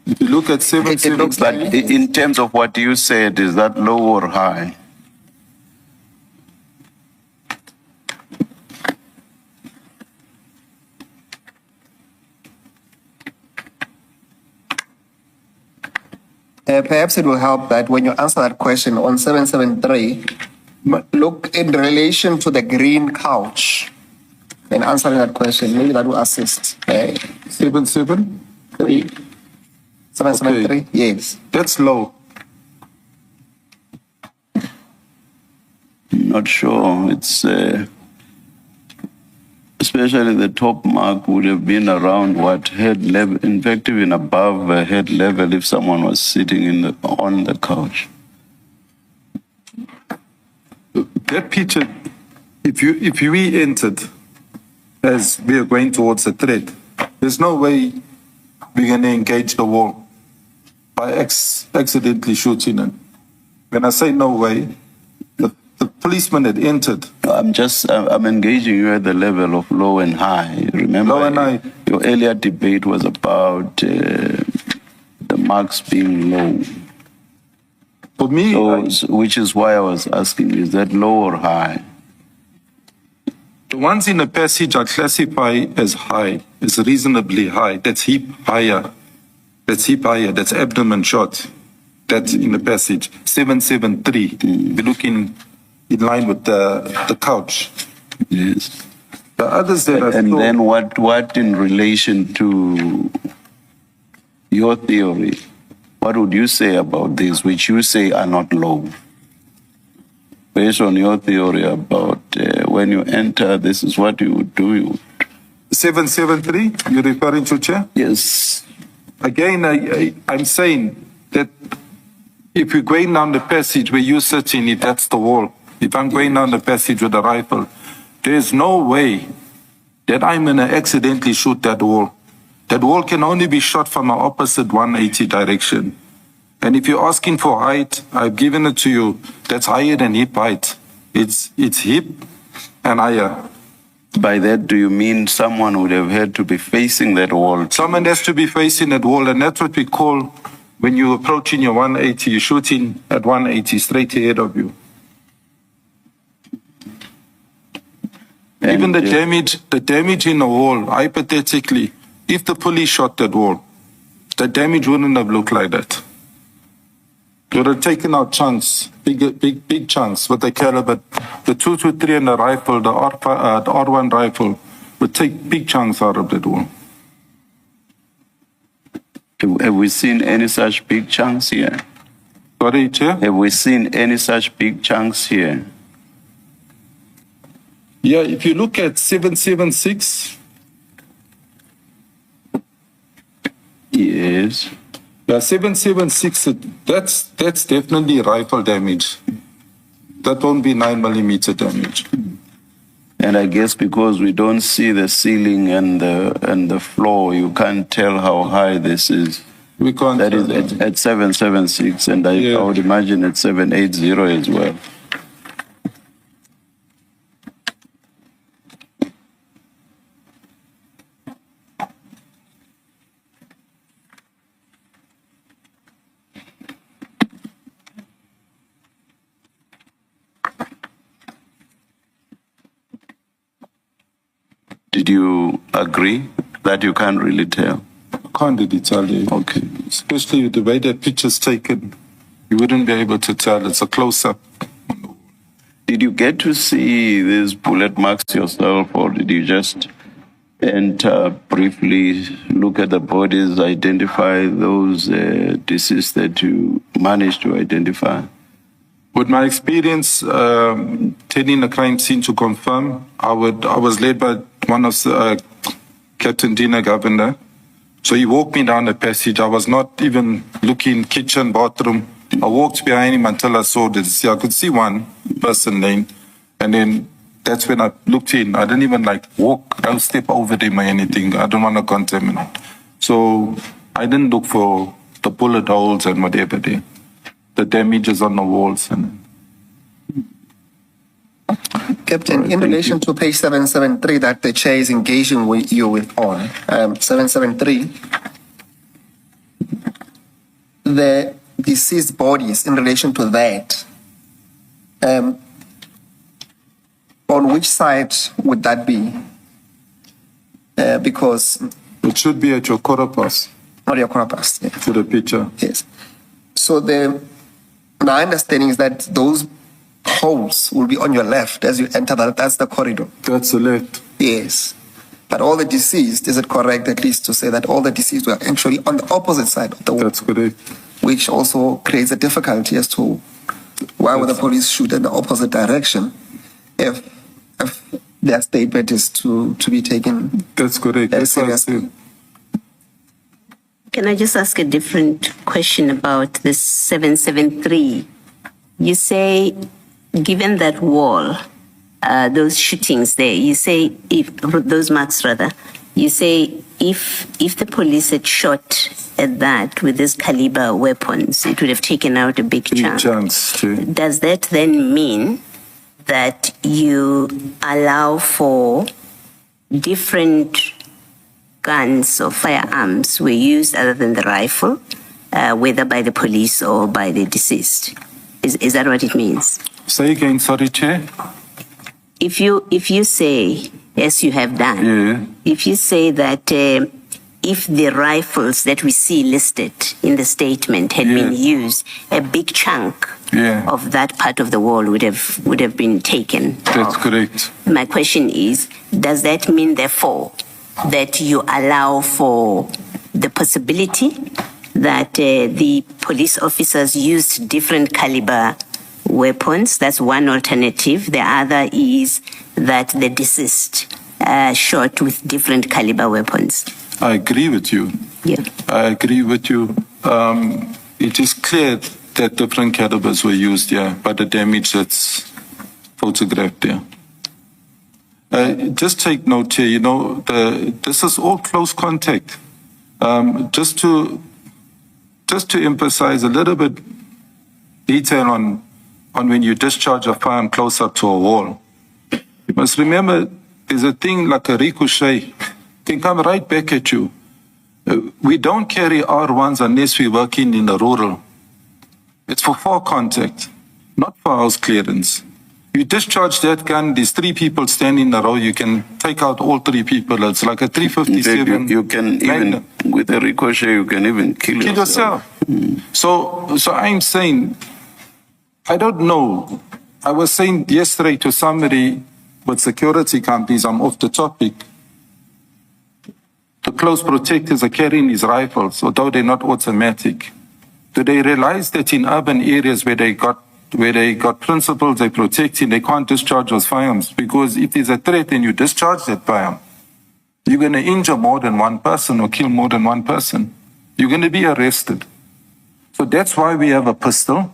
If you look at 773, But in terms of what you said, is that low or high? Perhaps it will help that when you answer that question on 773, look in relation to the green couch in answering that question. Maybe that will assist. 773? 773, Okay. yes. That's low. Not sure. It's especially the top mark would have been around what head level. In fact, even above head level if someone was sitting on the couch. That picture, if we entered as we are going towards the threat, there's no way we're going to engage the wall by accidentally shooting it. When I say no way, the policeman had entered. I'm engaging you at the level of low and high. Remember, Low and high. Your earlier debate was about the marks being low. For me, Which is why I was asking, is that low or high? the ones in the passage I classify as high, as reasonably high. That's hip higher. That's abdomen shot. That's in the passage. 773. We're looking in line with the couch. Yes. The others that I And saw, then what in relation to your theory, what would you say about these, which you say are not low? Based on your theory about when you enter, this is what you would do. 773, you're referring to, Chair? Yes. Again, I'm saying that if you're going down the passage where you're sitting, if that's the wall, if I'm going down the passage with a rifle, there's no way that I'm going to accidentally shoot that wall. That wall can only be shot from an opposite 180 direction. And if you're asking for height, I've given it to you. That's higher than hip height. It's hip and higher. By that, do you mean someone would have had to be facing that wall? Someone has to be facing that wall, and that's what we call when you're approaching your 180, you're shooting at 180 straight ahead of you. Even the damage in the wall, hypothetically, if the police shot that wall, the damage wouldn't have looked like that. They would have taken out chunks, big chunks with the caliber. The 223 and the rifle, the R1 rifle, would take big chunks out of that wall. Have we seen any such big chunks here? Sorry, Chair? Have we seen any such big chunks here? Yeah, if you look at 776, Yes. 776, that's definitely rifle damage. That won't be 9mm damage. And I guess because we don't see the ceiling and the floor, you can't tell how high this is. We can't. That is at 776, and I would imagine at 780 as well. Did you agree that you can't really tell? I can't really tell you. Okay. Especially with the way that picture's taken, you wouldn't be able to tell. It's a close-up. Did you get to see these bullet marks yourself, or did you just enter briefly, look at the bodies, identify those deceased that you managed to identify? With my experience attending the crime scene to confirm, I was led by one of Captain Dina Governor. So he walked me down the passage. I was not even looking kitchen, bathroom. I walked behind him until I saw this. I could see one person laying, and then that's when I looked in. I didn't even walk, I'll step over them or anything. I don't want to contaminate. So I didn't look for the bullet holes and whatever there. The damages on the walls. Captain, in relation to page 773 that the chair is engaging with you with on, 773, the deceased bodies in relation to that, on which side would that be? Because... It should be at your quarter past. Not your quarter past, yeah. To the picture. Yes. So my understanding is that those holes will be on your left as you enter that's the corridor. That's the left. Yes. But all the deceased, is it correct at least to say that all the deceased were actually on the opposite side of the wall? That's correct. Which also creates a difficulty as to why would the police shoot in the opposite direction if their statement is to be taken. That's correct. Very seriously. Can I just ask a different question about this 773? You say, given that wall, those shootings there, you say, those marks rather, you say if the police had shot at that with this caliber weapons, it would have taken out a big chunk. Chunks, too. Does that then mean that you allow for different guns or firearms were used other than the rifle, whether by the police or by the deceased? Is that what it means? Say again, sorry, Chair. If you say, as you have done, if you say that if the rifles that we see listed in the statement had been used, a big chunk of that part of the wall would have been taken. That's correct. My question is, does that mean, therefore, that you allow for the possibility that the police officers used different caliber weapons? That's one alternative. The other is that the deceased shot with different caliber weapons. I agree with you. Yeah. I agree with you. It is clear that different calibers were used, but the damage that's photographed there. Just take note here, this is all close contact. Just to emphasize a little bit detail on when you discharge a firearm close up to a wall. You must remember there's a thing like a ricochet, can come right back at you. We don't carry R1s unless we're working in the rural. It's for far contact, not for house clearance. You discharge that gun, there's 3 people standing in a row, you can take out all 3 people. It's like a 357. You can even, with a ricochet, you can even kill yourself. So I'm saying, I don't know. I was saying yesterday to somebody with security companies, I'm off the topic. The close protectors are carrying these rifles, although they're not automatic. Do they realize that in urban areas where they got principals they're protecting, they can't discharge those firearms? Because if there's a threat and you discharge that firearm, you're going to injure more than one person or kill more than one person. You're going to be arrested. So that's why we have a pistol,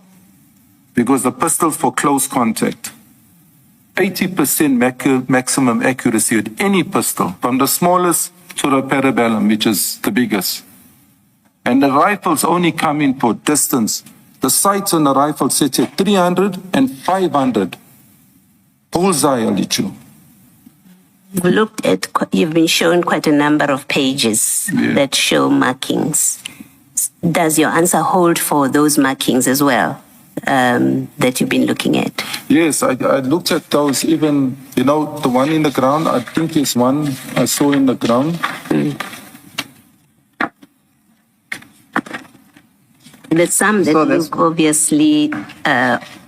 because the pistol's for close contact. 80% maximum accuracy with any pistol, from the smallest to the parabellum, which is the biggest. And the rifles only come in for distance. The sights on the rifle set at 300 and 500. Bullseye, I'll let you. You've been shown quite a number of pages that show markings. Does your answer hold for those markings as well, that you've been looking at? Yes, I looked at those, even, the one in the ground, I think is one I saw in the ground. There's some that look obviously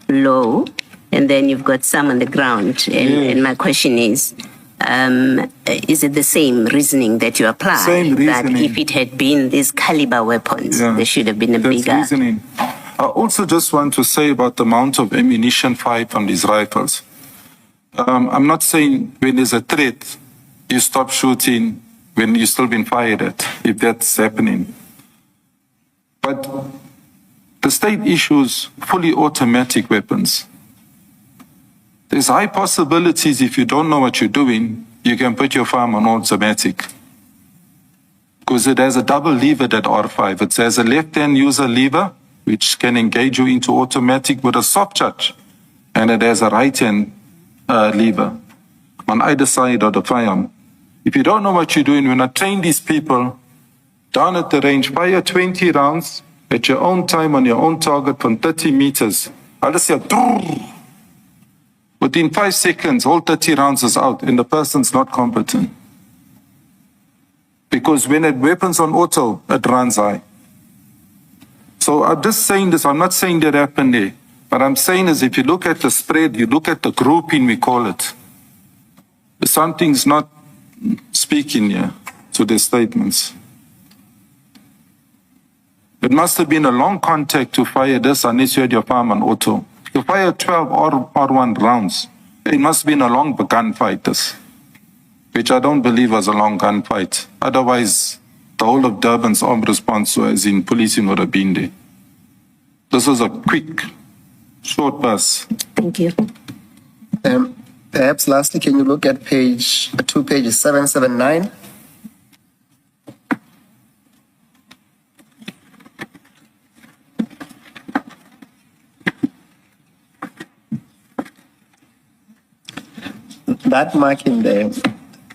low, and then you've got some on the ground. And my question is it the same reasoning that you apply? Same reasoning. That if it had been these caliber weapons, there should have been a bigger... reasoning. I also just want to say about the amount of ammunition fired from these rifles. I'm not saying when there's a threat, you stop shooting when you've still been fired at, if that's happening. But the state issues fully automatic weapons. There's high possibilities if you don't know what you're doing, you can put your firearm on automatic. Because it has a double lever, that R5. It has a left-hand user lever, which can engage you into automatic with a soft touch. And it has a right-hand lever on either side of the firearm. If you don't know what you're doing, when I train these people down at the range, fire 20 rounds at your own time on your own target from 30 meters. I'll just say, within 5 seconds, all 30 rounds is out and the person's not competent. Because when a weapon's on auto, it runs high. So I'm just saying this, I'm not saying that happened there. But I'm saying is if you look at the spread, you look at the grouping, we call it, something's not speaking here to the statements. It must have been a long contact to fire this unless you had your firearm on auto. You fire 12 R1 rounds. It must have been a long gunfight, this, which I don't believe was a long gunfight. Otherwise, the whole of Durban's armed response, as in policing, would have been there. This was a quick, short bus. Thank you. Perhaps lastly, can you look at pages 779? That marking there,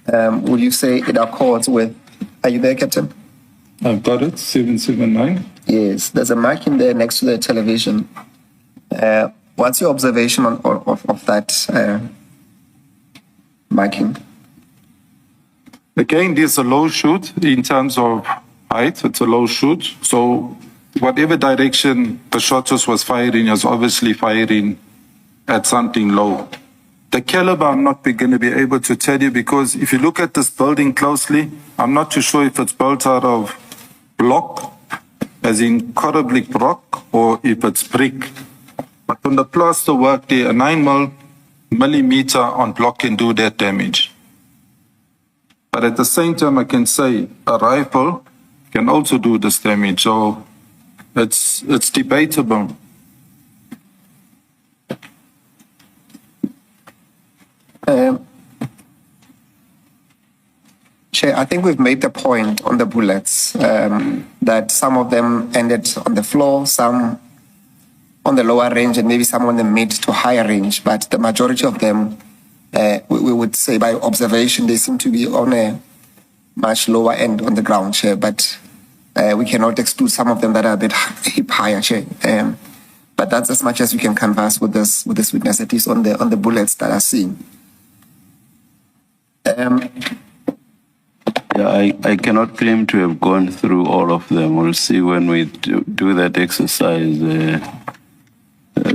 would you say it accords with, are you there, Captain? I've got it, 779. Yes, there's a marking there next to the television. What's your observation of that marking? Again, there's a low shoot in terms of height. It's a low shoot. So whatever direction the shot was firing is obviously firing at something low. The caliber, I'm not going to be able to tell you, because if you look at this building closely, I'm not too sure if it's built out of block, as in Corablik block, or if it's brick. But from the plaster work there, a 9 millimeter on block can do that damage. But at the same time, I can say a rifle can also do this damage. So it's debatable. Chair, I think we've made the point on the bullets that some of them ended on the floor, some on the lower range, and maybe some on the mid to higher range, but the majority of them we would say by observation, they seem to be on a much lower end on the ground, Chair, but we cannot exclude some of them that are a bit higher, Chair. But that's as much as we can canvass with this witness, at least on the bullets that are seen. Yeah, I cannot claim to have gone through all of them. We'll see when we do that exercise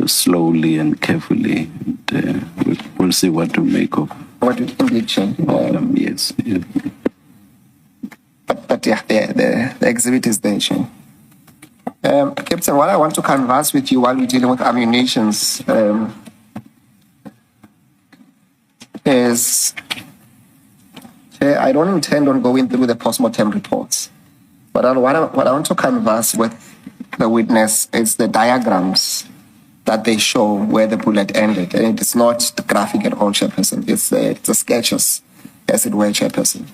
slowly and carefully. And, we'll see what to make of. What we indeed, Chair. Yes. Yeah. But yeah, the exhibit is there, Chair. Captain, what I want to canvass with you while we're dealing with ammunitions is, I don't intend on going through the post-mortem reports, but what I want to canvass with the witness is the diagrams that they show where the bullet ended. And it's not graphic at all, Chairperson. It's the sketches, as it were, Chairperson.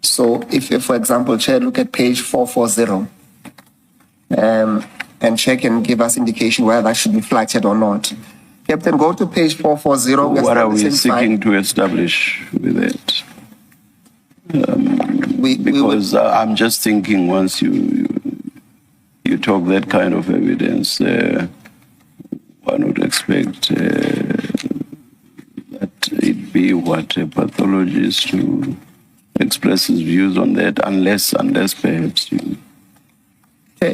So if, for example, Chair, look at page 440, and Chair can give us indication whether that should be flatted or not. Captain, go to page 440. What are we seeking to establish with it? Because I'm just thinking once you talk that kind of evidence, one would expect that it be what a pathologist who expresses views on that, unless perhaps you...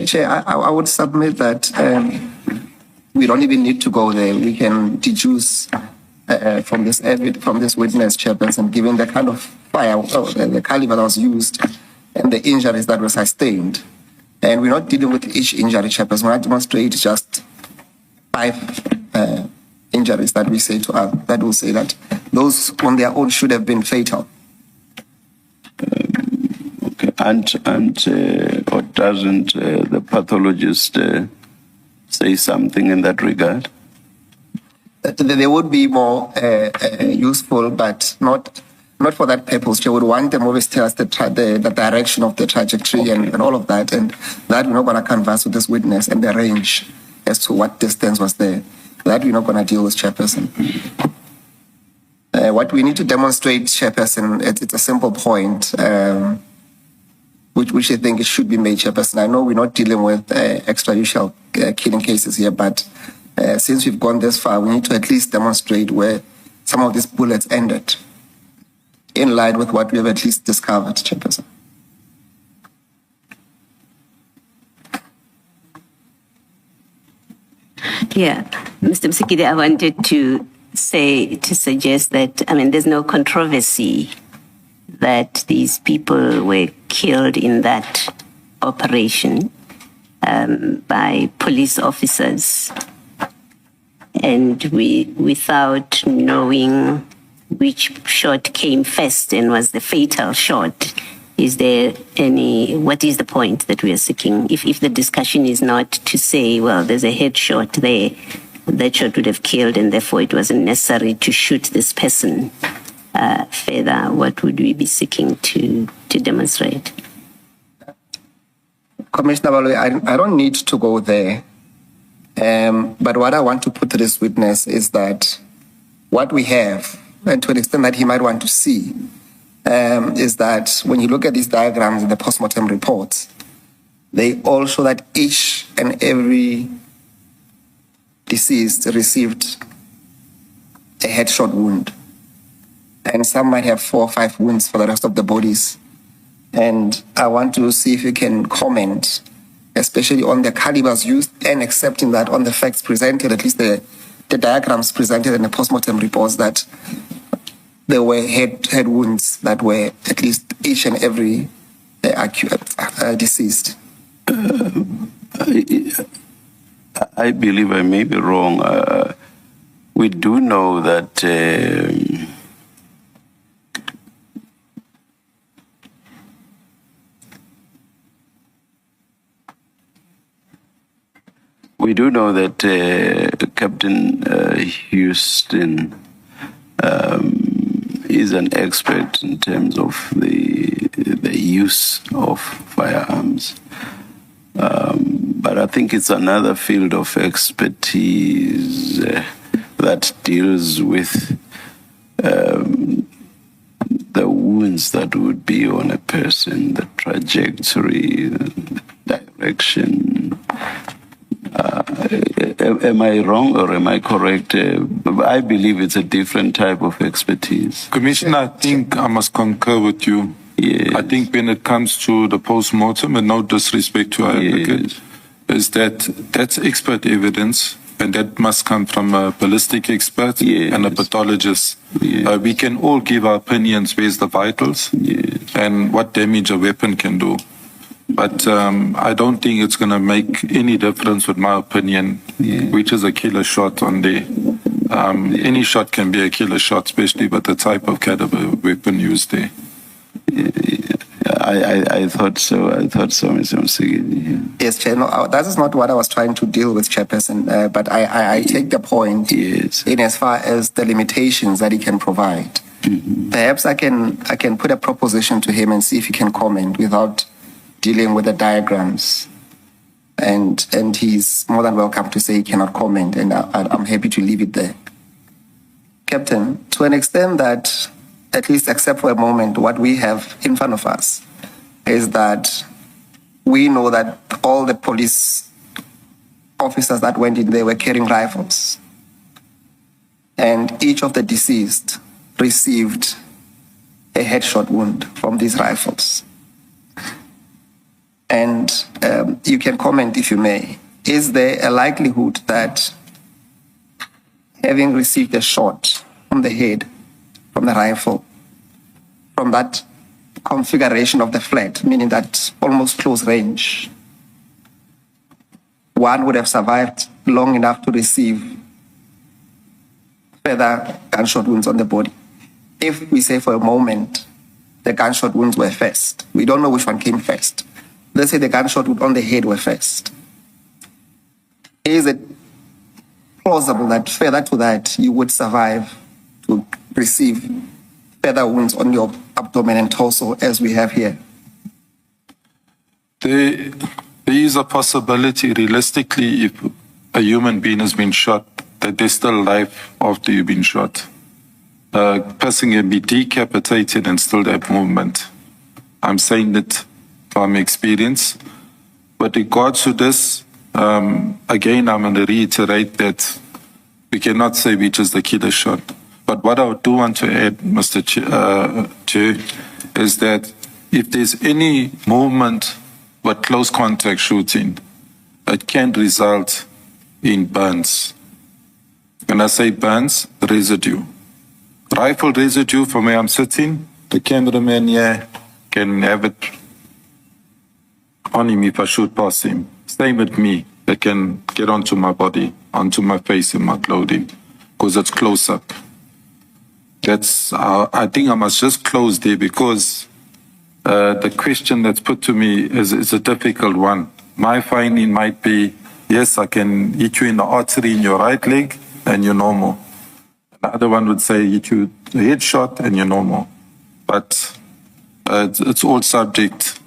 Chair, I would submit that we don't even need to go there. We can deduce from this witness, Chairperson, given the kind of fire, the caliber that was used and the injuries that were sustained. And we're not dealing with each injury, Chairperson. We're not demonstrating just 5 injuries that we say to us, that will say that those on their own should have been fatal. Okay, or doesn't the pathologist say something in that regard? They would be more useful, but not for that purpose. They would want them always tell us the direction of the trajectory and all of that, and that we're not going to canvass with this witness and the range as to what distance was there. That we're not going to deal with, Chairperson. What we need to demonstrate, Chairperson, it's a simple point, which I think it should be made, Chairperson. I know we're not dealing with extrajudicial killing cases here, but since we've gone this far, we need to at least demonstrate where some of these bullets ended, in line with what we have at least discovered, Chairperson. Yeah, Mr. Msikide, I wanted to suggest that, I mean, there's no controversy that these people were killed in that operation by police officers. And without knowing which shot came first and was the fatal shot, is there what is the point that we are seeking? If the discussion is not to say, well, there's a headshot there, that shot would have killed and therefore it wasn't necessary to shoot this person further, what would we be seeking to demonstrate? Commissioner Baloyi, I don't need to go there. But what I want to put to this witness is that what we have, and to an extent that he might want to see, is that when you look at these diagrams in the postmortem reports, they all show that each and every deceased received a headshot wound. And some might have 4 or 5 wounds for the rest of the bodies. And I want to see if you can comment, especially on the calibers used and accepting that on the facts presented, at least the diagrams presented in the postmortem reports, that there were head wounds that were at least each and every deceased. I believe I may be wrong. We do know that Captain Houston is an expert in terms of the use of firearms. But I think it's another field of expertise that that deals with the wounds that would be on a person, the trajectory, the direction. Am I wrong or am I correct? I believe it's a different type of expertise. Commissioner, I think I must concur with you. Yes. I think when it comes to the post-mortem, and no disrespect to our advocate, is that that's expert evidence, and that must come from a ballistic expert and a pathologist. We can all give our opinions based on the vitals and what damage a weapon can do. But I don't think it's going to make any difference with my opinion, which is a killer shot on there. Any shot can be a killer shot, especially with the type of caliber weapon used there. I thought so. Mr. Msigidi. Yes, Chair. No, that is not what I was trying to deal with, Chairperson. But I take the point in as far as the limitations that he can provide. Perhaps I can put a proposition to him and see if he can comment without dealing with the diagrams. And he's more than welcome to say he cannot comment, and I'm happy to leave it there. Captain, to an extent that, at least except for a moment, what we have in front of us is that we know that all the police officers that went in there were carrying rifles. And each of the deceased received a headshot wound from these rifles. And you can comment if you may. Is there a likelihood that having received a shot on the head from the rifle, from that configuration of the flat, meaning that almost close range, one would have survived long enough to receive further gunshot wounds on the body? If we say for a moment the gunshot wounds were first, we don't know which one came first. Let's say the gunshot wound on the head were first. Is it plausible that further to that you would survive to receive further wounds on your abdomen and torso as we have here? There is a possibility, realistically, if a human being has been shot, that there's still life after you've been shot. A person can be decapitated and still have movement. I'm saying that from experience. With regards to this, again, I'm going to reiterate that we cannot say which is the killer shot. But what I do want to add, Mr. Chair, is that if there's any movement with close contact shooting, it can result in burns. When I say burns, residue. Rifle residue from where I'm sitting, the cameraman here can have it on him if I shoot past him. Same with me. It can get onto my body, onto my face and my clothing, because it's close up. That's, I think I must just close there, because the question that's put to me is a difficult one. My finding might be, yes, I can hit you in the artery in your right leg and you're normal. The other one would say hit you a headshot and you're normal. But it's all subject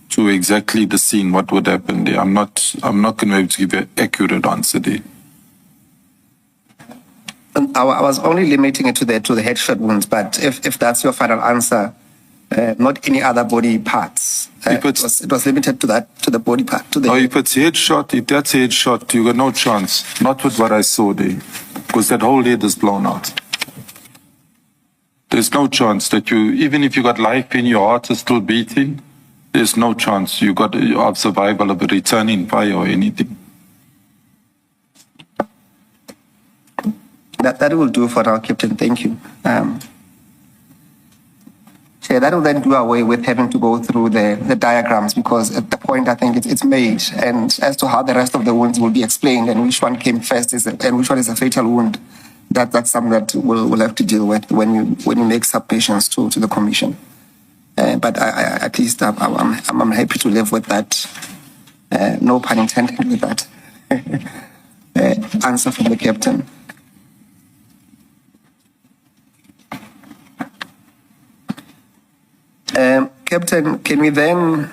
to exactly the scene, what would happen there. I'm not going to be able to give you an accurate answer there. I was only limiting it to the headshot wounds, but if that's your final answer, not any other body parts. It was limited to that, to the body part. To the if it's headshot, if that's a headshot, you got no chance. Not with what I saw there, because that whole head is blown out. There's no chance that you, even if you got life in your heart is still beating, there's no chance you got of survival of a returning fire or anything. That will do for now, Captain. Thank you. Chair, that will then do away with having to go through the diagrams, because at the point I think it's made, and as to how the rest of the wounds will be explained and which one came first and which one is a fatal wound, that's something that we'll have to deal with when you make submissions to the commission. But I at least I'm happy to live with that. No pun intended with that answer from the captain. Captain, can we then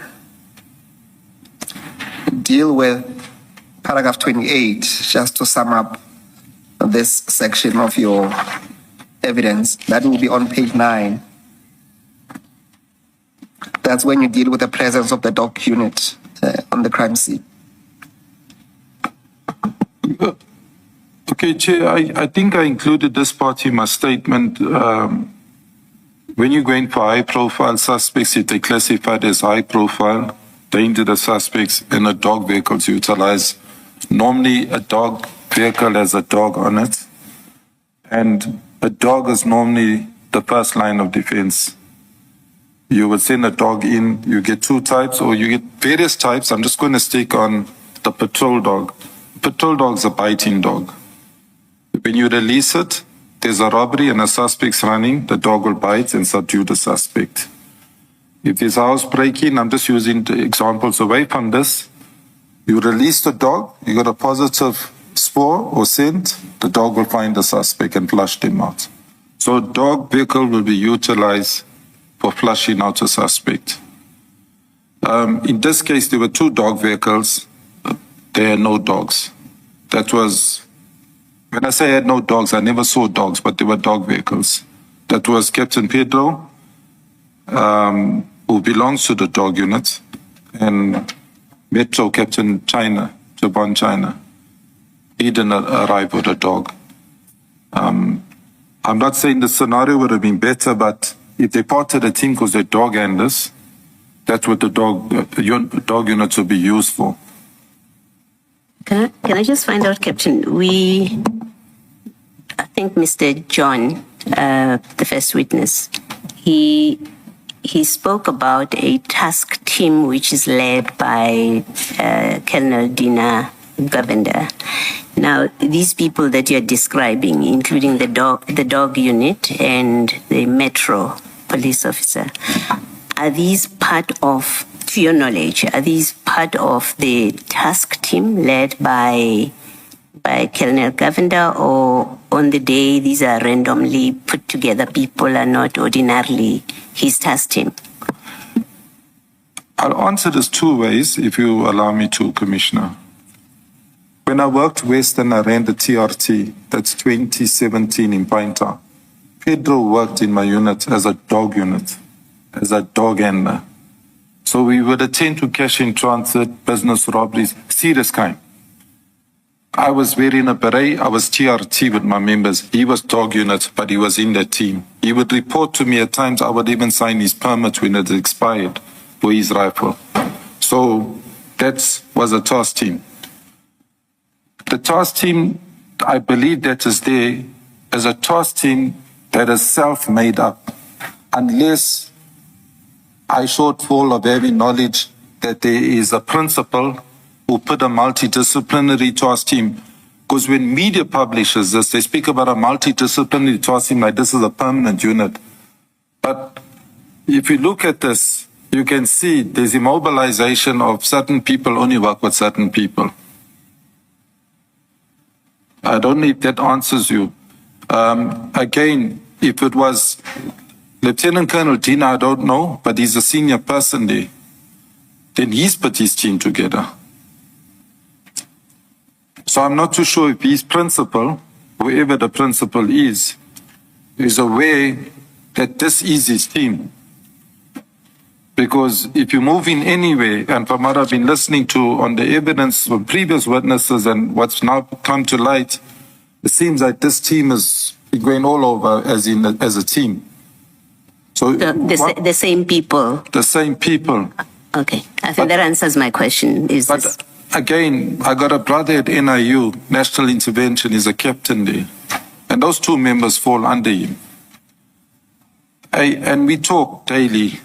deal with paragraph 28, just to sum up this section of your evidence. That will be on page 9. That's when you deal with the presence of the dog unit on the crime scene. Okay, Chair, I think I included this part in my statement. When you're going for high-profile suspects, if they classified as high-profile, dangerous suspects, and a dog vehicle is utilized. Normally, a dog vehicle has a dog on it, and a dog is normally the first line of defense. You would send a dog in, you get 2 types, or you get various types. I'm just going to stick on the patrol dog. Patrol dog's a biting dog. When you release it, there's a robbery and a suspect's running, the dog will bite and subdue the suspect. If there's housebreaking, I'm just using the examples away from this. You release the dog, you got a positive spoor or scent, the dog will find the suspect and flush them out. So dog vehicle will be utilized for flushing out a suspect. In this case, there were 2 dog vehicles. There are no dogs. That was, when I say I had no dogs, I never saw dogs, but there were dog vehicles. That was Captain Pedro, who belongs to the dog unit, and Metro Captain China, Japan China. He didn't arrive with a dog. I'm not saying the scenario would have been better, but if they parted the team because they're dog handlers, that's what the dog units would be used for. Can I just find out, Captain? I think Mr. John, the first witness, he spoke about a task team which is led by Colonel Dina Govender. Now, these people that you're describing, including the dog unit and the Metro police officer, are these part of, to your knowledge, are these part of the task team led by Colonel Govender, or on the day these are randomly put together people, are not ordinarily his task team? I'll answer this 2 ways, if you allow me to, Commissioner. When I worked Western, I ran the TRT, that's 2017 in Pinter. Pedro worked in my unit as a dog unit, as a dog handler. So we would attend to cash in transit, business robberies, serious crime. I was wearing a beret, I was TRT with my members. He was dog unit, but he was in the team. He would report to me at times, I would even sign his permit when it expired for his rifle. So that was a task team. The task team, I believe that is there as a task team that is self-made up, unless I shortfall of having knowledge that there is a principal who put a multidisciplinary task team. Because when media publishes this, they speak about a multidisciplinary task team like this is a permanent unit. But if you look at this, you can see there's immobilization of certain people only work with certain people. I don't know if that answers you. Again, if it was Lieutenant Colonel Dina, I don't know, but he's a senior person there. Then he's put his team together. So I'm not too sure if his principal, whoever the principal is aware that this is his team. Because if you move in anywhere, and from what I've been listening to on the evidence from previous witnesses and what's now come to light, it seems like this team is going all over as a team. So the same people. The same people. Okay, I think that answers my question. But again, I got a brother at NIU, National Intervention, he's a captain there. And those 2 members fall under him. And we talk daily.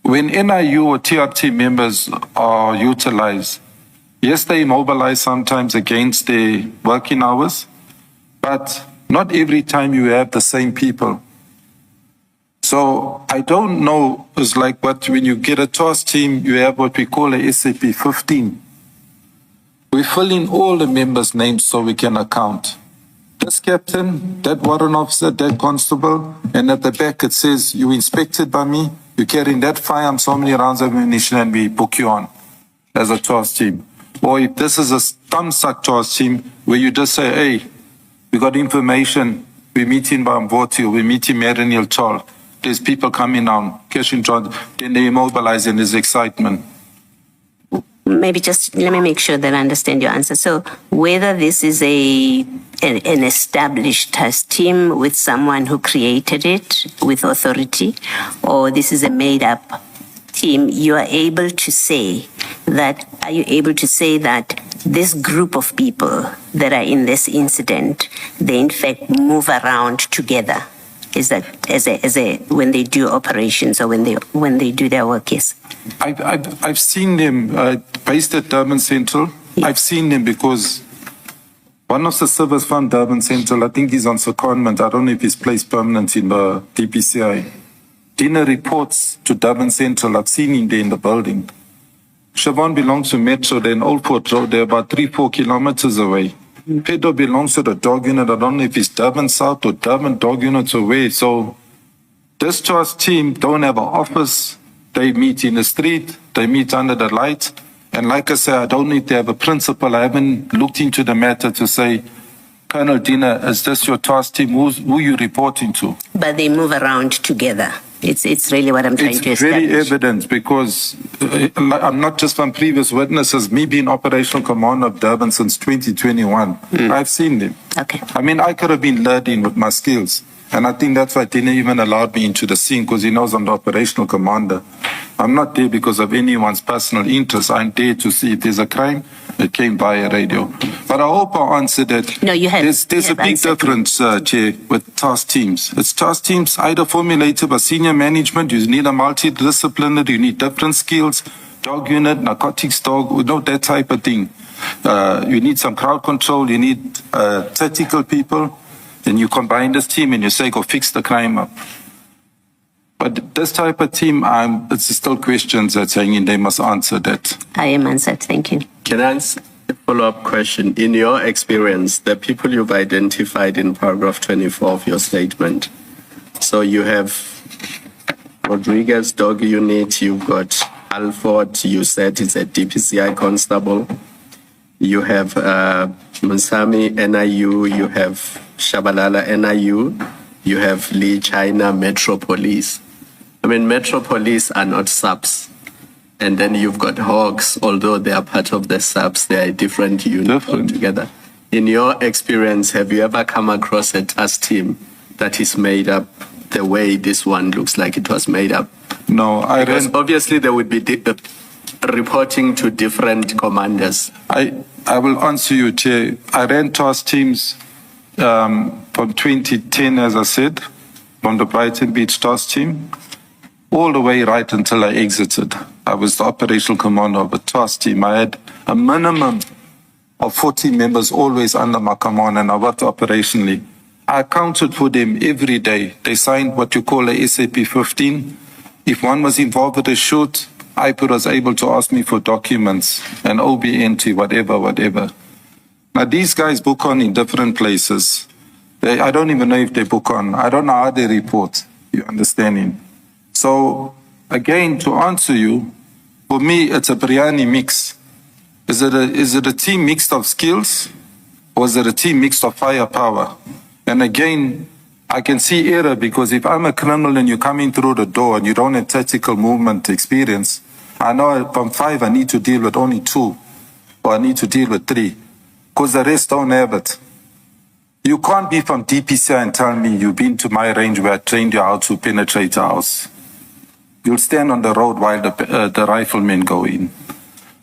When NIU or TRT members are utilized, yes, they mobilize sometimes against their working hours, but not every time you have the same people. So I don't know, it's like when you get a task team, you have what we call a SAP 15. We fill in all the members' names so we can account. This captain, that warrant officer, that constable, and at the back it says, you inspected by me, you carrying that firearm, so many rounds of ammunition, and we book you on as a task team. or if this is a thumbsuck task team where you just say, hey, we got information, we're meeting Bamvoti, we're meeting Merenil Chol, there's people coming on, then they immobilize and there's excitement. Maybe just let me make sure that I understand your answer. So whether this is an established task team with someone who created it with authority, or this is a made-up team, you are able to say that, are you able to say that this group of people that are in this incident, they in fact move around together? Is that when they do operations or when they do their work? Yes. I've seen them based at Durban Central. Yeah. I've seen them because one of the servers from Durban Central, I think he's on secondment. I don't know if he's placed permanent in the DPCI. Dinner reports to Durban Central. I've seen him there in the building. Siobhan belongs to Metro, they're in Old Port Road. They're about 3-4 kilometers away. Pedro belongs to the dog unit. I don't know if it's Durban South or Durban dog units away. So this task team don't have an office. They meet in the street. They meet under the light. And like I said, I don't need to have a principal. I haven't looked into the matter to say, Colonel Dina, is this your task team? Who are you reporting to? But they move around together. It's really what I'm trying to establish. It's very evident because I'm not just from previous witnesses, me being operational commander of Durban since 2021. I've seen them. Okay. I mean, I could have been led in with my skills. And I think that's why he didn't even allow me into the scene because he knows I'm the operational commander. I'm not there because of anyone's personal interest. I'm there to see if there's a crime. It came via radio. But I hope I answered that. No, you have. There's a big difference, Chair, with task teams. It's task teams either formulated by senior management. You need a multidisciplinary, you need different skills, dog unit, narcotics dog, that type of thing. You need some crowd control, you need tactical people. Then you combine this team and you say, go fix the crime up. But this type of team, it's still questions that's hanging. They must answer that. I am answered. Thank you. Can I ask a follow-up question? In your experience, the people you've identified in paragraph 24 of your statement, so you have Rodriguez dog unit, you've got Alford, you said it's a DPCI constable, you have Musami NIU, you have Shabalala NIU, you have Lee China Metro Police. I mean, Metro Police are not subs. And then you've got Hawks, although they are part of the subs, they are a different unit altogether. In your experience, have you ever come across a task team that is made up the way this one looks like it was made up? No, Because obviously there would be reporting to different commanders. I will answer you, Chair. I ran task teams from 2010, as I said, from the Brighton Beach task team, all the way right until I exited. I was the operational commander of a task team. I had a minimum of 40 members always under my command, and I worked operationally. I accounted for them every day. They signed what you call a SAP 15. If one was involved with a shoot, IPO was able to ask me for documents, an OB entry, whatever. Now, these guys book on in different places. I don't even know if they book on. I don't know how they report. You understanding? So, again, to answer you, for me, it's a biryani mix. Is it a team mixed of skills, or is it a team mixed of firepower? And again, I can see error because if I'm a criminal and you're coming through the door and you don't have tactical movement experience, I know from 5 I need to deal with only 2, or I need to deal with 3, because the rest don't have it. You can't be from DPCI and tell me you've been to my range where I trained you how to penetrate a house. You'll stand on the road while the riflemen go in.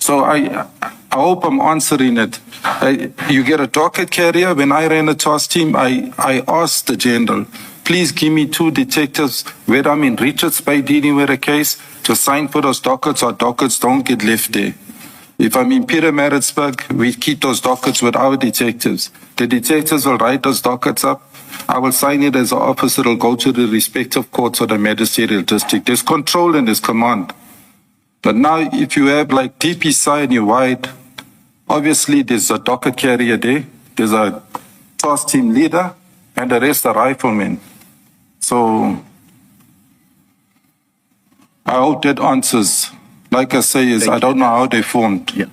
So I hope I'm answering it. You get a docket carrier. When I ran a task team, I asked the general, please give me 2 detectives where I'm in Richards Bay dealing with a case to sign for those dockets. Our dockets don't get left there. If I'm in Pietermaritzburg, we keep those dockets with our detectives. The detectives will write those dockets up. I will sign it as an officer. It will go to the respective courts or the magisterial district. There's control and there's command. But now if you have like DPCI and you're wide, obviously there's a docket carrier there, there's a task team leader, and the rest are riflemen. So I hope that answers. Like I say, I don't know how they formed. Yeah.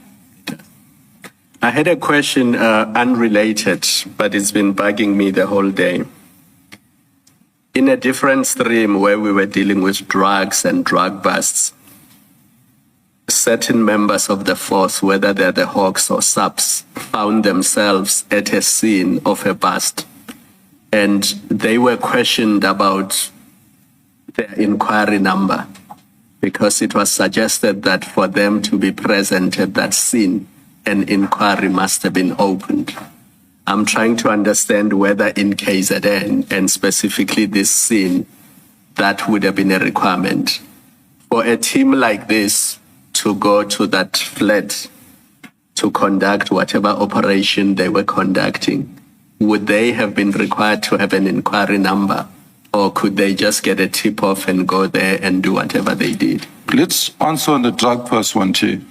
I had a question unrelated, but it's been bugging me the whole day. In a different stream where we were dealing with drugs and drug busts, certain members of the force, whether they're the Hawks or subs, found themselves at a scene of a bust. And they were questioned about their inquiry number because it was suggested that for them to be present at that scene, an inquiry must have been opened. I'm trying to understand whether in KZN, and specifically this scene, that would have been a requirement. For a team like this to go to that flat to conduct whatever operation they were conducting, would they have been required to have an inquiry number, or could they just get a tip-off and go there and do whatever they did? Let's answer on the drug first one, Chair.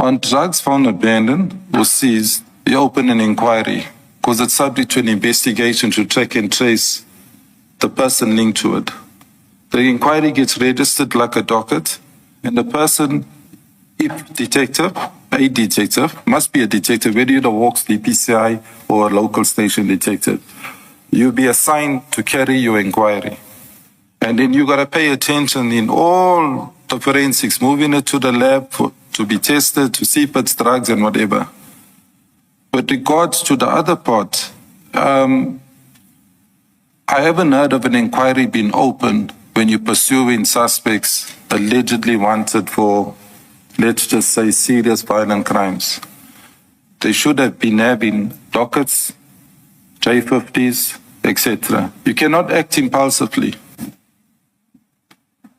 On drugs found abandoned or seized, you open an inquiry because it's subject to an investigation to track and trace the person linked to it. The inquiry gets registered like a docket, and the person, if detective, a detective, must be a detective, whether you're the Hawks, the PCI, or a local station detective. You'll be assigned to carry your inquiry. And then you got to pay attention in all the forensics, moving it to the lab to be tested, to see if it's drugs and whatever. With regards to the other part, I haven't heard of an inquiry being opened when you're pursuing suspects allegedly wanted for, let's just say, serious violent crimes. They should have been having dockets, J50s, etc. You cannot act impulsively.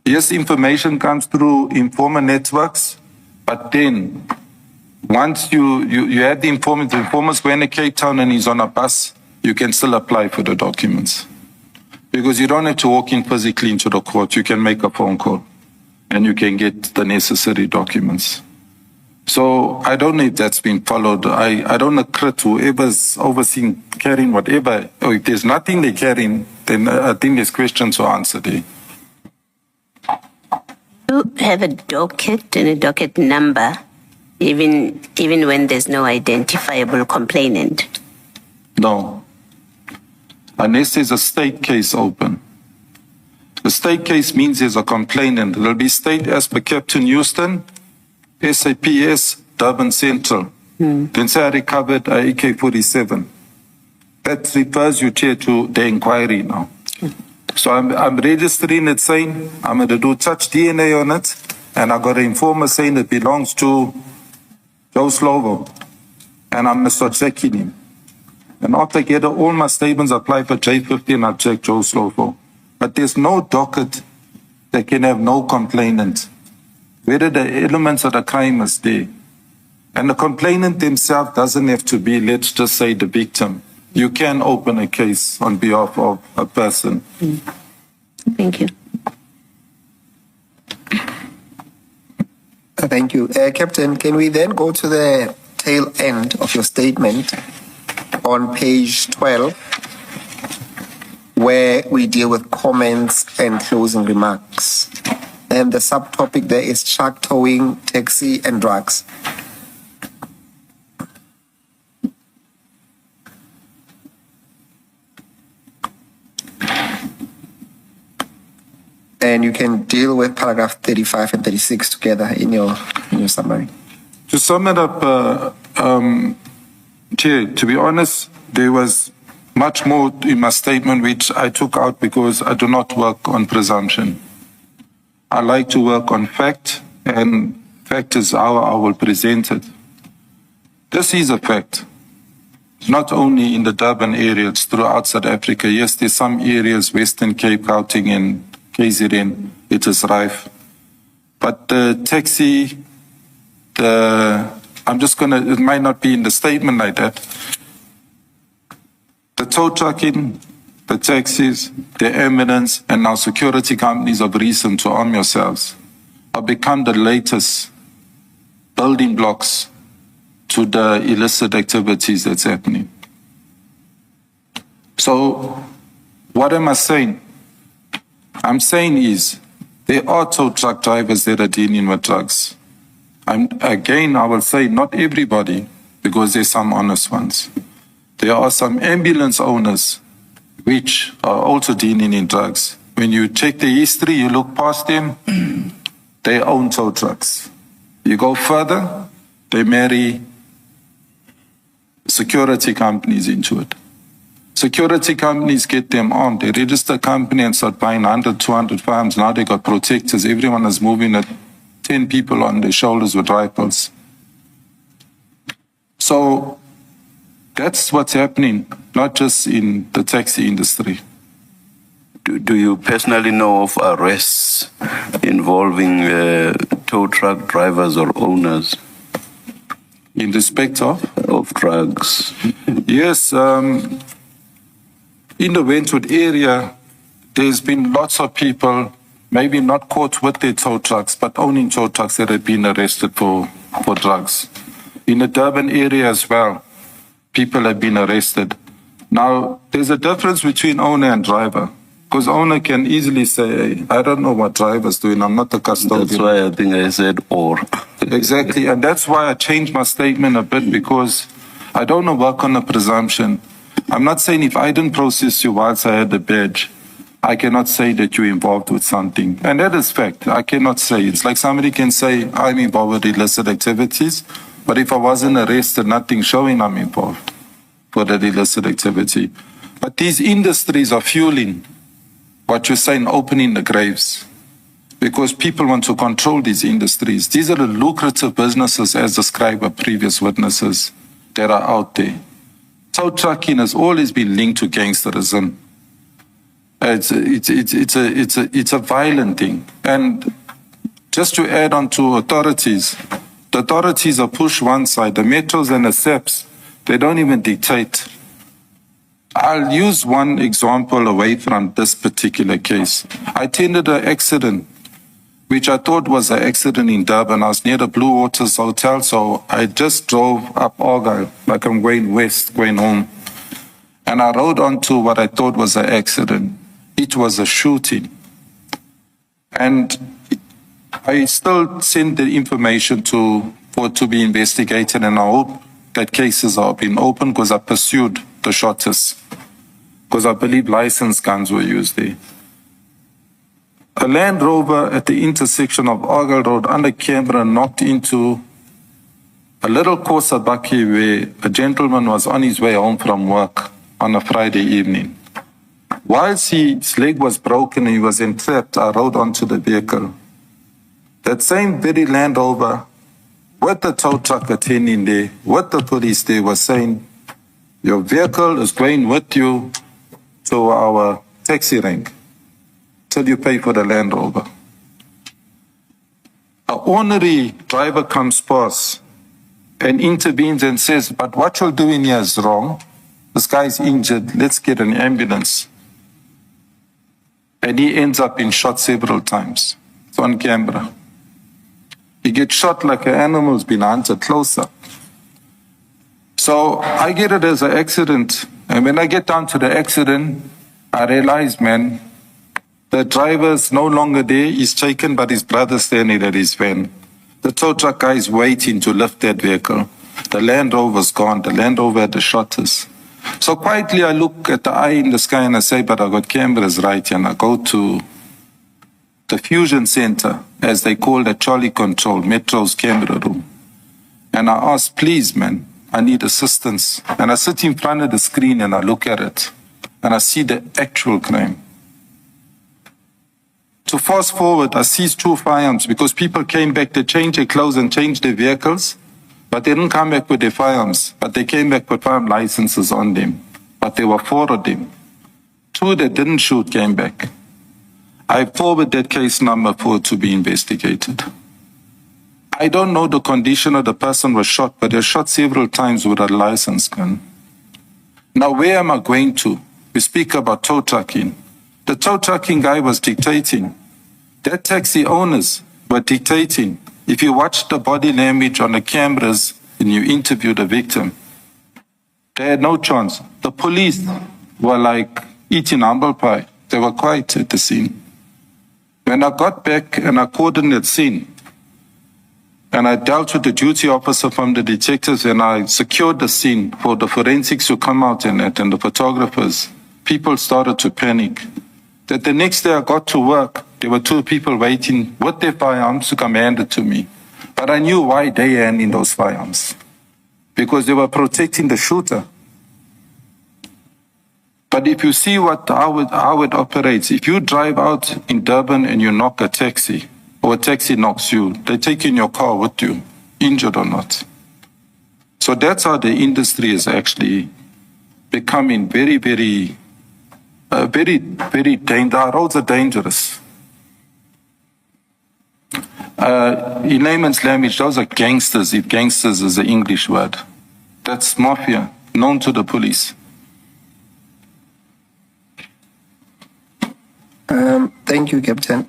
Yes, information comes through informer networks, but then once you have the informers go in Cape Town and he's on a bus, you can still apply for the documents. Because you don't have to walk in physically into the court. You can make a phone call and you can get the necessary documents. So I don't know if that's been followed. I don't accredit whoever's overseeing carrying whatever. Or if there's nothing they're carrying, then I think there's questions to answer there. You have a docket and a docket number, even when there's no identifiable complainant? No. Unless there's a state case open. The state case means there's a complainant. There'll be state as per Captain Houston, SAPS, Durban Central. Then say I recovered a AK-47. That refers you, Chair, to the inquiry now. So I'm registering it saying I'm going to do touch DNA on it, and I got an informer saying it belongs to Joe Slovo, and I'm going to start checking him. And after I get all my statements, I apply for J50 and I check Joe Slovo. But there's no docket that can have no complainant, whether the elements of the crime is there. And the complainant himself doesn't have to be, let's just say, the victim. You can open a case on behalf of a person. Thank you. Thank you. Captain, can we then go to the tail end of your statement on page 12, where we deal with comments and closing remarks? And the subtopic there is truck towing, taxi, and drugs. And you can deal with paragraph 35 and 36 together in your summary. To sum it up, Chair, to be honest, there was much more in my statement which I took out because I do not work on presumption. I like to work on fact, and fact is how I will present it. This is a fact. Not only in the Durban area, it's throughout South Africa. Yes, there's some areas, Western Cape, Gauteng, and KZN, it is rife. But the taxi, it might not be in the statement like that. The tow trucking, the taxis, the ambulance, and now security companies of reason to arm yourselves have become the latest building blocks to the illicit activities that's happening. So, what am I saying? I'm saying is, there are tow truck drivers that are dealing with drugs. I will say not everybody, because there's some honest ones. There are some ambulance owners which are also dealing in drugs. When you check the history, you look past them, they own tow trucks. You go further, they marry security companies into it. Security companies get them armed. They register a company and start buying 100, 200 firearms. Now they got protectors. Everyone is moving at 10 people on their shoulders with rifles. So that's what's happening, not just in the taxi industry. Do you personally know of arrests involving tow truck drivers or owners? In respect of drugs? Yes, in the Wentworth area, there's been lots of people, maybe not caught with their tow trucks, but owning tow trucks that have been arrested for drugs. In the Durban area as well, people have been arrested. Now, there's a difference between owner and driver, because owner can easily say, hey, I don't know what driver's doing, I'm not the custodian. That's why I think I said or. Exactly, and that's why I changed my statement a bit, because I don't want to work on a presumption. I'm not saying if I didn't process you whilst I had the badge, I cannot say that you're involved with something. And that is fact. I cannot say. It's like somebody can say, I'm involved with illicit activities, but if I wasn't arrested, nothing showing I'm involved for that illicit activity. But these industries are fueling what you're saying, opening the graves, because people want to control these industries. These are the lucrative businesses, as described by previous witnesses, that are out there. Tow trucking has always been linked to gangsterism. It's a violent thing. And just to add on to authorities, the authorities are pushed one side. The metros and the SEPs, they don't even dictate. I'll use one example away from this particular case. I attended an accident, which I thought was an accident in Durban. I was near the Blue Waters Hotel, so I just drove up Argyle, like I'm going west, going home. And I rode onto what I thought was an accident. It was a shooting. And I still send the information for it to be investigated, and I hope that cases are being opened, because I pursued the shooters, because I believe licensed guns were used there. A Land Rover at the intersection of Argyle Road under camera knocked into a little Kosa Bakkie where a gentleman was on his way home from work on a Friday evening. Whilst his leg was broken and he was entrapped, I rode onto the vehicle. That same very Land Rover, with the tow truck attending there, with the police there, was saying, your vehicle is going with you to our taxi rank till you pay for the Land Rover. An ornery driver comes past and intervenes and says, but what you're doing here is wrong. This guy's injured, let's get an ambulance. And he ends up being shot several times. It's on camera. He gets shot like an animal's been hunted close up. So I get it as an accident. And when I get down to the accident, I realize, man, the driver's no longer there. He's taken, but his brother's standing at his van. The tow truck guy is waiting to lift that vehicle. The Land Rover's gone. The Land Rover had the shutters. So quietly I look at the eye in the sky and I say, but I got cameras right here. And I go to the Fusion Center, as they call the Charlie Control, Metro's camera room. And I ask, please, man, I need assistance. And I sit in front of the screen and I look at it. And I see the actual crime. To fast forward, I seized 2 firearms because people came back, they changed their clothes and changed their vehicles, but they didn't come back with their firearms, but they came back with firearm licenses on them. But there were 4 of them. 2 that didn't shoot came back. I forward that case number for it to be investigated. I don't know the condition of the person was shot, but they shot several times with a licensed gun. Now, where am I going to? We speak about tow trucking. The tow trucking guy was dictating. That taxi owners were dictating. If you watch the body language on the cameras and you interview the victim, they had no chance. The police were like eating humble pie. They were quiet at the scene. When I got back and I coordinated scene, And I dealt with the duty officer from the detectives, and I secured the scene for the forensics to come out and the photographers. People started to panic. That the next day I got to work, there were two people waiting with their firearms to come hand it to me. But I knew why they handing those firearms. Because they were protecting the shooter. But if you see how it operates, if you drive out in Durban and you knock a taxi, or a taxi knocks you, they take in your car with you, injured or not. So that's how the industry is actually becoming very dangerous. Our roads are dangerous. In layman's language, those are gangsters, if gangsters is the English word. That's mafia, known to the police. Thank you, Captain.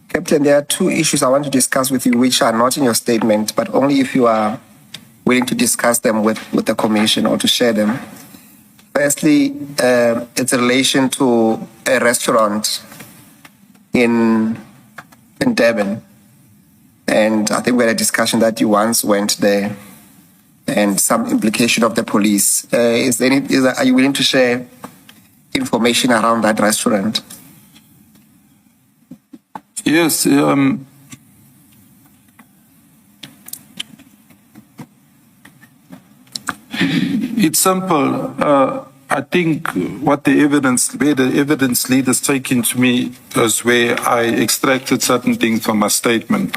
Captain, there are two issues I want to discuss with you which are not in your statement, but only if you are willing to discuss them with the Commission or to share them. Firstly, it's in relation to a restaurant in Durban. And I think we had a discussion that you once went there and some implication of the police. Are you willing to share information around that restaurant? Yes, it's simple. I think where the evidence leaders taken to me is where I extracted certain things from my statement.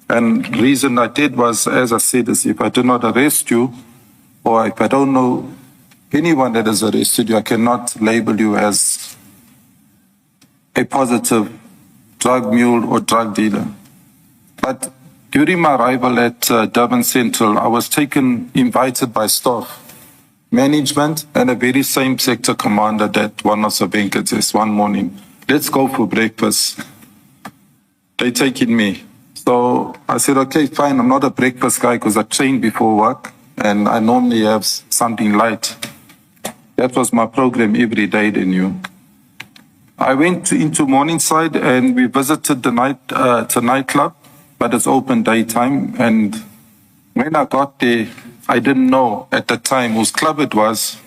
And the reason I did was, as I said, is if I do not arrest you, or if I don't know anyone that has arrested you, I cannot label you as a positive drug mule or drug dealer. But during my arrival at Durban Central, I was invited by staff, management, and a very same sector commander that one of the bankers one morning. Let's go for breakfast. They taking me. So I said, okay, fine. I'm not a breakfast guy because I train before work and I normally have something light. That was my program every day, they knew. I went into Morningside and we visited the nightclub, but it's open daytime. And when I got there, I didn't know at the time whose club it was,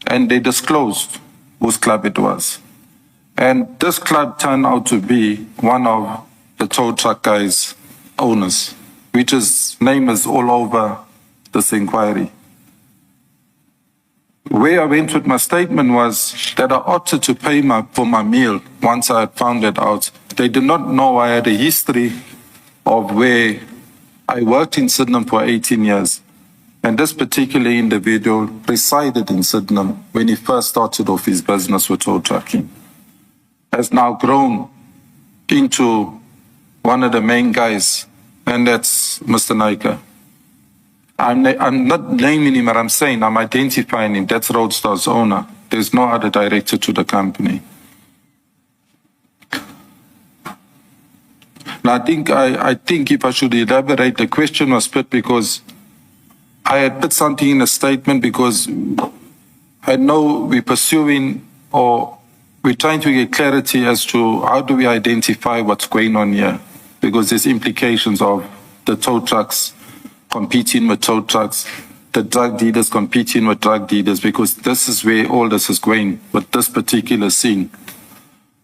and they disclosed whose club it was. And this club turned out to be one of the tow truck guys' owners, which his name is all over this inquiry. Where I went with my statement was that I opted to pay for my meal once I had found it out. They did not know I had a history of where I worked in Sydenham for 18 years. And this particular individual resided in Sydenham when he first started off his business with tow trucking. Has now grown into one of the main guys, and that's Mr. Naika. I'm not naming him, but I'm saying I'm identifying him. That's Roadstar's owner. There's no other director to the company. Now, I think if I should elaborate, the question was put because I had put something in a statement because I know we're pursuing or we're trying to get clarity as to how do we identify what's going on here, because there's implications of the tow trucks competing with tow trucks, the drug dealers competing with drug dealers, because this is where all this is going with this particular scene.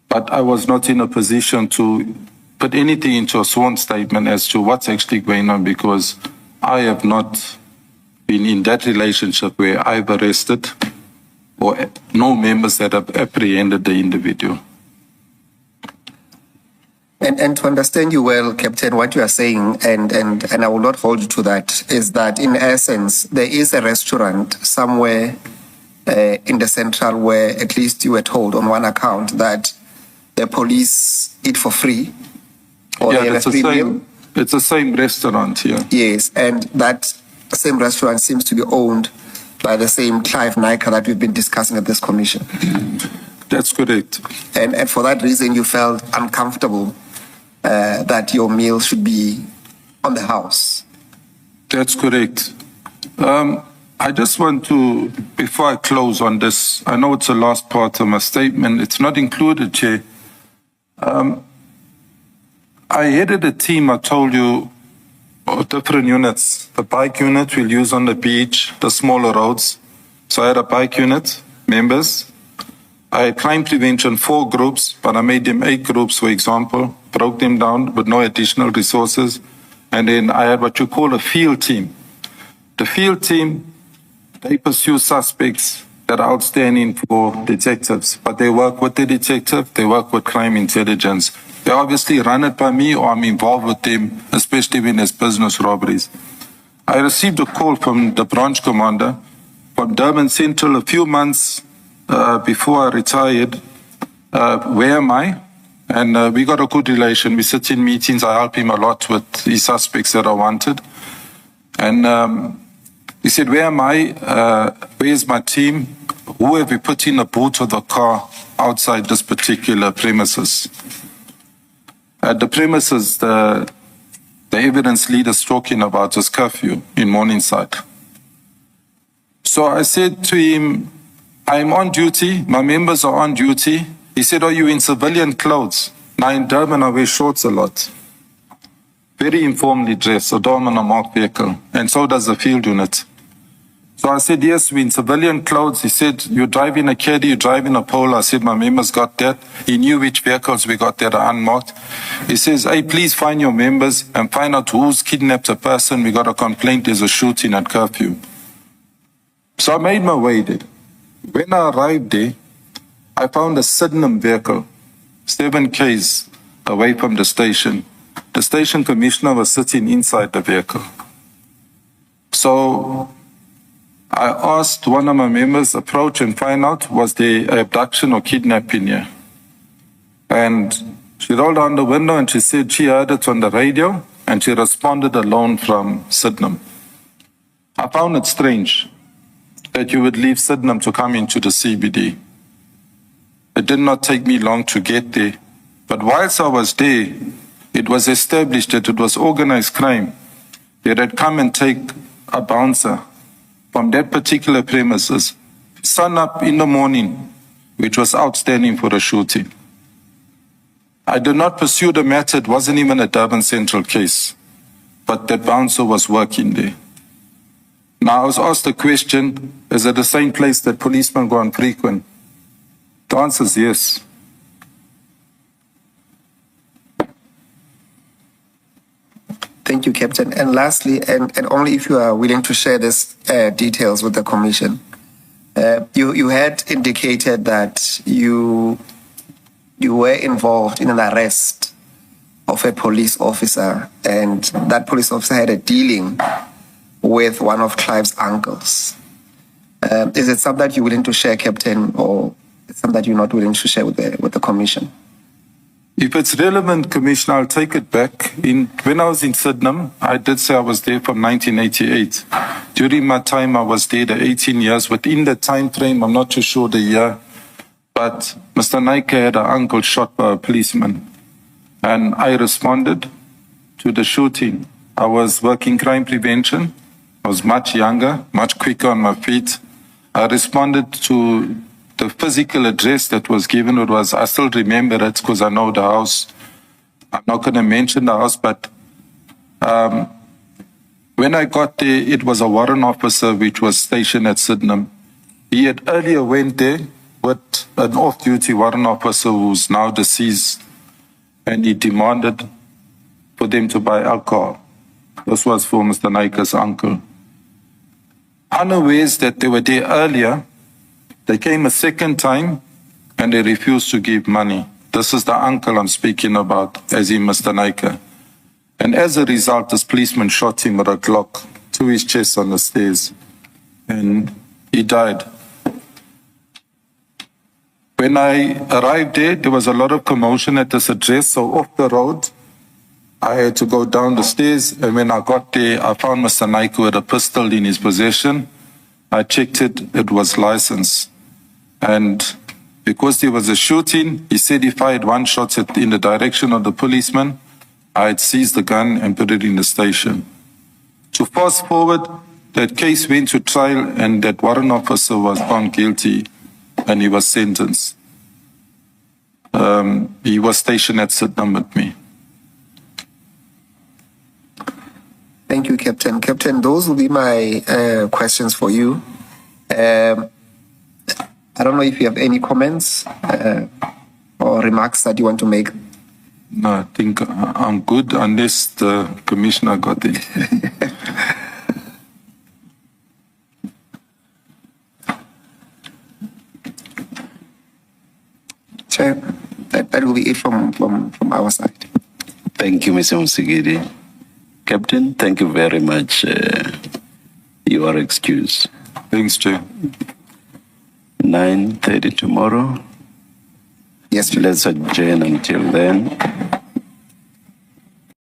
But I was not in a position to put anything into a sworn statement as to what's actually going on, because I have not been in that relationship where I've arrested or no members that have apprehended the individual. And to understand you well, Captain, what you are saying, and I will not hold you to that, is that in essence, there is a restaurant somewhere in the central where at least you were told on one account that the police eat for free. Or Yeah, it's the same restaurant here. Yes, and that same restaurant seems to be owned by the same Clive Naika that we've been discussing at this commission. That's correct. And for that reason, you felt uncomfortable that your meal should be on the house. That's correct. I just want to, before I close on this, I know it's the last part of my statement, it's not included here. I headed a team, I told you, of different units. The bike unit we'll use on the beach, the smaller roads. So I had a bike unit, members. I had crime prevention, 4 groups, but I made them 8 groups, for example, broke them down with no additional resources. And then I had what you call a field team. The field team, they pursue suspects that are outstanding for detectives, but they work with the detective, they work with crime intelligence. They obviously run it by me or I'm involved with them, especially when there's business robberies. I received a call from the branch commander from Durban Central a few months before I retired. Where am I? And we got a good relation. We sit in meetings. I help him a lot with the suspects that are wanted. And he said, where am I? Where's my team? Who have we put in the boot of the car outside this particular premises? At the premises, the evidence leader's talking about is curfew in Morningside. So I said to him, I'm on duty, my members are on duty. He said, are you in civilian clothes? Now in Durban, I wear shorts a lot. Very informally dressed, a dorm and a marked vehicle, and so does the field unit. So I said, yes, we're in civilian clothes. He said, you're driving a caddy, you're driving a Polo. I said, my members got that. He knew which vehicles we got that are unmarked. He says, hey, please find your members and find out who's kidnapped a person. We got a complaint, there's a shooting at curfew. So I made my way there. When I arrived there, I found a Sydenham vehicle, 7 k's away from the station. The station commissioner was sitting inside the vehicle. So I asked one of my members approach and find out was there abduction or kidnapping here. And she rolled down the window and she said she heard it on the radio and she responded alone from Sydenham. I found it strange that you would leave Sydenham to come into the CBD. It did not take me long to get there. But whilst I was there, it was established that it was organized crime that had come and take a bouncer from that particular premises, sun up in the morning, which was outstanding for a shooting. I did not pursue the matter. It wasn't even a Durban Central case, but that bouncer was working there. Now I was asked the question, is it the same place that policemen go on frequent? The answer is yes. Thank you, Captain. And lastly, and only if you are willing to share these details with the Commission, you had indicated that you were involved in an arrest of a police officer, and that police officer had a dealing with one of Clive's uncles. Is it something that you're willing to share, Captain, or something that you're not willing to share with the Commission? If it's relevant, Commissioner, I'll take it back. When I was in Sydenham, I did say I was there from 1988. During my time, I was there the 18 years. Within the time frame, I'm not too sure the year, but Mr. Naika had an uncle shot by a policeman, and I responded to the shooting. I was working crime prevention. I was much younger, much quicker on my feet. I responded to the physical address that was given. It was, I still remember it because I know the house. I'm not going to mention the house, but when I got there, it was a warrant officer which was stationed at Sydenham. He had earlier went there with an off-duty warrant officer who's now deceased, and he demanded for them to buy alcohol. This was for Mr. Naika's uncle. Unawares that they were there earlier, they came a second time and they refused to give money. This is the uncle I'm speaking about, as in Mr. Naika. And as a result, this policeman shot him with a Glock to his chest on the stairs, and he died. When I arrived there was a lot of commotion at this address, so off the road, I had to go down the stairs, and when I got there, I found Mr. Naika with a pistol in his possession. I checked it, it was licensed. And because there was a shooting, he said he fired 1 shot in the direction of the policeman. I had seized the gun and put it in the station. To fast forward, that case went to trial and that warrant officer was found guilty and he was sentenced. He was stationed at Sydenham with me. Thank you, Captain. Captain, those will be my questions for you. I don't know if you have any comments or remarks that you want to make. No, I think I'm good unless the commissioner got it. Chair, that will be it from our side. Thank you, Mr. Musigidi. Captain, thank you very much. You are excused. Thanks, Chair. 9:30 tomorrow. Yes, Chair. Let's adjourn until then.